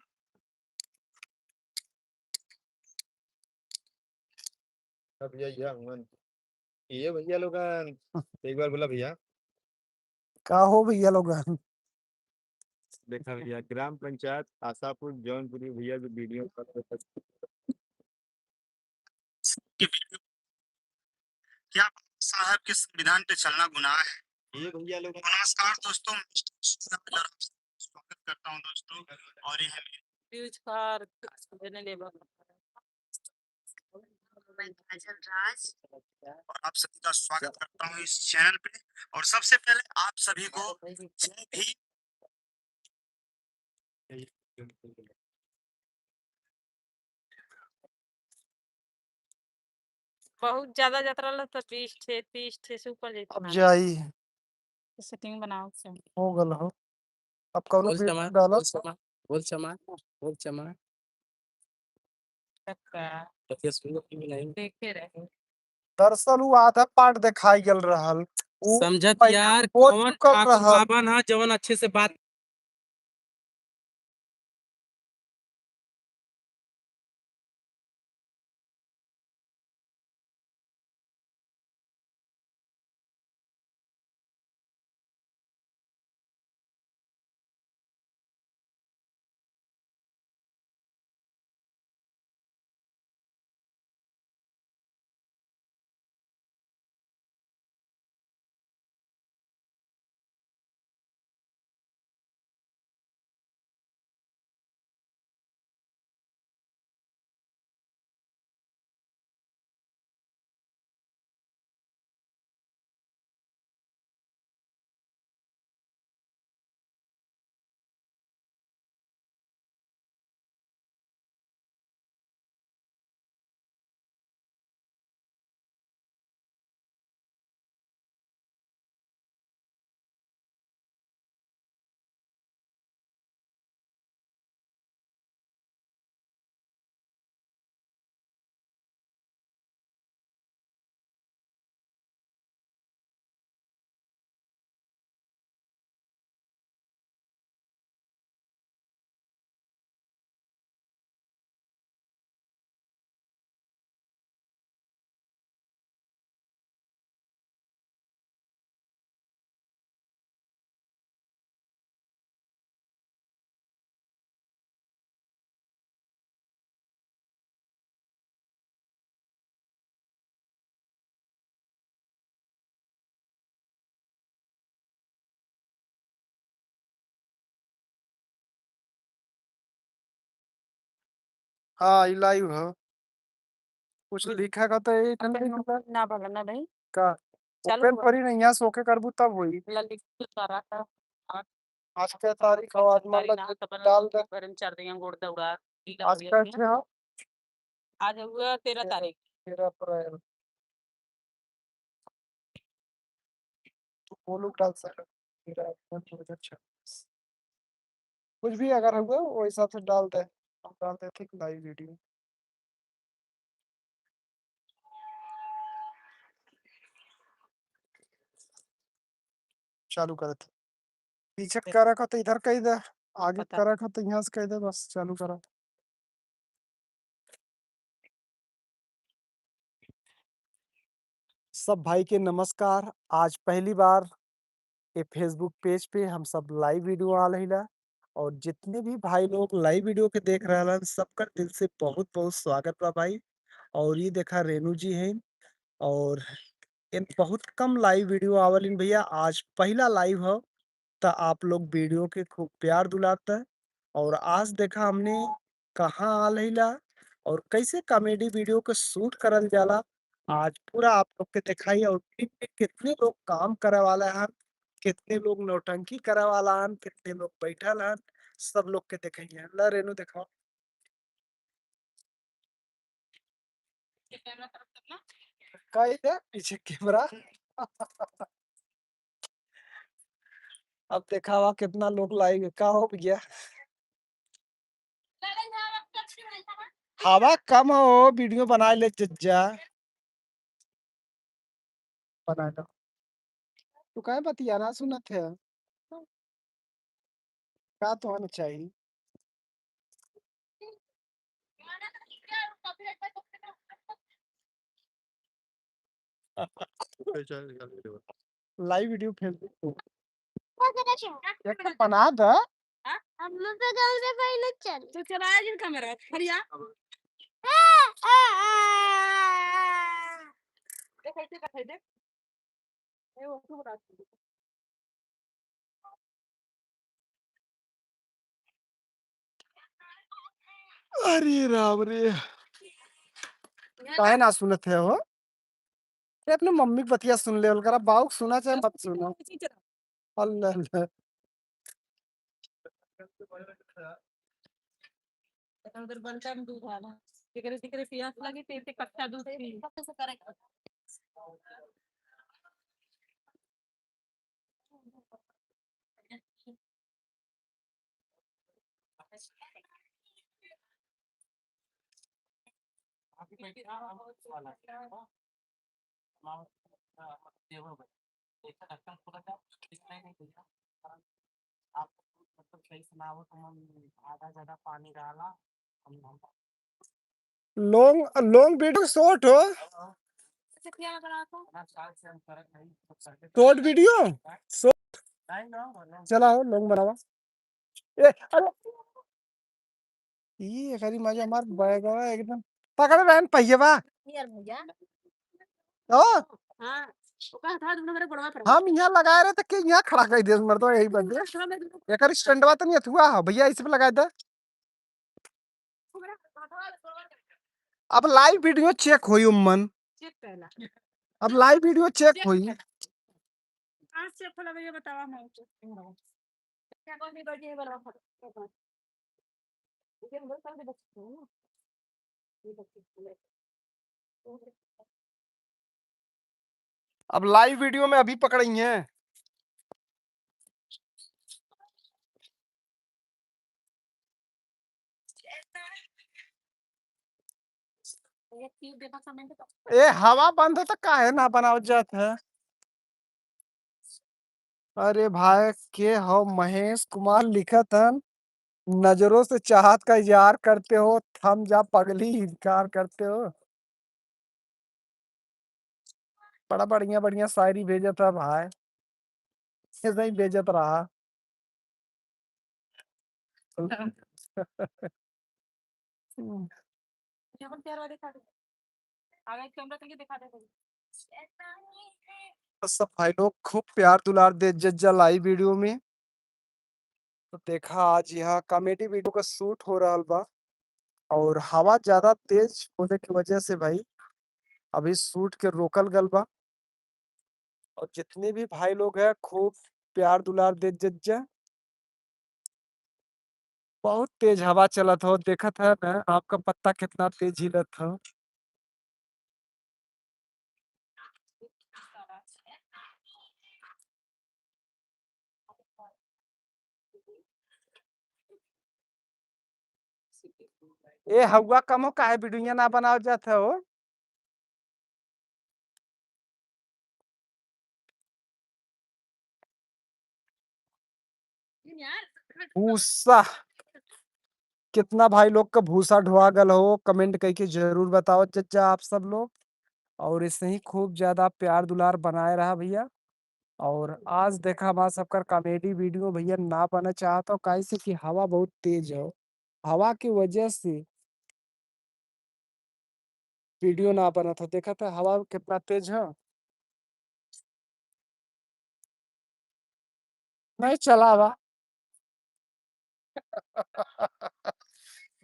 भैया ये हनुमान ये भैया लोगन एक बार बोला भैया का हो भैया लोग? देखा भैया ग्राम पंचायत आशापुर जौनपुरी भैया जो वीडियो के वीडियो क्या साहब के संविधान पे चलना गुनाह है। ये भैया लोग नमस्कार दोस्तों, स्वागत करता हूं दोस्तों और ये है व्यूज पर देने लेबर मैं काजल राज और आप सभी का स्वागत करता हूं इस चैनल पे। और सबसे पहले आप सभी को जय भीम। बहुत ज्यादा यात्रा लो तो 30 थे से ऊपर अब जेतना जाई सेटिंग बनाओ से हो गल हो। अब कौनो बोल वीडियो चमा डालो बोल चमा बोल चमा सकता तो सुनो कि नहीं देखे रहे दरअसल वो आधा पार्ट दिखाई गल रहल, वो समझत पहले यार हो कौन चुकल ठाकुर रहल। बाबा ना जवन अच्छे से बात हाँ ई लाइव हो, कुछ लिखा का तो ये ठंडे ना भला ना नहीं का चालू ओपन हुआ करी नहीं, यहाँ से ओके करबू तब होई। ललित सारा का आज के तारीख हो, आज तारी मतलब ना तो डाल दे। बरन 4 दिन गोड़ दौड़ा गीला आज हो का गया है आज हुआ 13 तारीख 13 अप्रैल। तो वो लोग डाल सकते 13 अप्रैल 2026, कुछ भी अगर हुआ वो हिसाब से डाल दे। हम डालते थे लाइव वीडियो चालू करे थे, पीछे करा का तो इधर कही दे, आगे पता करा का तो यहाँ से कही दे, बस चालू करा। सब भाई के नमस्कार। आज पहली बार ये फेसबुक पेज पे हम सब लाइव वीडियो आ रही ला। और जितने भी भाई लोग लाइव वीडियो के देख रहलन सबका दिल से बहुत-बहुत स्वागत बा भाई। और ये देखा रेणु जी हैं और इन बहुत कम लाइव वीडियो आवलिन भैया, आज पहला लाइव ह। त आप लोग वीडियो के खूब प्यार दुलाता और आज देखा हमने कहाँ आल हिला और कैसे कॉमेडी वीडियो के शूट करल जाला, आज पूरा आप लोग के दिखाई। और टीम में कितने लोग काम करे वाला हन, कितने लोग नौटंकी करे वाला हन, कितने लोग बैठल हन, सब लोग के दिखाइए। ला रेणु दिखाओ। ये कैमरा तरफ करना। का इधर पीछे कैमरा। अब देखा हुआ कितना लोग लाइव का हो गया। हवा कम हो, वीडियो बना ले जज्जा। बना लो। तू काहे बतियाना सुनत है? का तो होना चाहिए। लाइव वीडियो फेंक दे। एक तो बना द। हम लोग तो गाँव में पहले चल। तो चलाया जिन कैमरा खड़िया देख ऐसे कर देख ए वो तू बता अरे राम रे, काहे ना सुनत है हो? ये अपने मम्मी के बतिया सुन ले करा, बाऊ के सुना चाहे मत सुना। अल्लाह अल्लाह। उधर बनता में दूध आना तिकरे तिकरे प्यास लगी ते ते कच्चा दूध पी कैसे करेगा लॉन्ग लॉन्ग वीडियो शॉर्ट हो, ऐसे क्या करा तो शॉर्ट वीडियो शॉर्ट। चला हो लॉन्ग बनावा। ए अरे ये खरी मजा मार बैगवा एकदम पकड़ बहन पहिएवा। यार भैया ओ हां वो कहा था तुमने मेरे बड़वा पर हम यहाँ लगाए रहे थे कि यहाँ खड़ा कर दे मर तो यही बंदे। एकर स्टैंडवा तो नहीं हुआ है भैया, इस पे लगा दे। अब लाइव वीडियो चेक होई उम्मन, चेक करना अब लाइव वीडियो चेक होई। आज चेक खोला ये बतावा हम क्या कौन सी बड़ी है बड़वा पर ये बोल कर दे बच्चे को ये बच्चे अब लाइव वीडियो में अभी पकड़ई है। ये चीज देखा समय तो ए हवा बंद हो तो काहे ना बनाओ जात है। अरे भाई के हो महेश कुमार लिखत हन, नजरों से चाहत का इजहार करते हो, थम जा पगली इनकार करते हो। बड़ा बढ़िया बढ़िया शायरी भेजत है भाई, ऐसा ही भेजत रहा। जब प्यार दिखा दे आगे कैमरा करके दिखा दे तो सब भाई लोग खूब प्यार दुलार दे जज्जा लाइव वीडियो में। तो देखा आज यहाँ कॉमेडी वीडियो का शूट हो रहा बा और हवा ज्यादा तेज होने की वजह से भाई अभी शूट के रोकल गल बा। और जितने भी भाई लोग हैं खूब प्यार दुलार दे जज्जा। बहुत तेज हवा चलत हो, देखत है ना आपका पत्ता कितना तेज हिलत हो। ए हवा कम हो काहे वीडियो ना बनाओ जात हो। भूसा कितना भाई लोग का भूसा ढुआ गल हो, कमेंट करके जरूर बताओ जज्जा आप सब लोग। और ऐसे ही खूब ज्यादा प्यार दुलार बनाए रहा भैया। और आज देखा बा सबकर कॉमेडी वीडियो भैया ना बना चाहत हो काहे से कि हवा बहुत तेज हो। हवा की वजह से वीडियो ना बनत हो। देखा था हवा कितना तेज है। नहीं चला बा।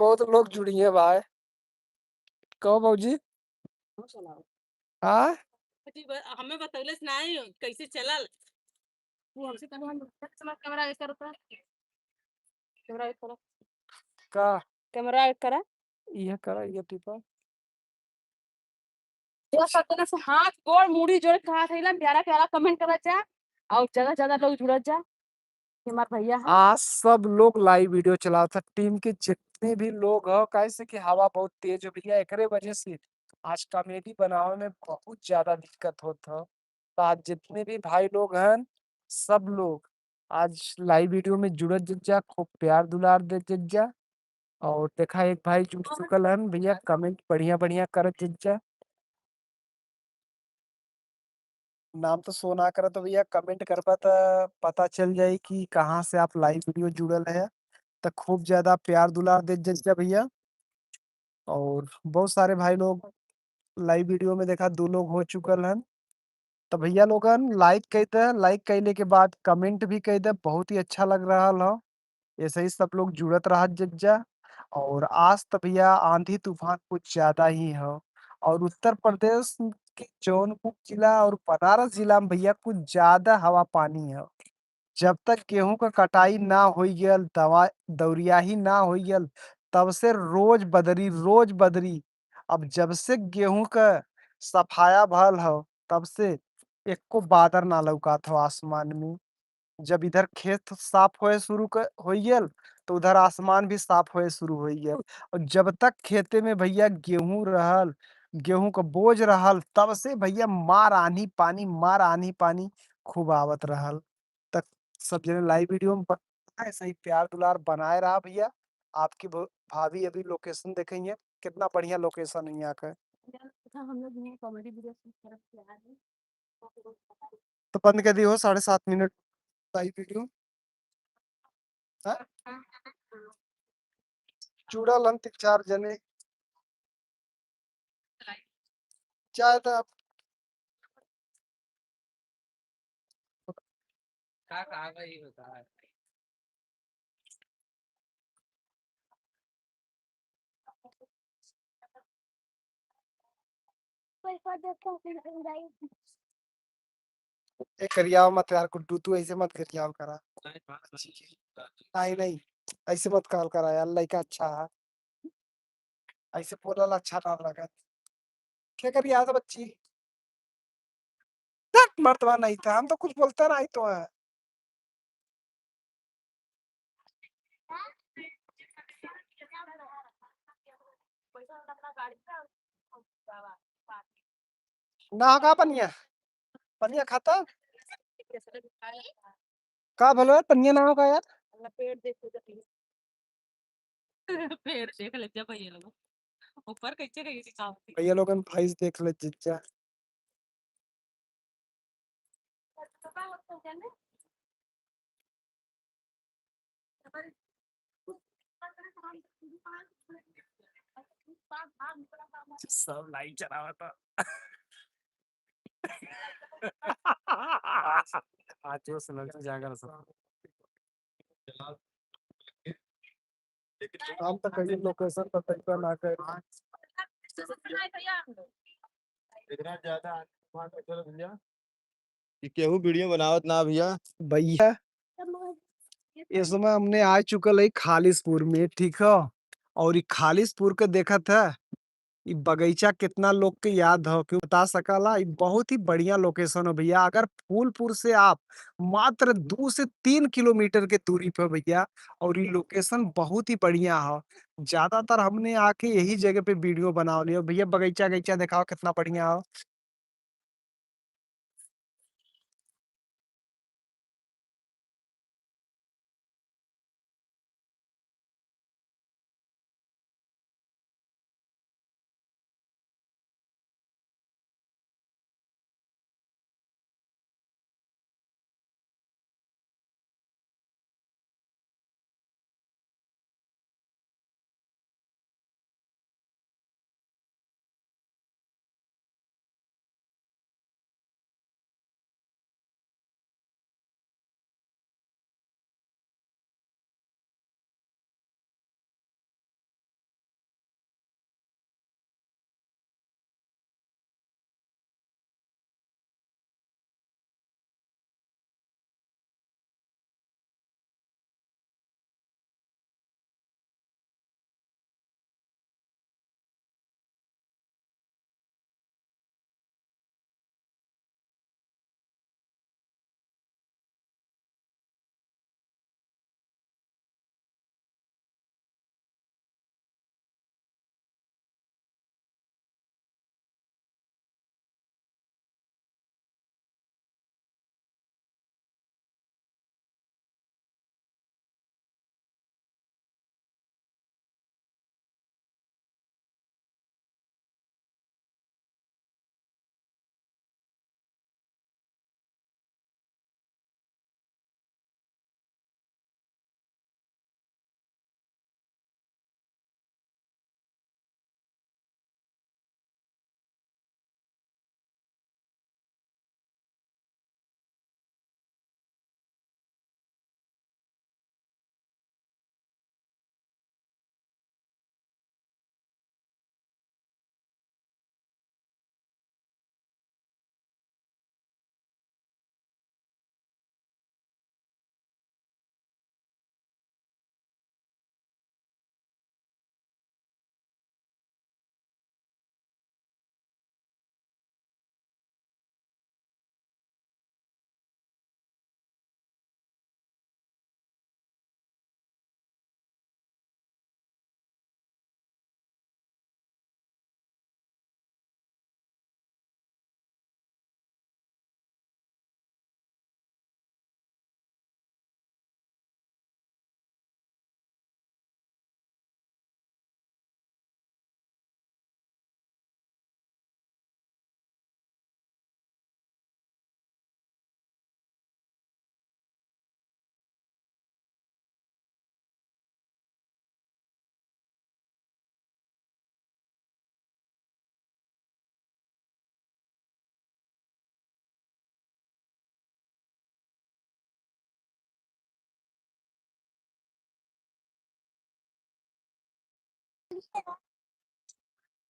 बहुत लोग जुड़ी है भाई। कहो भौजी। हाँ हमें बतौले से नहीं कैसे चलल वो हमसे कहने हम कैमरा ऐसा रुका कैमरा एक करा का कैमरा एक करा यह करा ये टिपा पूरा सब जना से हाथ गोड़ मुड़ी जोड़ के हाथ हिला प्यारा प्यारा कमेंट करत जा और जगह जगह लोग जुड़त जा कि हमार भैया है आज सब लोग लाइव वीडियो चला था टीम के जितने भी लोग हो कैसे कि हवा बहुत तेज हो भैया एकरे वजह से आज कॉमेडी बनावे में बहुत ज्यादा दिक्कत होता। तो आज जितने भी भाई लोग हैं सब लोग आज लाइव वीडियो में जुड़त जत जा खूब प्यार दुलार दे जत जा। और देखा एक भाई जुड़ चुकल हन भैया कमेंट बढ़िया बढ़िया करत जत जा। नाम तो सोना करत हो भैया कमेंट करबा तो पता चल जाई कि कहाँ से आप लाइव वीडियो जुड़ल है। तो खूब ज्यादा प्यार दुलार दे जत भैया। और बहुत सारे भाई लोग लाइव वीडियो में देखा 2 लोग हो चुकल हैं। तो भैया लोगन लाइक कई दे लाइक कैले के बाद कमेंट भी कई दे बहुत ही अच्छा लग रहा हो। ऐसे ही सब लोग जुड़त रहा जज्जा। और आज तो भैया आंधी तूफान कुछ ज्यादा ही हो। और उत्तर प्रदेश के जौनपुर जिला और बनारस जिला में भैया कुछ ज्यादा हवा पानी है। जब तक गेहूं का कटाई ना होई गयल दवा दौरिया ही ना होई गयल तब से रोज बदरी। अब जब से गेहूं का सफाया भल हो तब से एको बादर ना लौकात हो आसमान में। जब इधर खेत साफ होए शुरू होई गेल तो उधर आसमान भी साफ होए शुरू होई गेल। और जब तक खेते में भैया गेहूं रहल गेहूं का बोझ रहल तब से भैया मार आनी पानी खूब आवत रहल। तक सब जने लाइव वीडियो में ऐसा ही प्यार दुलार बनाए रहा भैया। आपकी भाभी अभी लोकेशन देखेंगे कितना बढ़िया लोकेशन है यहाँ का। हम लोग यहाँ कॉमेडी वीडियो तरफ से आ रहे हैं तो बंद कर दी हो 7.5 मिनट लाइव वीडियो। हाँ? जुड़ल हन 3-4 जने चाहे तो क्या कहा गई होता है पैसा देखो फिर जाई एक करियाव मत यार कुड्डू तू ऐसे मत करियाव करा। नहीं नहीं ऐसे मत कॉल करा यार लड़का अच्छा है। ऐसे बोलल अच्छा ना लगा। क्या करिया था बच्ची धत मर्दवा नहीं था हम तो कुछ बोलते नहीं तो है। ना का पनिया पनिया खाता का भलो यार पनिया ना होगा यार। पेड़ देखो पेड़ देख ले जब भैया लोग ऊपर कैसे गई थी काम भैया लोगन भाईस देख ले जिज्जा। सब लाइट चलावा था। आज जो समझ जाकर सब हम तो कहीं लोकेशन पर तरीका ना कर। इतना ज्यादा तूफान में चलो भैया ये केहू वीडियो बनावत ना भैया। भैया इस समय हमने आ चुकल है खालिसपुर में ठीक है। और ये खालिसपुर के देखा था ये बगीचा कितना लोग के याद हो क्यों बता सकला ये बहुत ही बढ़िया लोकेशन है भैया। अगर फूलपुर से आप मात्र 2 से 3 किलोमीटर के दूरी पे भैया। और ये लोकेशन बहुत ही बढ़िया है। ज्यादातर हमने आके यही जगह पे वीडियो बना लिया भैया बगीचा गईचा दिखाओ कितना बढ़िया हो।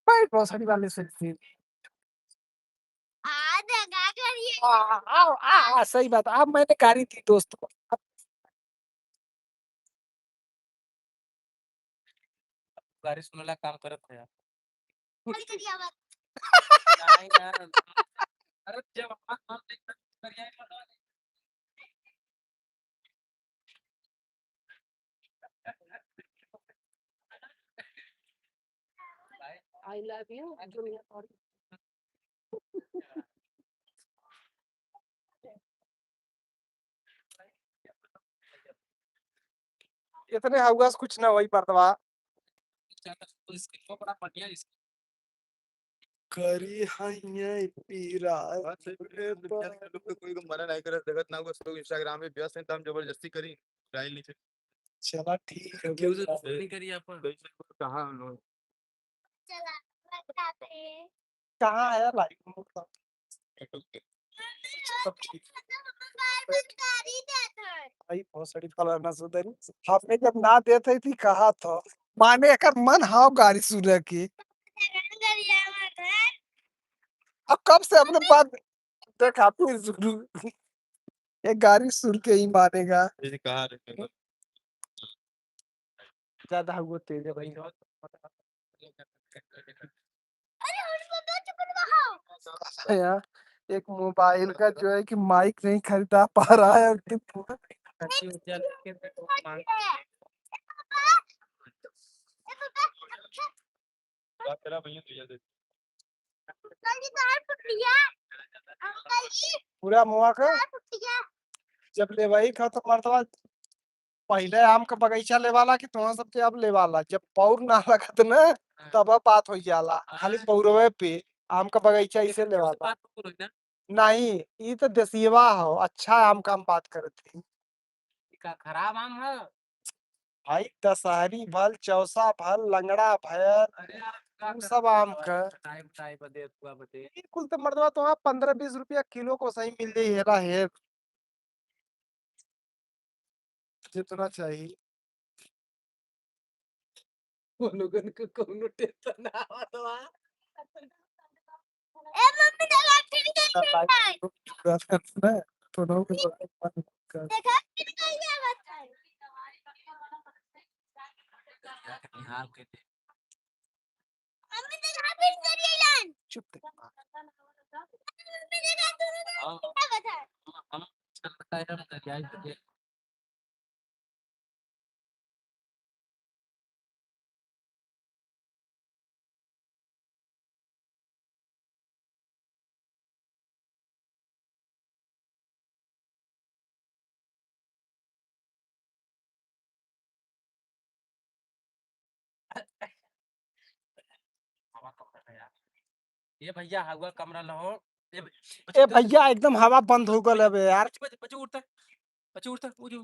बैठ भोसड़ी वाले से फिर दगा करिए सही बात। अब मैंने गाड़ी दी दोस्त को। गाड़ी सुनेला काम करत है यार। करिए आवाज नहीं यार। अरे जब हम देखते करिए आई लव यू इतने हवा से कुछ ना वही पड़तवा इसको बड़ा बढ़िया इसको करी है पीरा बात सही है, लोग को कोई को मना नहीं करत जगत ना को सब इंस्टाग्राम पे व्यस्त हैं, तो हम जबरदस्ती करी डाल नीचे चला ठीक है क्यों से नहीं करिए अपन कहां हम लोग चला बताते कहाँ है लाइव सब ठीक गाड़ी देता है भाई भोसड़ी वाला ना सुधरी। हमने जब ना देते थी कहा था माने कर मन हाव गाड़ी सुने की। करिए आवाज अब कब से अपने बात देखा फिर शुरू ये गाड़ी सुन के ही मानेगा। ये कहां रखे ज्यादा हुआ तेज है भाई। अरे उसको दो चुप रहो यार एक मोबाइल का जो है कि माइक नहीं खरीदा पा रहा है तेरा भैया भैया दे अंकल जी पूरा मुआ का पुटिया जब ले वही खा तो मरतबा पहले आम का बगीचा ले वाला कि तुम सबके अब ले वाला जब पौर ना लगत ना तब बात हो जाला खाली पौरवे पे आम का बगीचा इसे ले वाला बात करो ना नहीं ये तो देसीवा हो अच्छा आम का हम बात करते हैं। का खराब आम है भाई दशहरी भल चौसा भल लंगड़ा भल अरे यार उ सब आम का टाइम टाइम बदे हुआ बदे ये कुल तो मर्दवा तो 15-20 रुपया किलो को सही मिल जाई हेरा है जितना चाहिए। वो लोगन को कोनो टेंशन ना आवत बा ए मम्मी दगा फिर गई देखा फिर गई आवाज हां के मम्मी दगा फिर करिए लान चुप मम्मी दगा दोनों आवाज हम चलता है हम क्या ये भैया हवा कमरा लो ए भैया एकदम हवा बंद हो गल है यार। बच्चे उठता उजू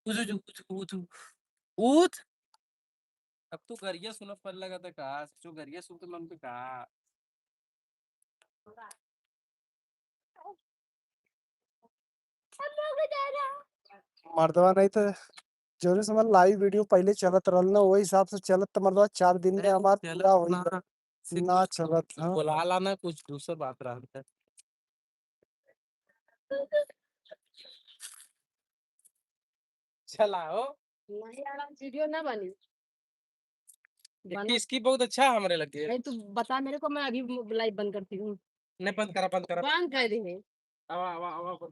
उजू उजू उठ अब तू गरिया सुना पर लगा था का जो गरिया सुन तो मन पे का मर्दवा नहीं तो जरूर समझ लाइव वीडियो पहले चलत रहल ना वही हिसाब से चलत तो मर्दवा 4 दिन में हमार पूरा होई ना चलत हाँ। बोला लाना कुछ दूसरा बात रहा था चलाओ नहीं यार वीडियो ना बनी इसकी बहुत अच्छा हमारे लगे नहीं तू बता मेरे को मैं अभी लाइव बंद करती हूँ नहीं बंद करा बंद कर दी है आवा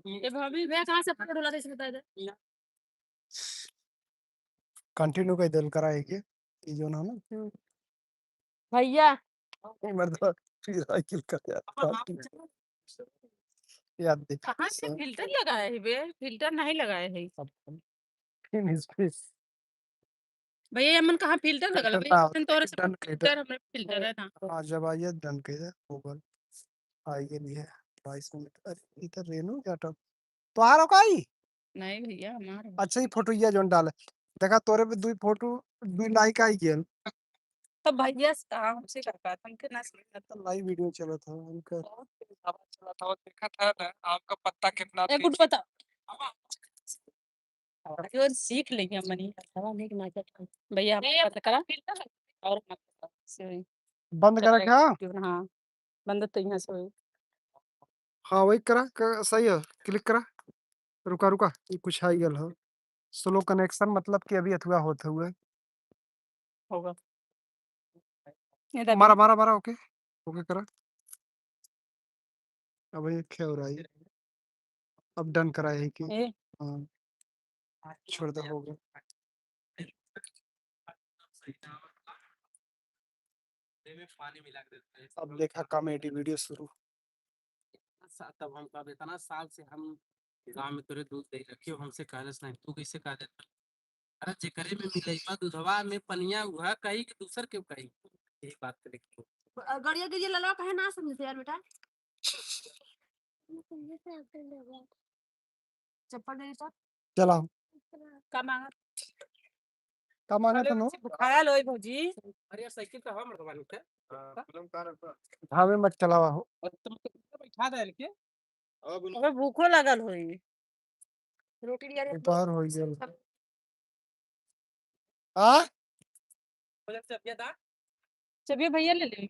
ये भाभी मैं कहाँ से फोटो डला इसमें बता दे कंटिन्यू कर दिल कराएगी ये जो ना ना भैया नहीं मर्दवा फिर साइकिल कर यार याद देख कहाँ से फिल्टर लगाए है बे फिल्टर नहीं लगाए है फिनिश फिश भैया मन कहाँ फिल्टर लगल फिल्टर ना भैया तोरे से डन कर दे फिल्टर हमरे फिल्टर है ना हाँ जब आइए डन कर दे गूगल आइए लिए 22 मिनट अरे इधर रेनू क्या टॉप तो आ रहा काई नहीं भैया हमारा अच्छा ही फोटो ये जोन डाले देखा तोरे पे दुई फोटो दुई लाइक आई गेल तो भैया हमसे करता था हमके ना समझ तो लाइव वीडियो चला था उनका चला था देखा था ना आपका पत्ता कितना ए गुड बता और सीख लेंगे हम मनी भैया आप पता करा और बंद करा क्या? हाँ बंद तो यहाँ से हाँ वही करा सही है, क्लिक करा। रुका रुका, ये कुछ हाई गल हो। स्लो कनेक्शन मतलब कि अभी अथवा होते हुए होगा मारा मारा मारा। ओके ओके करा। अब ये क्या हो रहा है? अब डन करा है कि हाँ छोड़ दो, हो गया। पानी मिला के देते हैं। अब देखा कॉमेडी वीडियो शुरू। तब हम कब इतना साल से हम गांव में तोरे दूध दे रखियो, हमसे कहलस नहीं, तू कैसे कह दे? अरे जेकरे में मिलैबा दूधवा में पनिया हुआ कहीं कि दूसर क्यों कहीं, यही बात पे लिखो। गड़िया के ललवा कहे ना समझते यार बेटा। चप्पल दे तो चला का मांगा का मांगा था नो खाया लोई भौजी। अरे यार साइकिल का हवा मरवा लूटे धामे मत चलावा हो। और तुम तो बैठा दे के अबे भूखो लगल होई रोटी लिया रे दोपहर हो गया। हाँ चलिए भैया ले ले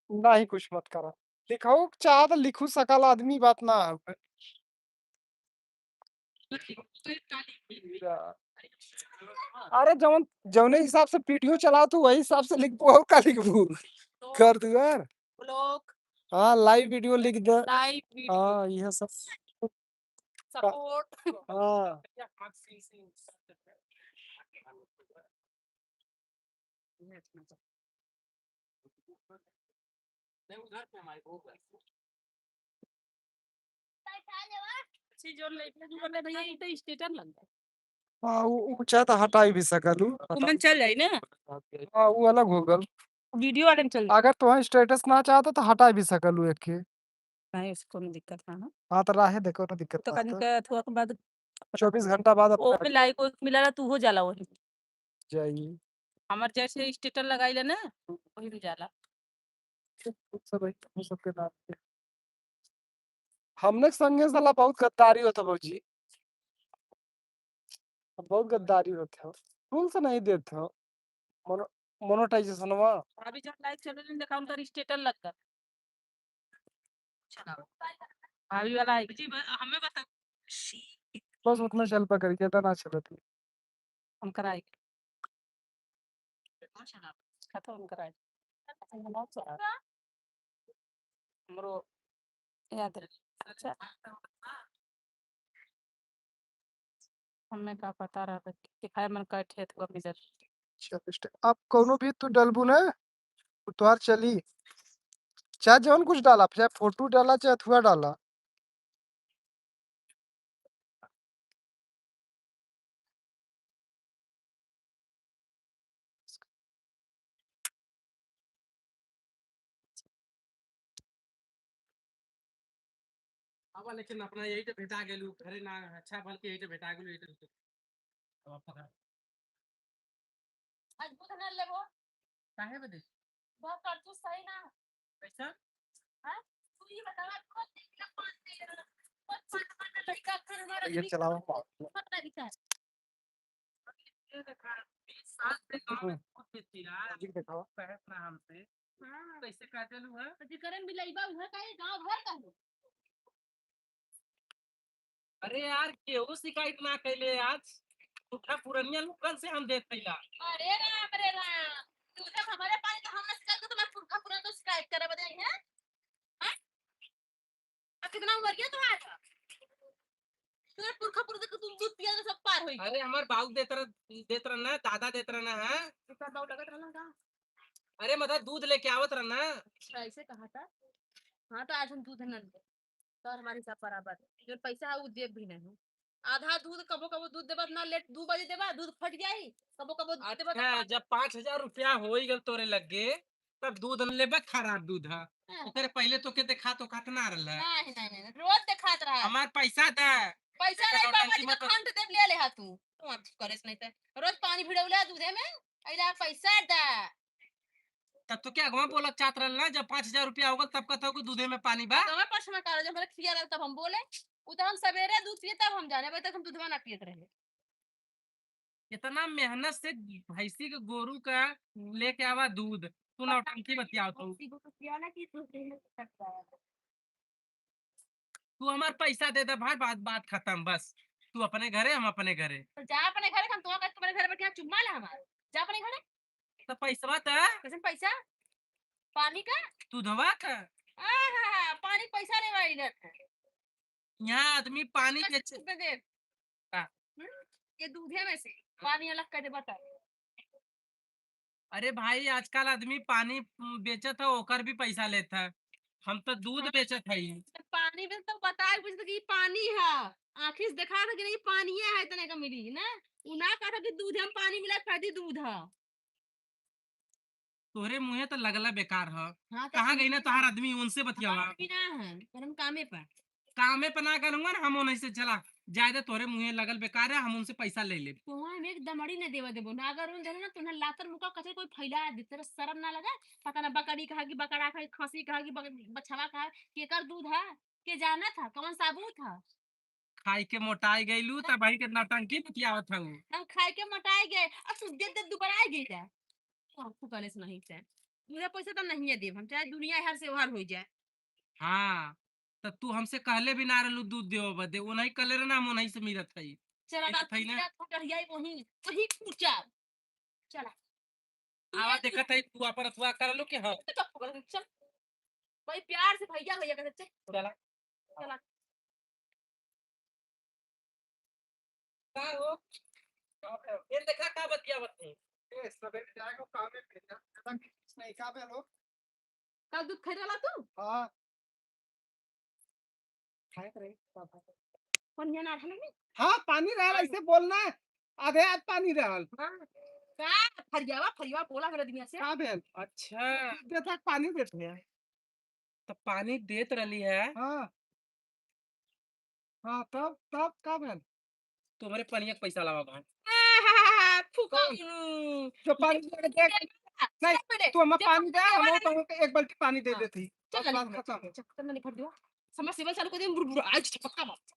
नहीं कुछ मत करा। लिखाओ चाह तो लिखू सकल आदमी बात ना। अरे जौन जौने हिसाब से पीटीओ चला तू वही हिसाब से लिखबू का लिखबू कर दू यार। ब्लॉग हाँ लाइव वीडियो लिख दे। लाइव वीडियो हाँ यह सब सपोर्ट हाँ नहीं उधर पे हमारे को जो लेके जो बोले भैया ये तो स्टेटर लग गया हाँ वो चाहे तो हटाई भी सकलू। कमेंट चल जाई ना हाँ वो अलग हो गल। वीडियो वाले में चल अगर तुम्हारा स्टेटस ना चाहता तो हटा भी सकलू एक के। नहीं उसको नहीं दिक्कत ना है हाँ तो राहे देखो ना दिक्कत तो ना कन तो के थोड़ा के बाद 24 घंटा बाद ओ अपना पे लाइक मिला ला तू हो जाला वही जाइए। हमर जैसे स्टेटर लगाई ले ना वही भी जाला सब हम सबके नाम पे हमने संगे साला बहुत गद्दारी होता भौजी। बहुत गद्दारी होते हो, फूल से नहीं देते हो मोनोटाइजेशन हुआ। अभी जब लाइक चल रही देखा उनका स्टेटर लग गया भाभी वाला है जी हमें बता बस उतना चल पा करी ज्यादा ना चलती। हम कराए खत्म कराए हमरो याद है अच्छा हमें का पता रहा था कि खाए मन का ठेठ को मिलत अब कोनो भी तू डलबू ना तुहार चली। चाहे जौन कुछ डाला चाहे फोटो डाला चाहे अथुआ डाला। अब लेकिन अपना यही तो भेटा गेलू घरे ना अच्छा भल के यही तो भेटा गेलू यही तो अब पता आज बुध न लेबो काहे बदे बहुत कर तू सही ना पैसा हां तू ही बतावा कौन देखला कौन दे कौन लड़का कर हमारा ये चलाओ पता दिखा ये देखा 20 साल से गांव में खुद बेची यार दिखाओ पैसा ना हमसे हां कैसे काटलू है अधिकरण भी लईबा उहे काहे गांव भर का अरे यार केहू शिकायत ना कैले आज उठा पुरनिया लोगन से हम देख कैला अरे राम तू जब हमारे पास तो हम शिकायत कर तो मैं पुरखा पुरन तो शिकायत करे बदे हैं अब कितना उम्र गया तुम्हारा तुम्हारे पुरखा पुरन को तुम दूध पिया तो सब पार होई अरे हमार बाऊ देत रहा ना दादा देत रहा ना है कितना दाव लगत रहना का अरे मतलब दूध लेके आवत रहा ना ऐसे कहा था हाँ तो आज हम दूध न दे तो हमारे सब बराबर जो पैसा है वो दे भी नहीं आधा दूध कबो कबो दूध देबा ना लेट 2 बजे देबा दूध फट जाई कबो कबो देबा अच्छा जब 5,000 रुपया होई गल तोरे लगे तब दूध न लेबा खराब दूध है ओकरे पहले तो के देखा तो कतना रहला नहीं रोज दिखात रहा हमार पैसा दे पैसा नहीं बाबा जी का खंड देव ले ले हा तू तू करे नहीं ते रोज पानी भिड़ौले दूधे में अइला पैसा दे तब तो क्या अगवा बोलक चाहत रहल ना, जब 5000 रुपया होगा तब कहता कि दूधे में पानी बा। तो मैं प्रश्न कर जब हमरा खिया तब हम बोले उ तो हम सवेरे दूध पिए तब हम जाने, अभी तक हम दूधवा ना पियत रहे। इतना मेहनत से भैंसी के गोरू का लेके आवा दूध, तू नौटंकी बतियाओ तो। तू हमार पैसा दे दे भाई, बात बात खत्म बस। तू अपने घरे, हम अपने घरे। तो जा अपने घरे, हम तुम्हारे घर बैठे चुम्मा ले हमार। जा अपने घरे। तो पैसा था कैसे पैसा? पानी का? तू धवा का। आहा, पानी पैसा ले वाली है। यहाँ आदमी पानी बेचे। पे दे। हाँ। ये दूधे में से पानी अलग कर दे बता। अरे भाई आजकल आदमी पानी बेचत है, ओकर भी पैसा लेता है। हम तो दूध बेचत है। पानी में तो बताए कुछ कि पानी है, आखिर से देखा था कि नहीं पानी है इतने का मिली ना। उना कहा कि दूध हम पानी मिला खरीदी दूध है। तोरे मुँहे तो लगला बेकार है। हाँ तो कहाँ गई ना तोहार आदमी, उनसे बतियावा। बिना है पर हम कामे पर। कामे पे ना करूंगा ना, हम उन्हीं से चला ज्यादा तोरे मुँहे लगल बेकार है, हम उनसे पैसा ले ले। तो वहाँ में एक दमड़ी ने देवा देबो ना, अगर उन देना ना तुम्हें लातर मुका कचे कोई फैला दे, तेरा शर्म ना लगा? पता ना बकरी कहा कि बकरा कहा, खसी कहा कि बछवा कहा, केकर दूध है के जाना था कौन साबुत था। खाई के मोटाई गईलू तब भाई के नौटंकी बतियावत हूँ। हम खाए के मोटाए गए, अब तू दे दे दुबराए गई है। आपको कहने से नहीं चाहे मुझे पैसा तो नहीं है देव, हम चाहे दुनिया हर से हर हो जाए। हाँ तो तू हमसे कहले भी ना रहलू दूध देव बदे, वो नहीं कहले रहे ना, हम नहीं से मिलत है। चला मिलत है ना। वही वही पूछा। चला आवा देखत है तू अपन अथवा कर लो कि हाँ। चल भाई प्यार से भैया भैया कहते चल। चला चला का हो। ये देखा का बतियावत है। ए सवेरे जाएगा काम में भेजना खत्म की नहीं का बे लोग। कल दूध खरीद वाला तू हां खाए करे पापा। कौन ना था नहीं। हां पानी रहल ऐसे बोलना आधे आध पानी रहल। हां का फरियावा बोला मेरे दुनिया से का भेल अच्छा दे तक पानी देते हैं। तो पानी देत रही है। हां हां तब का भेल तुम्हारे पनिया के पैसा लावा भाई। फुका जो पानी दे दे नहीं तू हमें पानी दे, हम तो एक बाल्टी पानी दे देती बस बात खत्म। चक्कर ना निकल दियो समय सिविल चालू कर दे बुरबुर आज पक्का बात।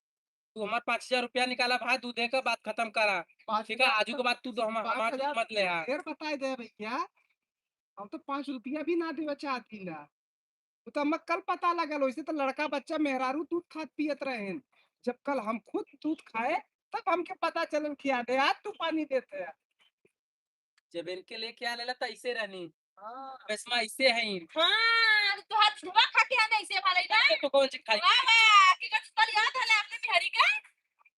तू हमारे 5000 रुपया निकाला भाई, तू दे का बात खत्म करा। ठीक है आजू के बाद तू तो हमारा दूध मत ले आ। फिर बताए दे भैया हम तो 5 रुपया भी ना देवे चाहती ना। तो हमें कल पता लगल वैसे तो लड़का बच्चा मेहरारू दूध खात पियत रहे। जब कल हम खुद दूध खाए तब हमके पता चलल कि याद है आज तू पानी देते हैं। जब इनके लेके आ लेला तो ऐसे रहनी। हाँ बस मैं ऐसे है ही। हां तो हाथ धुआ खा के आने ऐसे वाले ना। तो कौन सी खाई। वाह वाह की कल कल याद है आपने बिहारी का।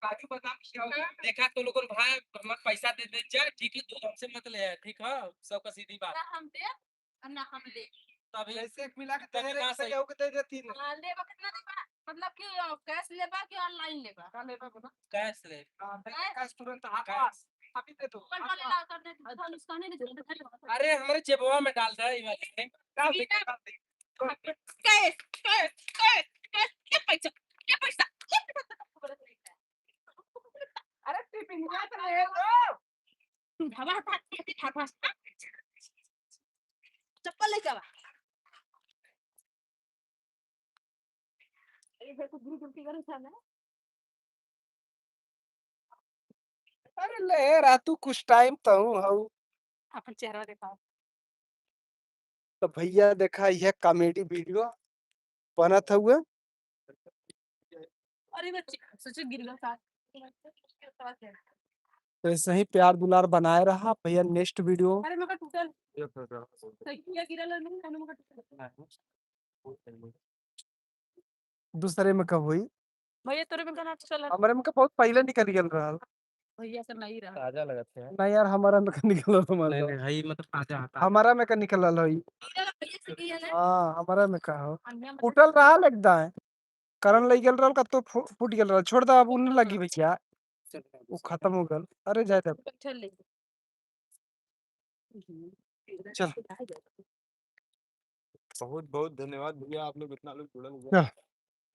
काजू बादाम खिलाओगे देखा तो लोगों भाई हमारे पैसा दे दे जा, ठीक है दूध हमसे मत ले आ, ठीक है सबका सीधी बात। ना हम दे और ना हम दे। तभी जैसे एक मिला के तभी तेरे कहाँ से सही। जाओ के दे देती ना। हां लेबा कितना देबा मतलब कि कैश लेबा कि ऑनलाइन लेबा। का लेबा बना कैश ले। हां कैश तुरंत हाथ कैश। अभी दे दो कल कल ला कर दे फोन उसका नहीं दे। अरे हमारे जेबवा में डाल दे ये वाली। डाल दे डाल दे कैश कैश कैश कैश ये पैसा अरे टिफिन में तो ले लो हवा था चप्पल लेके आवा। ये फिर कुछ गलती करे था ना। अरे ले रहा तू कुछ टाइम तो हूँ अपन चेहरा दिखाओ। तो भैया देखा यह कॉमेडी वीडियो बनत हुए अरे बच्चे सोचो गिर गया था। तो ऐसे ही प्यार दुलार बनाए रहा भैया। नेक्स्ट वीडियो अरे मगर टूटल सही है गिरल नहीं मैंने मगर टूटल। दूसरे में कब हुई भैया तोरे में गाना चल हमारे में का बहुत पहले निकल रहा। भैया से नहीं रहा। ताजा लगते हैं। नहीं यार हमारा में का निकल नहीं नहीं भाई मतलब ताजा आता है। हमारा में का निकल रही। भैया से किया ना हाँ हमारा में का हो अन्य में फुटल रहा एकदम करन लग गल रहा तो फूट गल रहा छोड़ दा अब उन्हें लगी भैया वो खत्म हो गल। अरे जाए तब चल ले चल बहुत बहुत धन्यवाद भैया, आप लोग इतना लोग जुड़े हुए चल। हैं।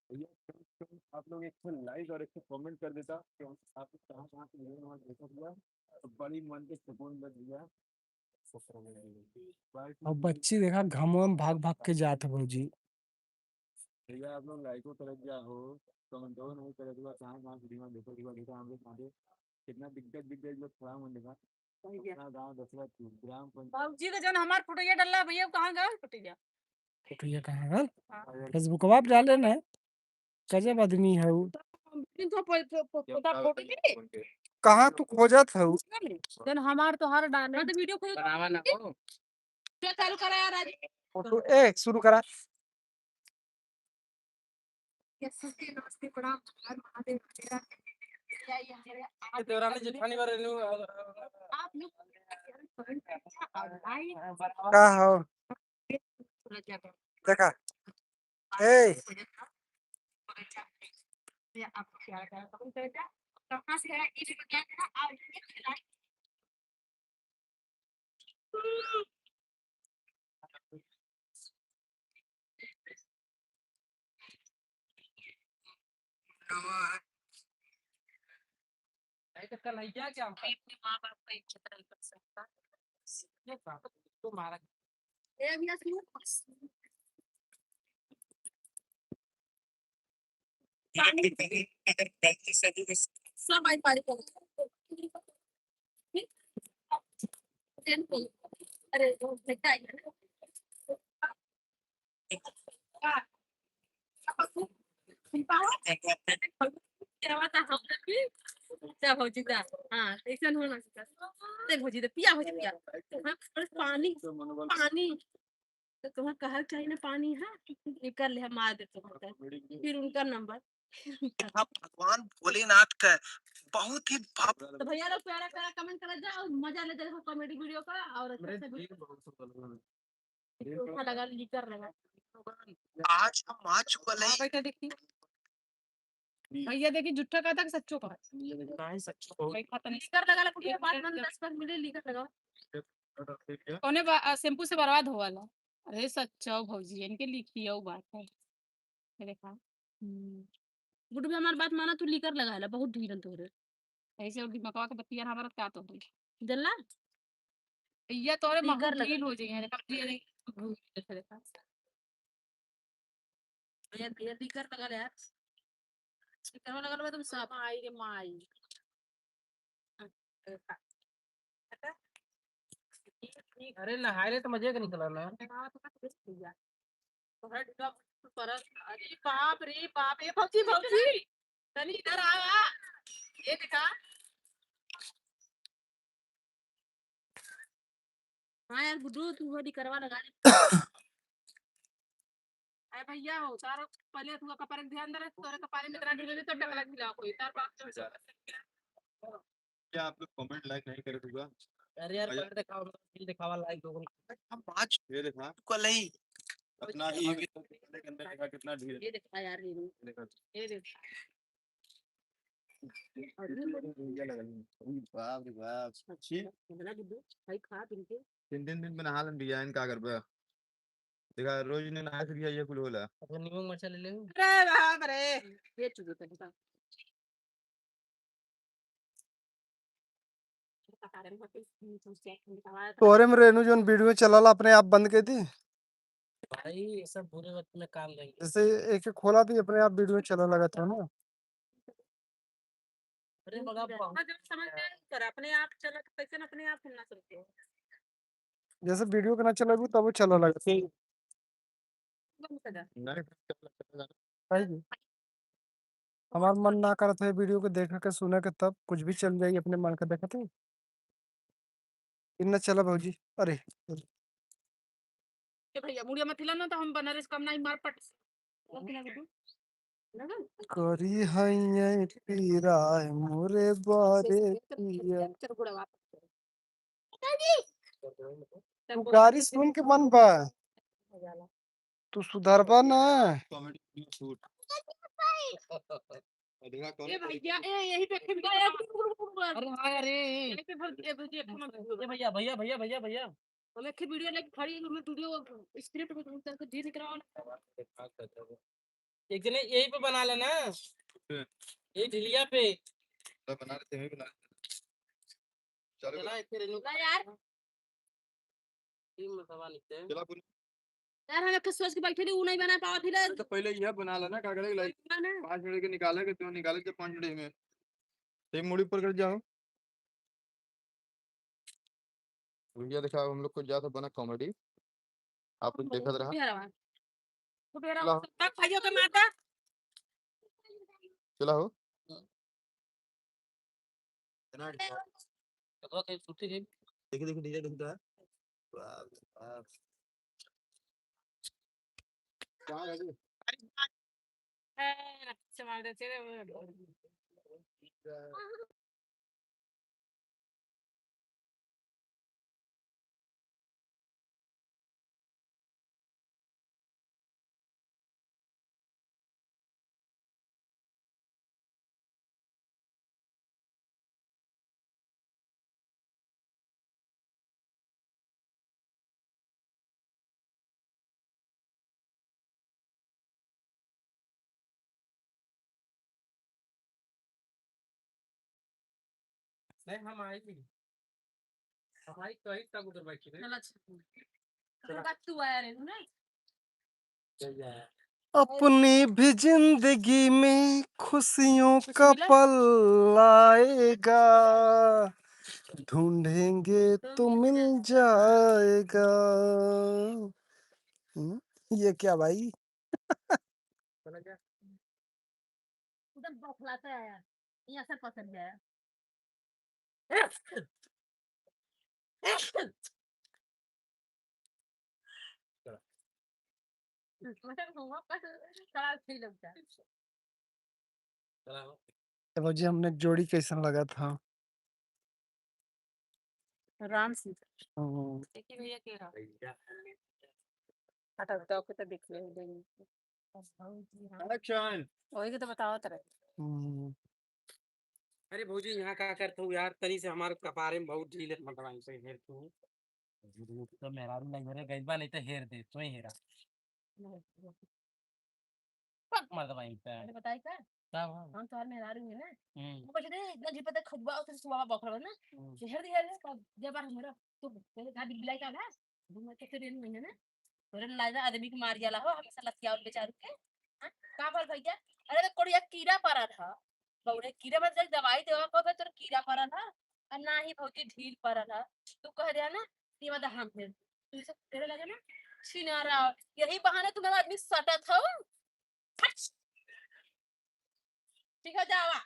भैया आप लोग एक लाइक और एक कमेंट कर देता कि आप कहाँ कहाँ से देखा हुआ तो बड़ी मन के सुकून मिल गया। और बच्ची देखा घामों में भाग भाग के जात है भौजी। भैया आप लोग लाइको तरफ जा हो कमेंट हो नहीं करे तो कहां वीडियो देखो हम लोग मारे कितना दिग्गज लोग खड़ा होने का अपना गांव दसवा ग्राम पंचायत बाबूजी का जन हमार फोटो ये डल्ला भैया कहाँ गया फोटो ये? फोटो ये कहाँ है? फेसबुकवा पे डाले ना, गजब आदमी है वो। तो फोटो के कहाँ तू खोजत है? जन हमार तो हर डाले तो वीडियो खोज बनावा ना हो क्या चालू करा यार आज फोटो ए शुरू करा। नमस्ते प्रणाम हर महादेव तेरा दौरान जेठानी बार रेनू आप लोग का हो देखा ए आपको प्यार करा तो कहाँ से है इस क्या आप तो कल है क्या अपने माँ बाप का इज्जत नहीं कर सकता ये बात तो मारा ये अभी असली सब आई पारी को अरे वो बेटा क्या बता हमने भी क्या भौजी दा हां ऐसा होना चाहिए देख भौजी दे पिया भौजी पिया हाँ पानी पानी तो तुम्हें कहल चाहिए ना पानी है निकल ले हम आ देते फिर उनका नंबर भगवान भोलेनाथ का बहुत ही तो भैया लोग प्यारा प्यारा कमेंट कर जाओ मजा ले देखो कॉमेडी वीडियो का और अच्छे से अच्छा लगा लीकर लगा आज हम आ चुके हैं। बेटा देखिए भैया देखिए झूठा कहा था कि सच्चो कहा नहीं सच हो भाई खाता नहीं लीकर लगा कुछ बात मन 10 मिनट लीकर लगा कोने शैम्पू से बर्बाद हो वाला अरे सच्चा भौजी इनके लिखी है बात है ये देखा गुड्डू भी हमारी बात माना तू लीकर लगा ला बहुत ढीरन तोरे ऐसे और दिमाग के बत्तियां हमारा क्या तो है जल्ला भैया तोरे लीकर महीन लगा हो जाएंगे देखा देखा भैया भैया लीकर लगा ले यार लीकर लगा लो तुम सब आई रे माई अरे नहाए तो मजे का निकला ना अरे बाप रे बाप ये भौजी भौजी तनी इधर आ ये दिखा हाँ यार गुड्डू तू वो करवा लगा अरे भैया हो तारा पहले तू कपारे ध्यान दे तोरे कपारे में इतना ढीले तो टकला खिला कोई तार बाप क्या आप लोग कमेंट लाइक नहीं करे होगा अरे यार पहले दिखाओ दिखावा लाइक लोगों हम आज ये देखा कल ही अपना ही अंदर देखा कितना ढील ये देखा यार देखा ये देख बाप रे बाप अच्छी बना गुड्डू भाई खा पी के दिन में नहा लें डिजाइन का कर पे देखा रोज ने नहा के ये कुल होला अब नींबू मिर्चा ले ले अरे बाप रे ये चुदो तक तोरे में रेनू जोन वीडियो चलाला अपने आप बंद कर दी भाई ये सब बुरे वक्त में काम नहीं जैसे एक खोला थी अपने आप वीडियो चला लगा था ना। अरे बड़ा जब समझ में कर अपने आप चला तो कैसे अपने आप सुनना सकते हो जैसे वीडियो का ना चला तब वो चला लगा नहीं हमारा मन ना करता है वीडियो को देख के सुने के तब कुछ भी चल जाएगी अपने मन का देखा थे इतना चला भौजी। अरे भैया मुड़िया मत हिलाना तो हम बनारस कम नहीं मार पट करी है पीरा मोरे बारे पिया। तू गाड़ी सुन के मन बा तू सुधरबा ना। कॉमेडी शूट देखा कौन ए भैया ए यही पे खिल गया अरे हाँ यार यही पे भर ए भैया भैया भैया भैया भैया हमें फिर वीडियो लेके खड़ी है मैं वीडियो स्क्रिप्ट में तुम करके डी निकलवा एक दिन यही पे बना लेना ये ढिलिया पे बना लेते हैं बना चलो ना यार टीम में सवा निकते हैं। चला पुन यार हम एक सोच के बैठे थे वो नहीं बना पावा थी ले तो पहले यह बना लेना का करे लाइक ना 5 मिनट के निकाले के तो निकाले के 5 मिनट में एक मुड़ी पर कर जाओ। भैया देखा हम लोग को ज्यादा बना कॉमेडी आप लोग देखत रहा। तो बेरा चला तक भाइयों के माता चला हो तो कहीं छुट्टी गई। देखिए देखिए डीजे ढूंढता है। वाह वाह कहां है है ना समाल दे तेरे नहीं हम आए थी। हमारी कहीं तक उधर बैठी थी। चला तो बात तू आया रे ना चल जाए। अपनी भी जिंदगी में खुशियों का पल आएगा, ढूंढेंगे तो मिल जाएगा। ये क्या भाई? चला जा। उधर बखलाता है यार यहाँ से पसंद है सारा सही लगता है चला हो। चलो जी, हमने जोड़ी कैसा लगा था? राम सीता हम्म, देखिए भैया के रहा भैया हटा बताओ के तो देख ले देंगे एक्शन वही के तो बताओ तेरे हम्म, अरे भौजी यहाँ का करते हो यार तनी से हमारे कपारे में बहुत ढीले मतलब से हेर तू तो मेरा भी नहीं हेरे गइबा नहीं तो हेर दे तो ही हेरा पक मर दवाई पे अरे बताई का तब हम तो में हारू है ना हम वो बचे इतना जी पता खजवा उसे सुबह बकरा ना शहर दिया है तब जब बार हमारा तो पहले का बिलाई का है दूर के फिर नहीं है ना तोरे लाजा आदमी को मार जाला हो हमेशा लतिया और बेचारू के हां का भल भैया अरे तो कोड़िया कीड़ा पड़ा था बौरे कीड़ा में जब दवाई देवा को तो कीड़ा पड़ा था और ना ही भौजी ढील पड़ा था तू कह दिया ना ये वादा हम फिर तू से तेरे लगे ना सिनारा यही बहाने तुम्हारा आदमी सटा था ठीक है जावा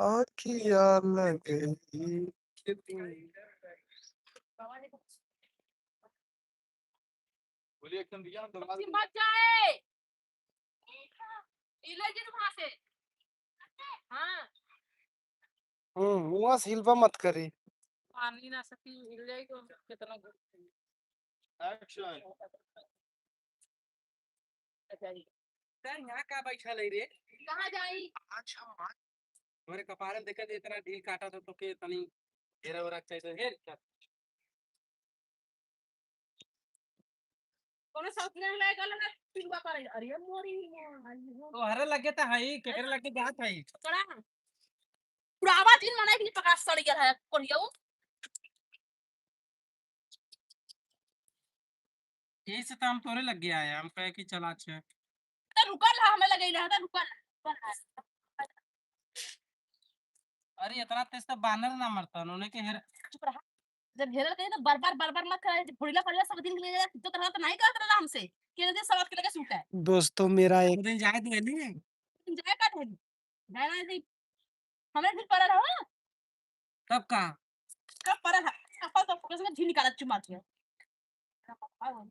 आखिया लगे बाबा ने बोलिए एक्शन दिया हम दोबारा उसकी मत जाए इले जी वहां से हाँ वहां से हिलवा मत करी। मारनी ना सकी हिल जाएगी तो कितना एक्शन सर यहाँ का बैठा ले रे कहाँ जाई आज हम बात हमारे कपारे में देखा इतना ढील काटा था तो के तनी हेरा वरा चाहिए हेर क्या कौन सा उतने ले गल ना पिलवा करे अरे मोरी तो हरे लगे था हई केकरे लगे जात हई कड़ा पुरावा दिन मनाई भी प्रकाश सड़ गया है कोरियो यही से तो हम तोरे लग गया है हम कहे कि चला अच्छा तो रुकल हमें लगे रहा था रुकल अरे इतना तेज तो बानर ना मरता उन्होंने के हेर चुप रहा जब घेरल कहीं तो बार बार मत करे भुड़ीला पड़िला सब दिन के लिए तो तरह तो नहीं करत रहा हमसे के दे सब के लगे सूट है दोस्तों मेरा दिन जाए तो नहीं जाए का थे जाना नहीं हमरे फिर परल हो कब कहा कब परल है अपन तो कैसे झी निकाला चुमा के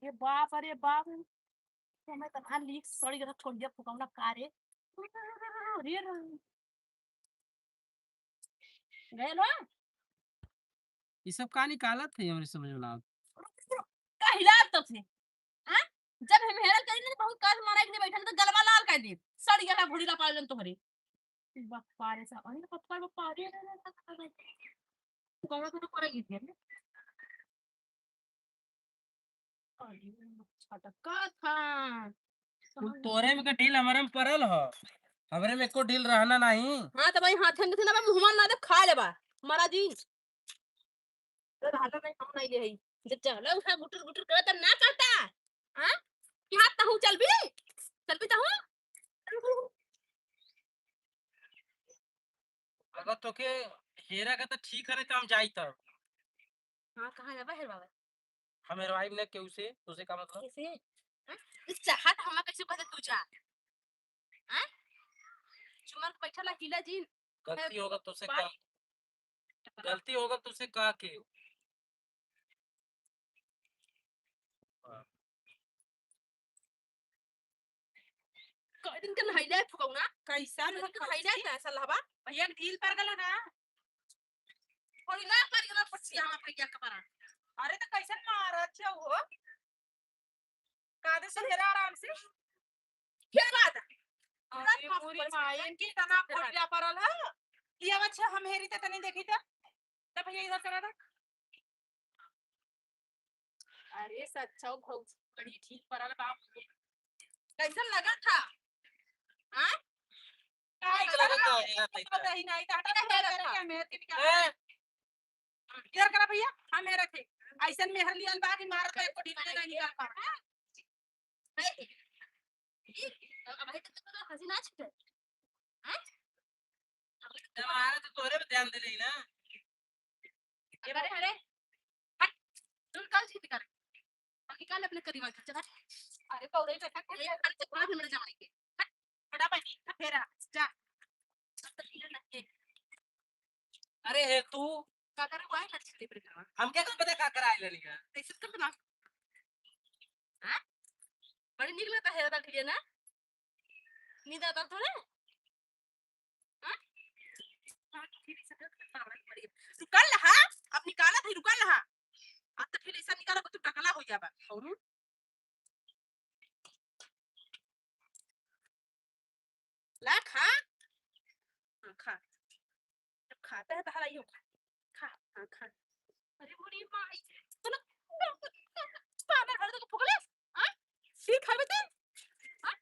ये बाप अरे बाप मैं तो हां लीक सड़ी के छोड़ दिया फुकावना कारे रे गए ना ये सब कहा निकाला थे हमने समझ में ना का हिलात तो थे हां जब हम हेरल करी ना बहुत काज मारा के बैठल तो गलवा लाल कर दी सड़ी गया भुड़ीला पालन तुम्हारी बाप रे सा अरे बाप रे कौन को करेगी थी छटका था तोरे में का ढील हमारे में परल हो हमरे में एको ढील रहना नहीं हां तो भाई हाथ में थे ना मुंह ना दे खा लेबा मारा जी तो हाथ में हम नहीं ले हई जब चलो उठा गुटर गुटर करत ना करता हां कि हाथ तहु चल भी तहु अगर तो के हेरा का तो ठीक है तो हम जाई तब हां कहां जाबा है बाबा हमें वाइफ ने केहू से तुझे का मतलब कैसे हां इस चाहत हम कैसे कहते तू जा हां चुमर बैठा ला हिला जी गलती होगा तुझसे का गलती होगा तुझसे का के कई दिन के नहैले फुकौना कैसा दिन के नहैले कैसा लहबा भैया ढील पर गला ना कोई ना करियो पछिया हम भैया के मारा अरे तो कैसे मारा छे वो कादे से हेरा आराम से क्या बात है अरे पूरी मायन की तना फटिया परल है ये अच्छा हम हेरी त तनी देखी त भैया इधर चला था अरे सच्चा बहुत बड़ी ठीक परल बाप कैसा लगा था हां ठीक लगा तो हेरा तई पता ही नहीं था क्या मेहर के निकाल इधर करा भैया हम हेरा थे ऐसन मेहर लियल बा कि मार के को ढील नहीं निकाल पा अब भाई तो हंसी ना छटे हां जब आया तो तोरे पे ध्यान दे रही ना अरे अरे हट तू कल ठीक कर निकाल अपने करीब चला अरे पौड़े पे था ये खर्च पूरा भी मेरे जमाने के बड़ा बनी फेरा जा अरे हे तू का करे वाई खर्च दे पर करवा हम क्या कर पता का कर आई लेनी है कैसे कर बना हां बड़ी निकले का है रख लिया ना नींद आता थोड़े हां ठीक से रुकल रहा अब निकाला था रुकल रहा अब तो फिर ऐसा निकाला तो टकला हो जाबा और ला खा खा जब खाता है तो हरा ही होगा खा हाँ खा अरे बुरी माँ तो ना पागल भर दो फुकले हाँ फिर खावे तुम हाँ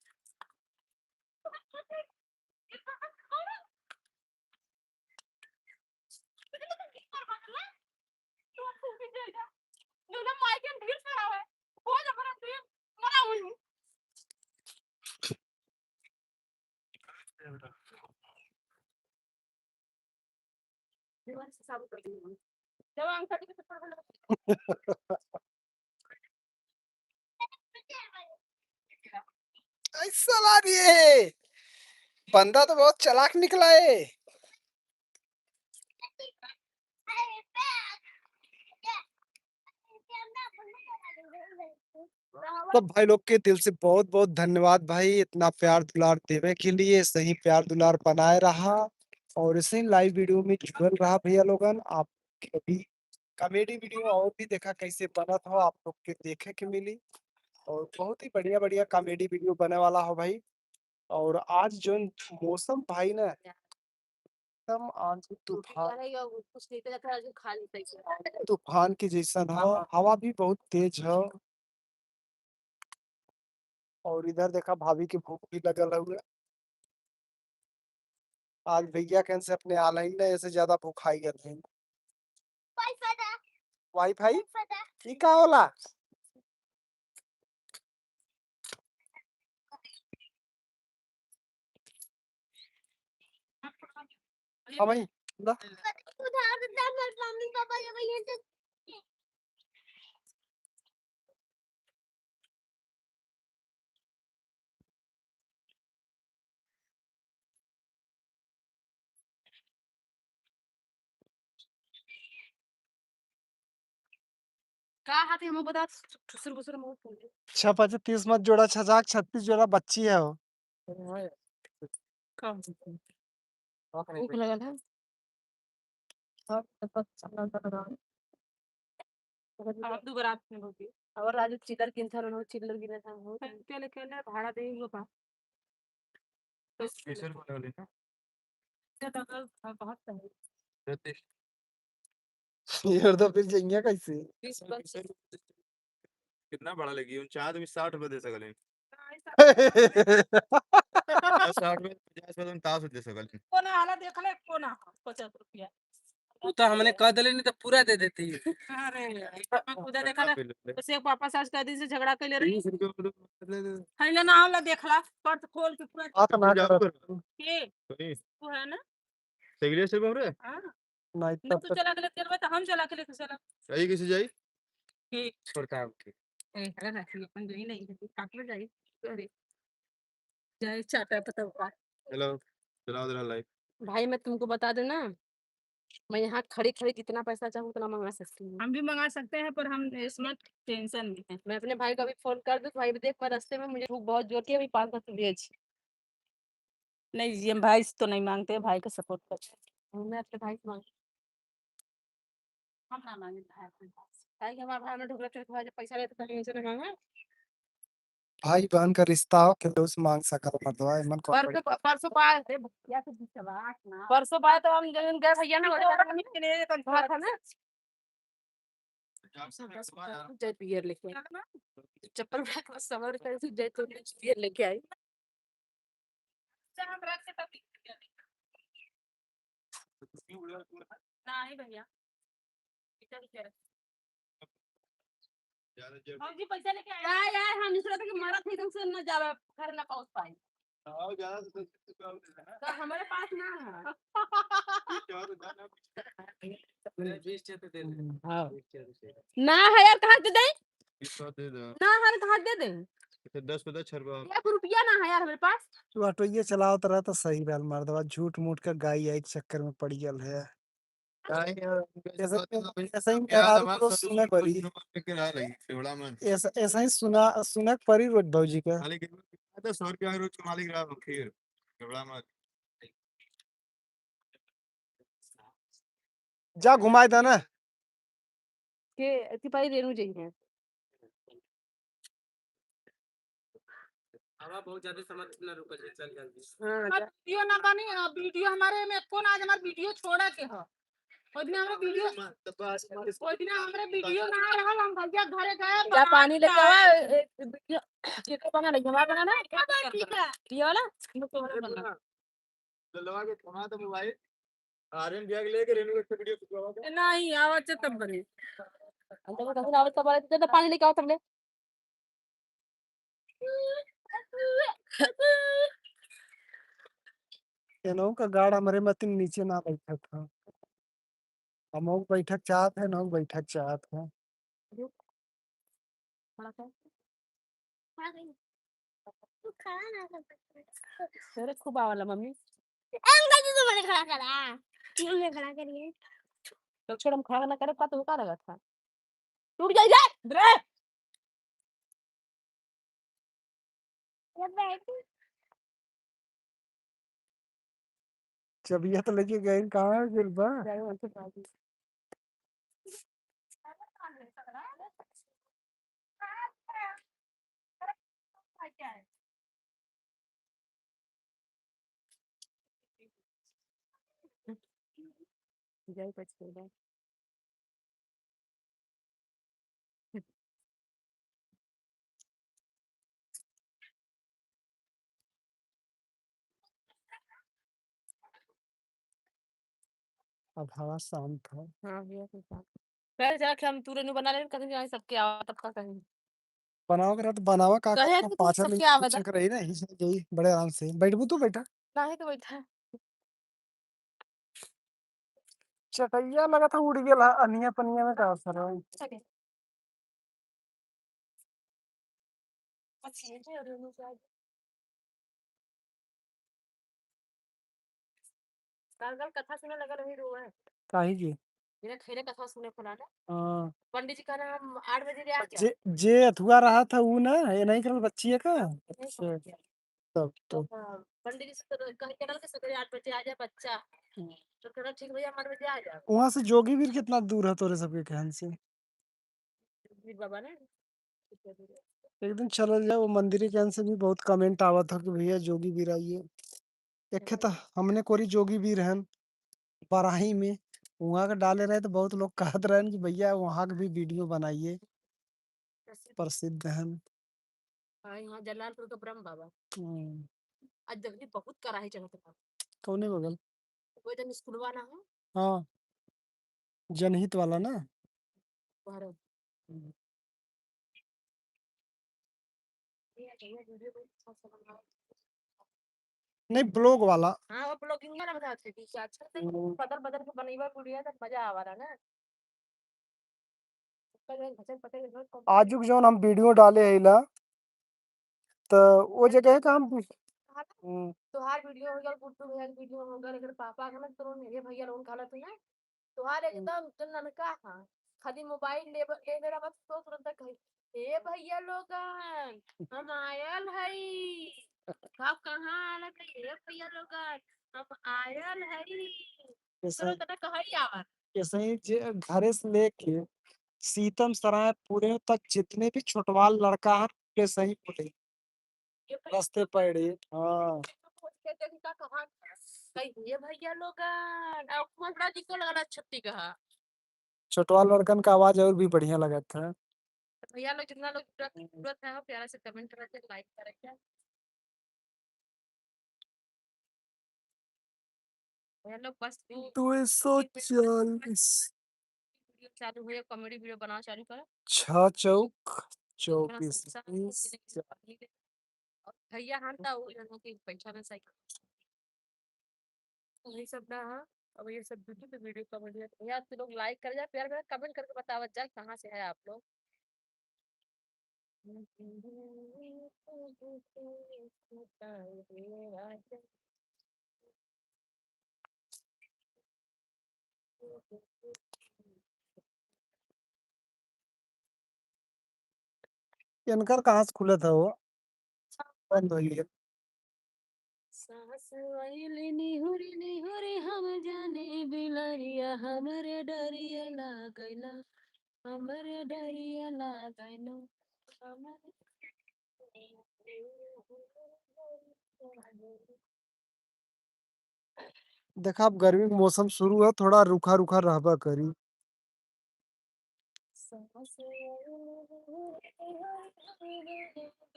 ऐसा ला दिए बंदा तो बहुत चालाक निकला है। तो भाई लोग के दिल से बहुत बहुत धन्यवाद भाई, इतना प्यार दुलार देवे के लिए। सही प्यार दुलार बनाए रहा और इसे लाइव वीडियो में जुड़ल रहा भैया लोगन। आप अभी कॉमेडी वीडियो और भी देखा कैसे बना था, आप लोग के देखे के मिली और बहुत ही बढ़िया बढ़िया कॉमेडी वीडियो बने वाला हो भाई। और आज जो मौसम भाई ना एकदम आंधी तूफान की जैसन हो, हवा भी बहुत तेज है। और इधर देखा भाभी की भूख भी लगल हुआ। आज भैया कहन से अपने आलही ने ऐसे ज्यादा भूखाई गए थे। वाईफाई ई का होला? हाँ भाई ला। मम्मी पापा ये भैया का हाथी हम बता ठुसर बुसर मुंह खोल दे। 6 5 30 मत जोड़ा 6 36 जोड़ा बच्ची है वो। का भूख लगल है। आप दू बरात में होगी और राजू चिल्लर किन हो चिल्लर गिने था हो केले केले भाड़ा दे गो पा केसर को ले ना बहुत सही ये तो फिर जाएंगे कैसे? 20 25 कितना बड़ा लगी उन चार भी 60 रुपए दे सकले 60 में 50 में तुम तास दे सकले कोना हाला देख ले कोना 50 रुपया वो तो हमने कह दिले नहीं तो पूरा दे देती है। अरे मैं खुदा देखा ना उसे पापा सास का दिन से झगड़ा कर ले रही 30 रुपए है ले ना हाला देखला पर्स खोल के पूरा हाथ ना जाओ कर कर के नहीं तू है ना सगले से बाबरे हां नहीं ना तब तू तक चला के ले तेरे तो हम चला के लेके चला सही किसे जाई के प्रताप के ए अरे राखी अपन गई नहीं काट में जाई अरे जाए चाटा पता होगा हेलो चलाओ जरा लाइव भाई मैं तुमको बता दूं ना मैं यहाँ खड़ी-खड़ी जितना पैसा चाहूँ उतना मंगा सकती हूँ। हम भी मंगा सकते हैं पर हम इसमें टेंशन में हैं मैं अपने भाई को अभी फ़ोन कर दूँ तो भाई देख मैं रास्ते में मुझे भूख बहुत जोर की है अभी 5 तू भेज। नहीं जी हम भाई से तो नहीं मांगते भाई का सपोर्ट करते हैं मैं अपने भाई से माँग हम ना माँगे भाई अपने भाई से। भाई के हमारा भाई में ढुकला चोट भाई जब पैसा लेते तो कहीं से ना माँगा। भाई बहन का रिश्ता हो के तो उस मांग सकल मर्दवा मन को परसों बाद या तो बिचवा ना परसों बाद तो हम जब गए भैया ना हुआ था ना जय बियर लेके आई। चप्पल बैग में समर कर जय तो बियर लेके आई। नहीं भैया हम जी पैसा लेके आए यार यार हम दूसरा के मारा थे तुमसे न जावे घर ना पहुंच पाई आओ ज्यादा से कम दे ना तो हमारे पास ना है। और दाना 20 दे दे हां ना है यार कहाँ दे दे 100 दे दो ना है कहाँ दे दे तो 10 पता 6 रुपए 1 रुपया ना है यार हमारे पास। तू ऑटो ये चलावत रहा तो सही रहल मर्दवा झूठ मूठ का गाई आई के चक्कर में पड़ गल है। ऐसा ऐसा ही मेहरारू को सुने परी के रहा लगी थोड़ा मन ऐसा ऐसा ही सुना परी रोज भौजी का खाली तो 100 रुपया रोज के मालिक रहा खीर थोड़ा मत जा घुमाए था ना के सिपाही रेनू चाहिए हवा बहुत ज्यादा समझ ना रुक जाए चल जल्दी हाँ वीडियो ना बनी वीडियो हमारे में कौन आज हमारे वीडियो छोड़ा के हो ओइ दिन हमरा वीडियो ओइ दिन हमरा वीडियो ना रहल हम भैया घरे गए जा पानी लेके आवा वीडियो के बना ले हमारा बना ना ठीक है ये वाला बना ललवा के थमा तो मोबाइल आर्यन बैग लेके रेनू के वीडियो खिंचवाओगे नहीं आवाज तब बनी अंदर में कहीं आवत तब तो पानी लेके आओ तब ले एनहु का गाड़ हमारे मतिन नीचे ना बैठा था हम बैठक चाहत है ना बैठक चाहत है थोड़ा सा तू खड़ा ना कर सकते तेरे खूब आवाला मम्मी अंकल जी तो मैंने खड़ा करा क्यों मैं खड़ा करिए तो छोड़ हम खड़ा ना करे पता होगा लगा था टूट जाएगा रे जब बैठ चबियत लेके गए कहाँ है गिल बा जय पछेगा अब हवा शांत है हाँ भैया के साथ पहले जाके हम तूरे नु बना ले कहीं जाए सबके आवा तब का कहीं बनाओ करा तो बनावा का कहे तो पाँच सबके मिनट आवा चेक रही ना यही बड़े आराम से बैठबू तू बैठा काहे के बैठा है चटैया लगा था उड़ गया अनिया पनिया में का असर है कल कथा सुने लगा रही रो है काहे की मेरा खेले कथा सुने फलाना हाँ पंडित जी कहना हम 8 बजे ले आ जा जे जे अथुआ रहा था वो ना ये नहीं करल बच्ची है का नहीं अच्छा समझ गया। तो हाँ, पंडित जी से तो कहीं कहना कि सवेरे 8 बजे आ जा बच्चा तो कहना ठीक भैया हम 8 बजे आ जा वहाँ से जोगीवीर कितना दूर है तोरे सबके कहन से फिर बाबा ने एक दिन चलल जाए वो मंदिर के कहन से भी बहुत कमेंट आवत था कि भैया जोगीवीर आइए एक तो हमने कोरी जोगीवीर हन बराही में वहाँ का डाले रहे तो बहुत लोग कहत रहे कि भैया वहाँ का भी वीडियो बनाइए प्रसिद्ध हन हाँ यहाँ जलालपुर का ब्रह्म बाबा हम्म, आज जल्दी बहुत कराही चढ़त था कौने बगल कोई दिन स्कूलवा ना हो हाँ जनहित वाला ना भारत ये भैया वीडियो बहुत अच्छा सा बना नहीं ब्लॉग वाला हाँ वो ब्लॉगिंग वाला बता थे कि अच्छा से बदल बदल के बनईबा वीडियो तो मजा आवा रहा ना घचर पटे आजुक जौन हम वीडियो डाले हैला तो वो जगह का हम तोहार वीडियो हो गया गुड्डू भैया की वीडियो हो गया लेकिन पापा का ना तो मेरे भैया लोग खाला तू ना तोहार एकदम तो ननका हां खाली मोबाइल ले मेरा बस तो तुरंत कही ए भैया लोगन हम आयल हई आप कहाँ आला ए भैया लोगन हम आयल हई तुरंत ना कहई आवा ऐसे ही घरे से लेके सीतम सराय पूरे तक जितने भी छोटवाल लड़का है के सही बोले ये भैया रास्ते पड़े हाँ पूछ के देखी का कहाँ कही ये भैया लोगन अब हमरा जी को लगा छत्ती कहा छोटवाल लड़कन का आवाज और भी बढ़िया लगा था तो भैया लोग जितना लोग जरूरत है प्यारा से कमेंट करके लाइक करें भैया लोग बस 240 वीडियो चालू हुए कॉमेडी वीडियो बनाना चालू करो 6 चौक इतना 24 संसार 20 और भैया हानता वो जनों की पैसा में सही यही सब ना हाँ अब ये सब वीडियो कॉमेडी भैया आप लोग लाइक कर जा प्यार प्यार कमेंट करके बतावत जा कहाँ से है आप लोग इनकर कहाँ से खुला था वो बंद हो गया सास आइले निहुरी हम जाने बिलरिया हमरे डरिया लागैला हमरे डरिया लागैला देखा अब गर्मी के मौसम शुरू है थोड़ा रुखा रुखा रहबा करी सास आइले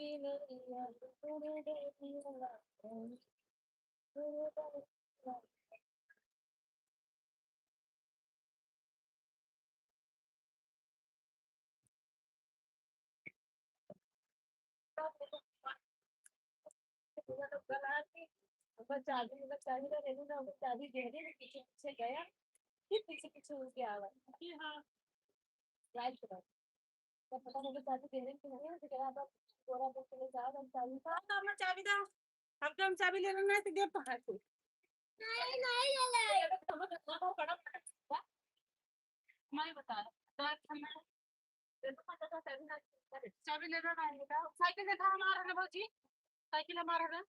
बिलरिया हमरे डरिया लागैला चाबी का रेनू ना चाबी दे दे पीछे पीछे गया फिर पीछे पीछे उसके आवा कि हाँ राइट करो तो पता नहीं चाबी दे रहे कि नहीं है तो कह रहा थोड़ा बहुत चले जाओ हम चाबी का हम चाबी दा हम चाबी ले लेना है तो दे पहाड़ को नहीं नहीं ले हम तो बड़ा मैं बता रहा हूं चाबी लेना ना बेटा साइकिल देखा हमारा है भौजी साइकिल हमारा है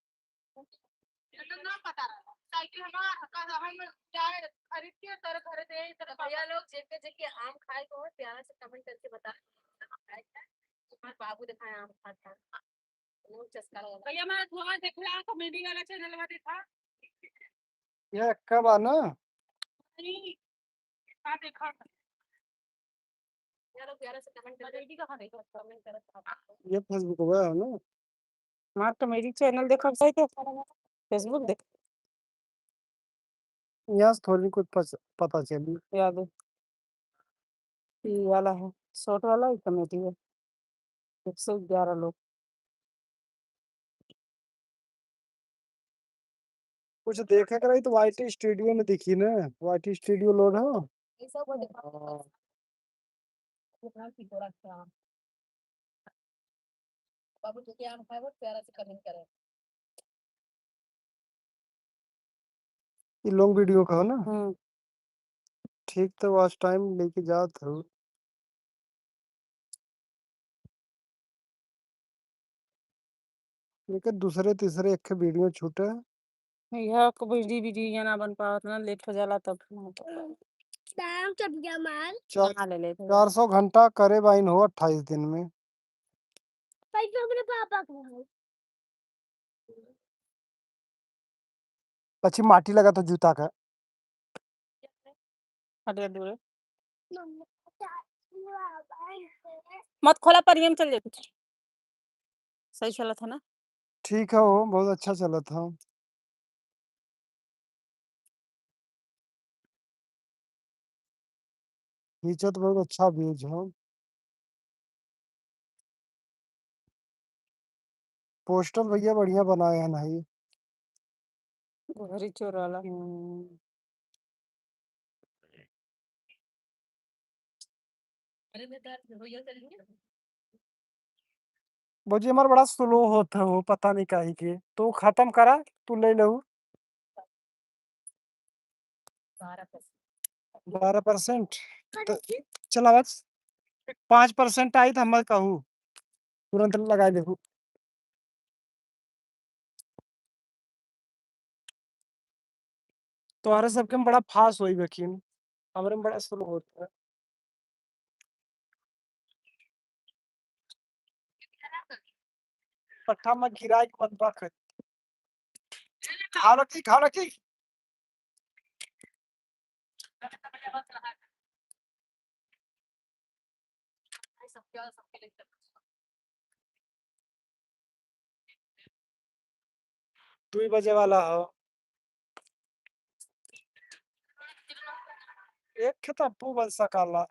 तो ना पता रहा साइकिल हमारा का हम जाए खरीद के तर घर दे तर भैया लोग जेके जेके आम खाए को हो प्यारा से कमेंट करके बता तुम्हारे बाबू दिखाए आम खाता वो चस्का लगा भैया मैं वहां देख रहा कॉमेडी वाला चैनल में देखा ये कब आना नहीं हां देखा यार प्यारा से कमेंट करके कहां देखा कमेंट करता ये फेसबुक हुआ है ना मार तो मेरी चैनल देखा सही थे फेसबुक देख यहाँ से थोड़ी कुछ पता चली याद है ये वाला है शॉर्ट वाला ही कमेटी है 111 लोग कुछ देखा कराई तो वाईटी स्टूडियो में दिखी ना वाईटी स्टूडियो लोड हो ये सब वो देखा हाँ, कितना ठीक हो रखा बाबू तो क्या हम खाए वो प्यारा से कमेंट करें ये लॉन्ग वीडियो का हो ना ठीक तो वॉच टाइम लेके जात हूँ। लेकिन दूसरे तीसरे एक वीडियो छूटे। यह को वीडियो ना बन पावत ना, लेट हो जाला तब दाम कब जमाल बना ले 400 घंटा करे बाइन हो 28 दिन में। पैसे अपने पापा को है। पची माटी लगा तो जूता का। हटे दूर मम्मी चाची मत खोला, परियम चल जाए कुछ सही चला था ना। ठीक है, वो बहुत अच्छा चला था। नीचे तो बहुत अच्छा व्यूज है। पोस्टर भैया बढ़िया बनाए हैं नहीं। घरी चोर वाला बोझी हमारा बड़ा स्लो होता है वो, पता नहीं काहे के। तो खत्म करा, तू ले लो 12%। तो चला बस 5% आई तो हम कहूँ तुरंत लगा देखू। तुम्हारे सबके में बड़ा फास्ट हुई यकीन, हमारे में बड़ा स्लो होता है। पट्टा में गिरा के बनवा कर खा रखी। दो बजे वाला हो। एक खेत अपू बन सकाला।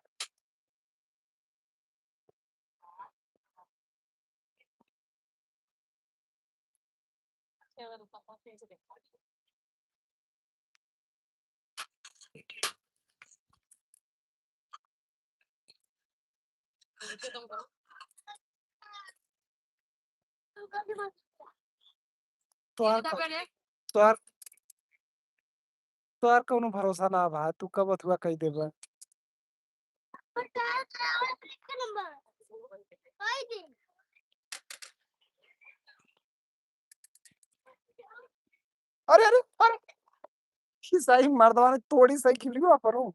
तोहार तोहार तोहार कोनो भरोसा ना बा, तू कब अथवा कह देबा। नंबर कोई दिन अरे अरे अरे सही मर्दवा ने तोड़ी सही खिलियो पर हूँ।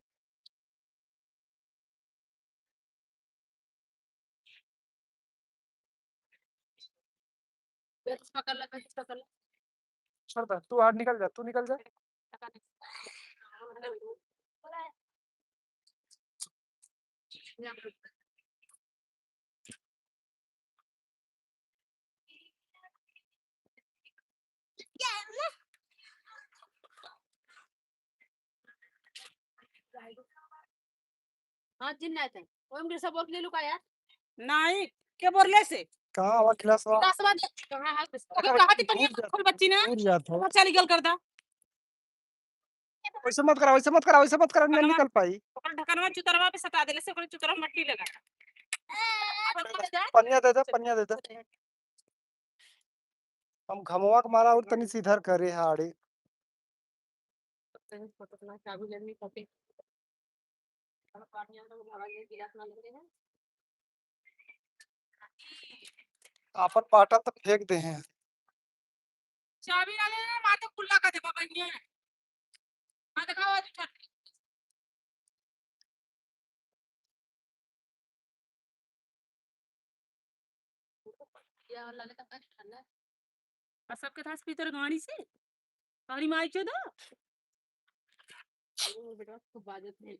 छोड़ दे, तू आज निकल जा, तू निकल जा। हाँ जिन नाते ओम के सब ले लुका यार नहीं के बोरले से कहाँ आवा गिलास वा दसवा कहां है कहां थी पनिया खोल बच्ची ना दूर जाता है। चल गल कर दा वैसे मत करा, वैसे मत करा, वैसे मत करा, नहीं निकल पाई। ओकर ढकनवा चुतरवा पे सटा देले से ओकर चुतरवा मट्टी लगा पनिया दे दे, पनिया दे दे। हम घमवा के मारा और तनी सीधर करे हाड़ी। चाबी लेनी पड़ती आपन पाटल तो फेंक दे हैं। चाबी ना ले माथे खुला कर दे बबनिया हां दिखाओ आज छट या वाला ले का ठंडा और सबके थास पीतर गाड़ी से गाड़ी में आई चो दो ओ बेटा खूब बाजत है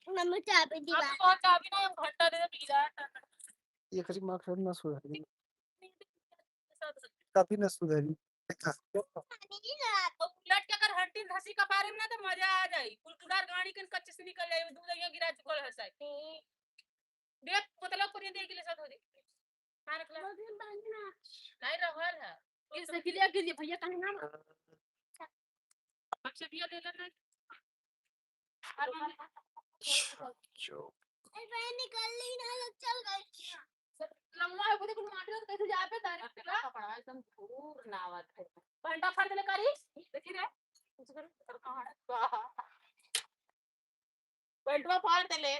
मम्मी चाबी दी अब तो चाबी ना घंटा दे पी रहा है ये करी मार कर ना सुधरी, कभी ना सुधरी। उलट के अगर हड्डी धसी का बारे में ना तो मजा आ जाई कुलकुलार गाड़ी के कच्चे से निकल जाए दूध या गिरा चुकल है साई देख बोतल को नहीं दे के लिए साथ हो दे हां रख ले नहीं रहल है इस से क्लियर कीजिए भैया कहीं ना बच्चे भी दे लेना जो निकल ली ना चल गई लम्बा है बोले कुछ मार कैसे जा पे तारीफ का पड़ा एकदम दूर नावत है पंडा खरीद ले करी देखी रे पेंटवा फाड़ दे ले।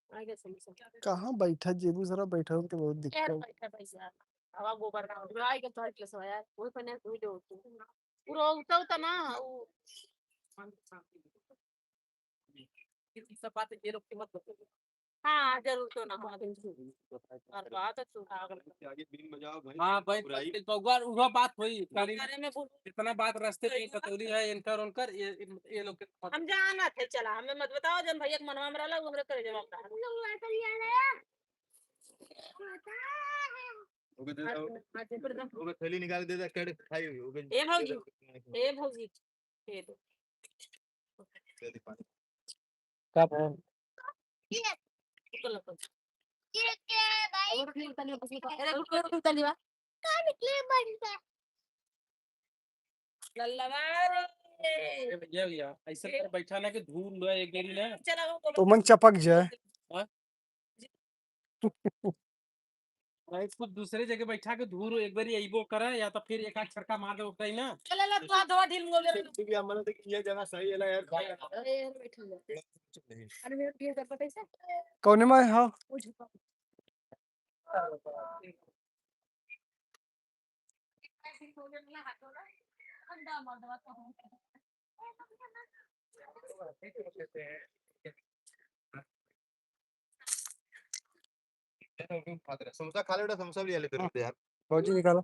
आगे समोसा कहाँ बैठा जेबू जरा बैठा तो बहुत यार दिक्कत बैठा पैसा हवा गोबर ना हो आए के तो सो यार वो पने वीडियो पूरा उता ना वो सब बात ये लोग की मत बताओ। हाँ जरूर तो ना और बात तो आगे बीन बजाओ भाई। हाँ भाई बुराई। भगवान वह बात हुई बारे में बोल इतना बात रास्ते पे कतौली है इनकर उनकर ये लोग के हम जाना थे चला हमें मत बताओ जब भैया के मनवा में रहला हमरे करे जवाब दा ओके दे दो। ओके थैली निकाल के दे दे कड़ खाई ओके ए भौजी दे दो दे दे पानी। क्या बोल तो लगो ये के भाई और फिर तली बस अरे गुड तली बा का निकले बनता लल्लवा रे भैया भैया ऐसे कर बैठा ना कि धूल है एक गेरी ना चला तो मन चपक जाए भाई कुछ दूसरे जगह बैठा के धूल एक बारी अइबो करे या तो फिर एक आध छड़का मार दे उठई ना चला ला तू दवा ढील मोले तू भी हमने तो ये जगह सही है यार। अरे यार बैठ जा अरे मेरे पिए कर पता है कौन में हाँ वो झुका ठंडा मार दवा तो समोसा खा ले बेटा समोसा भी ले ले फिर यार। फौजी निकालो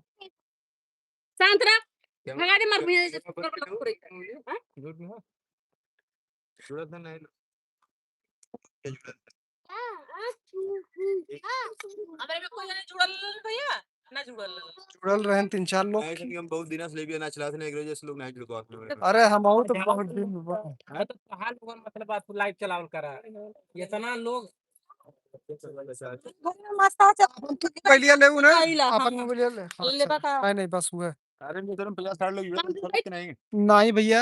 शांत रह क्या भगा दे मर भी हां झूठ में जरूरत नहीं हमारे में कोई जुड़ल भैया ना जुड़ल जुड़ल रहे 3-4 लोग नहीं कि हम बहुत दिन से लेके ना चला थे एक रोज लोग नहीं जुड़ अरे हम तो बहुत दिन मैं तो कहा लोगन मतलब बात लाइव चलावन करा इतना लोग मस्त है पहले ले ना आइला, हाँ, अपन मोबाइल ले लेबा का नहीं बस हुआ अरे मैं तो 50-60 लोग जुड़े कि नहीं। नहीं भैया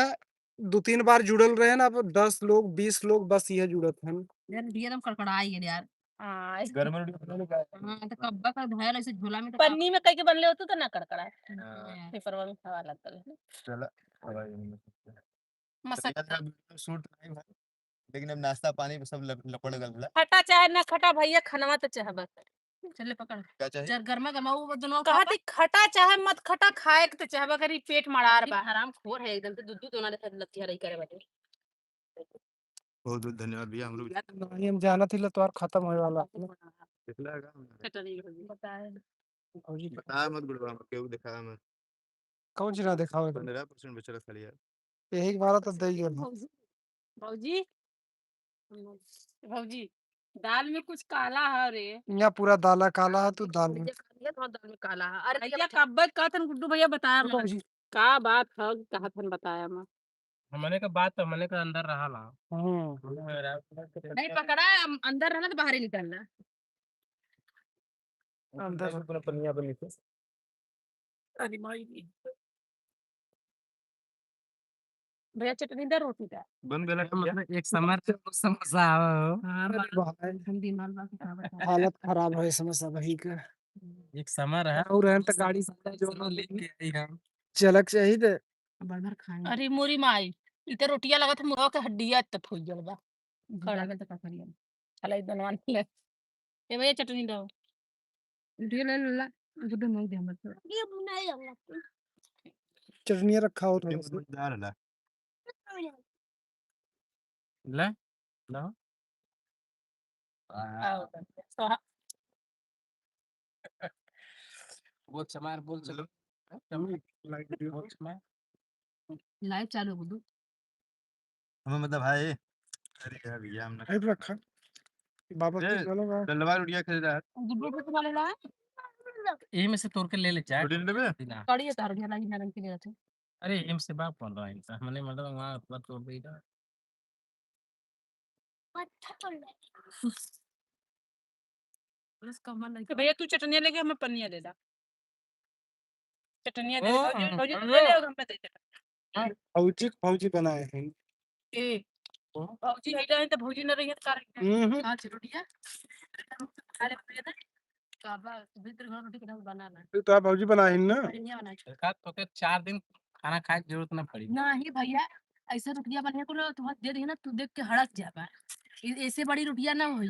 2-3 बार जुड़ल रहे ना अब 10 लोग 20 लोग बस ये जुड़त हैं यार बियरम कड़कड़ाई है यार हां घर में रोटी का हां तो कब्बा का धैल ऐसे झोला में पन्नी में कई के बनले होते तो ना कड़कड़ा पेपरवा में हवा लगता है चला मसक सूट नहीं भाई लेकिन अब नाश्ता पानी पे सब लपड़ गल खटा चाहे ना खटा भैया खनवा तो चाहे बस चले पकड़ क्या चाहिए जर गर्मा गर्मा वो दोनों कहती खटा चाहे मत खटा खाए के तो चाहे करी पेट मड़ार बा हराम खोर है एकदम से दूध दोना दे लत्ती हरई करे बाटे बहुत बहुत धन्यवाद भैया हम लोग नहीं हम जाना थी तो खत्म होने वाला पिछला चटनी बताए फौजी बता मत गुड़वा मत केहू दिखा मैं कौन सी ना दिखाओ 15% बचल खाली यार यही बार तो दे गया भौजी भौजी दाल में कुछ काला है रे यहाँ पूरा दाला काला है तू दाल में दाल में काला है अरे भैया कब्बत का थन गुड्डू भैया बताया फौजी का बात है कहा थन बताया मैं हमने का बात तो हमने का अंदर रहा ला नहीं पकड़ा अंदर रहना तो बाहर ही निकलना अंदर अपना पनिया बनी थी अरे माई भैया चटनी दर रोटी का बन गया मतलब एक समर समोसा हालत खराब है समस्या वही का एक समर है और रहन तो गाड़ी जो लेके आई हम चलक चाहिए थे अरे मोरी माई इते रोटियां लगा था मुर्गा के हड्डियां तक फूल जलबा खड़ा के तक करिया चला बनवान ले ए भैया चटनी दो रोटियां ले ला गुड्डू नहीं दे मत ये नहीं लगा चटनिया रखा हो थोड़ा सा मजेदार है ले लो बोल समार बोल चलो लाइव चालू गुड्डू हमें मतलब भाई अरे यार भैया हमने है रखा बाबा की बोलो डलवा रोटियां खरीदा है गुड्डू को तुम्हारे ला यही में से तोड़ के ले ले चाय रोटी लेबे कड़ी है तार घेरा घेरा के लिए थे अरे एम से बाप पड़ रहा है हमने मतलब वहां पर तोड़ दी था भैया तू चटनिया लेके हमें पनिया ले ला चटनिया दे ओ, फौजी हम ले ले और हमें दे दे फौजी बनाए हैं ए भौजी है तो भौजी न रही है कार हां रोटियां अरे भैया तो आप भौजी बनाही ना तो के 4 दिन खाना खाए के जरूरत ना पड़ी। नहीं भैया ऐसे रोटियां बने को तुम दे रही ना तू देख के हड़क जाबा ऐसे बड़ी रोटियां ना होई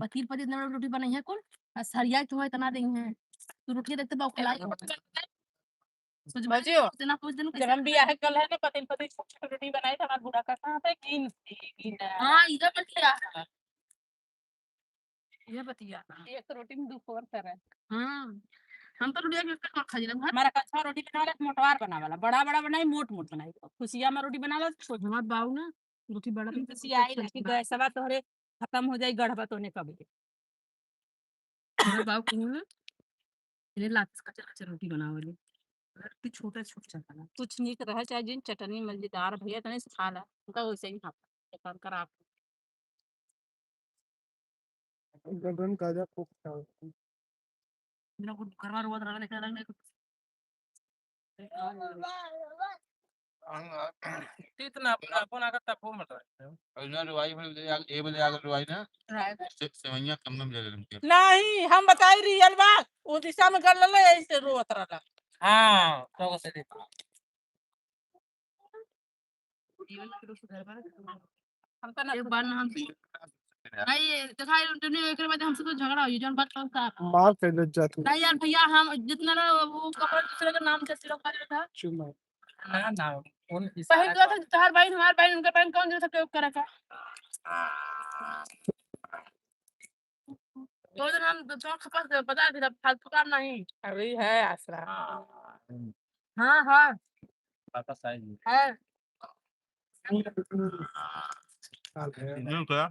पतिर पतिर ना रोटी बनी है कुल सरिया तो इतना देही है तू रोटियां देखते बा खलाई कुछ बजियो इतना कुछ दिन जब हम बियाह कल है ना पति पति रोटी बनाई तो हमारा बूढ़ा का कहाँ पे गिन हां इधर बतिया ये बतिया एक रोटी में 2 फोर कर है। हां हम तो रोटियां के कर खा लेना हमारा कच्चा रोटी बनावला मोटवार बनावला बड़ा बड़ा बनाई मोट मोट बनाई खुशिया में रोटी बनावला छोट हमार बाऊ ना रोटी बड़ा खुशिया आई कि गैसवा तोहरे खत्म हो जाई गढ़वा तोने कभी हमार बाऊ कहूं ये लात का चला रोटी बनावली रोटी छोटा छोटा चला कुछ निक रहे चाहे जिन चटनी मजेदार भैया तने से खा ला उनका वैसे ही खा कर कर आप गंदन काजा खूब खाओ मेरा को करवा रोवा रहा लेकर रंग इतना अपन आकर तपो मत और ना रुआई ए बजे आकर रुआई ना सेवैया कम में ले लेंगे नहीं हम बताई रियल बात वो दिशा में कर ले ऐसे रोत रहा हां तो से देखो हम तो ना एक बार ना हम नहीं देखा इंटरव्यू एक बाद हमसे तो झगड़ा हुई जौन बात का मार के लग जाती नहीं यार भैया हम जितना ना वो कपड़ा दूसरे का नाम से सिर्फ कर था चुमा ना उन पहले तो था तुम्हार भाई हमार भाई उनका बहन कौन जो था प्रयोग करा था तो दिन हम तो खपास बता दिया फालतू काम नहीं अभी है आसरा हाँ हाँ वापस आएगी है हाल है क्या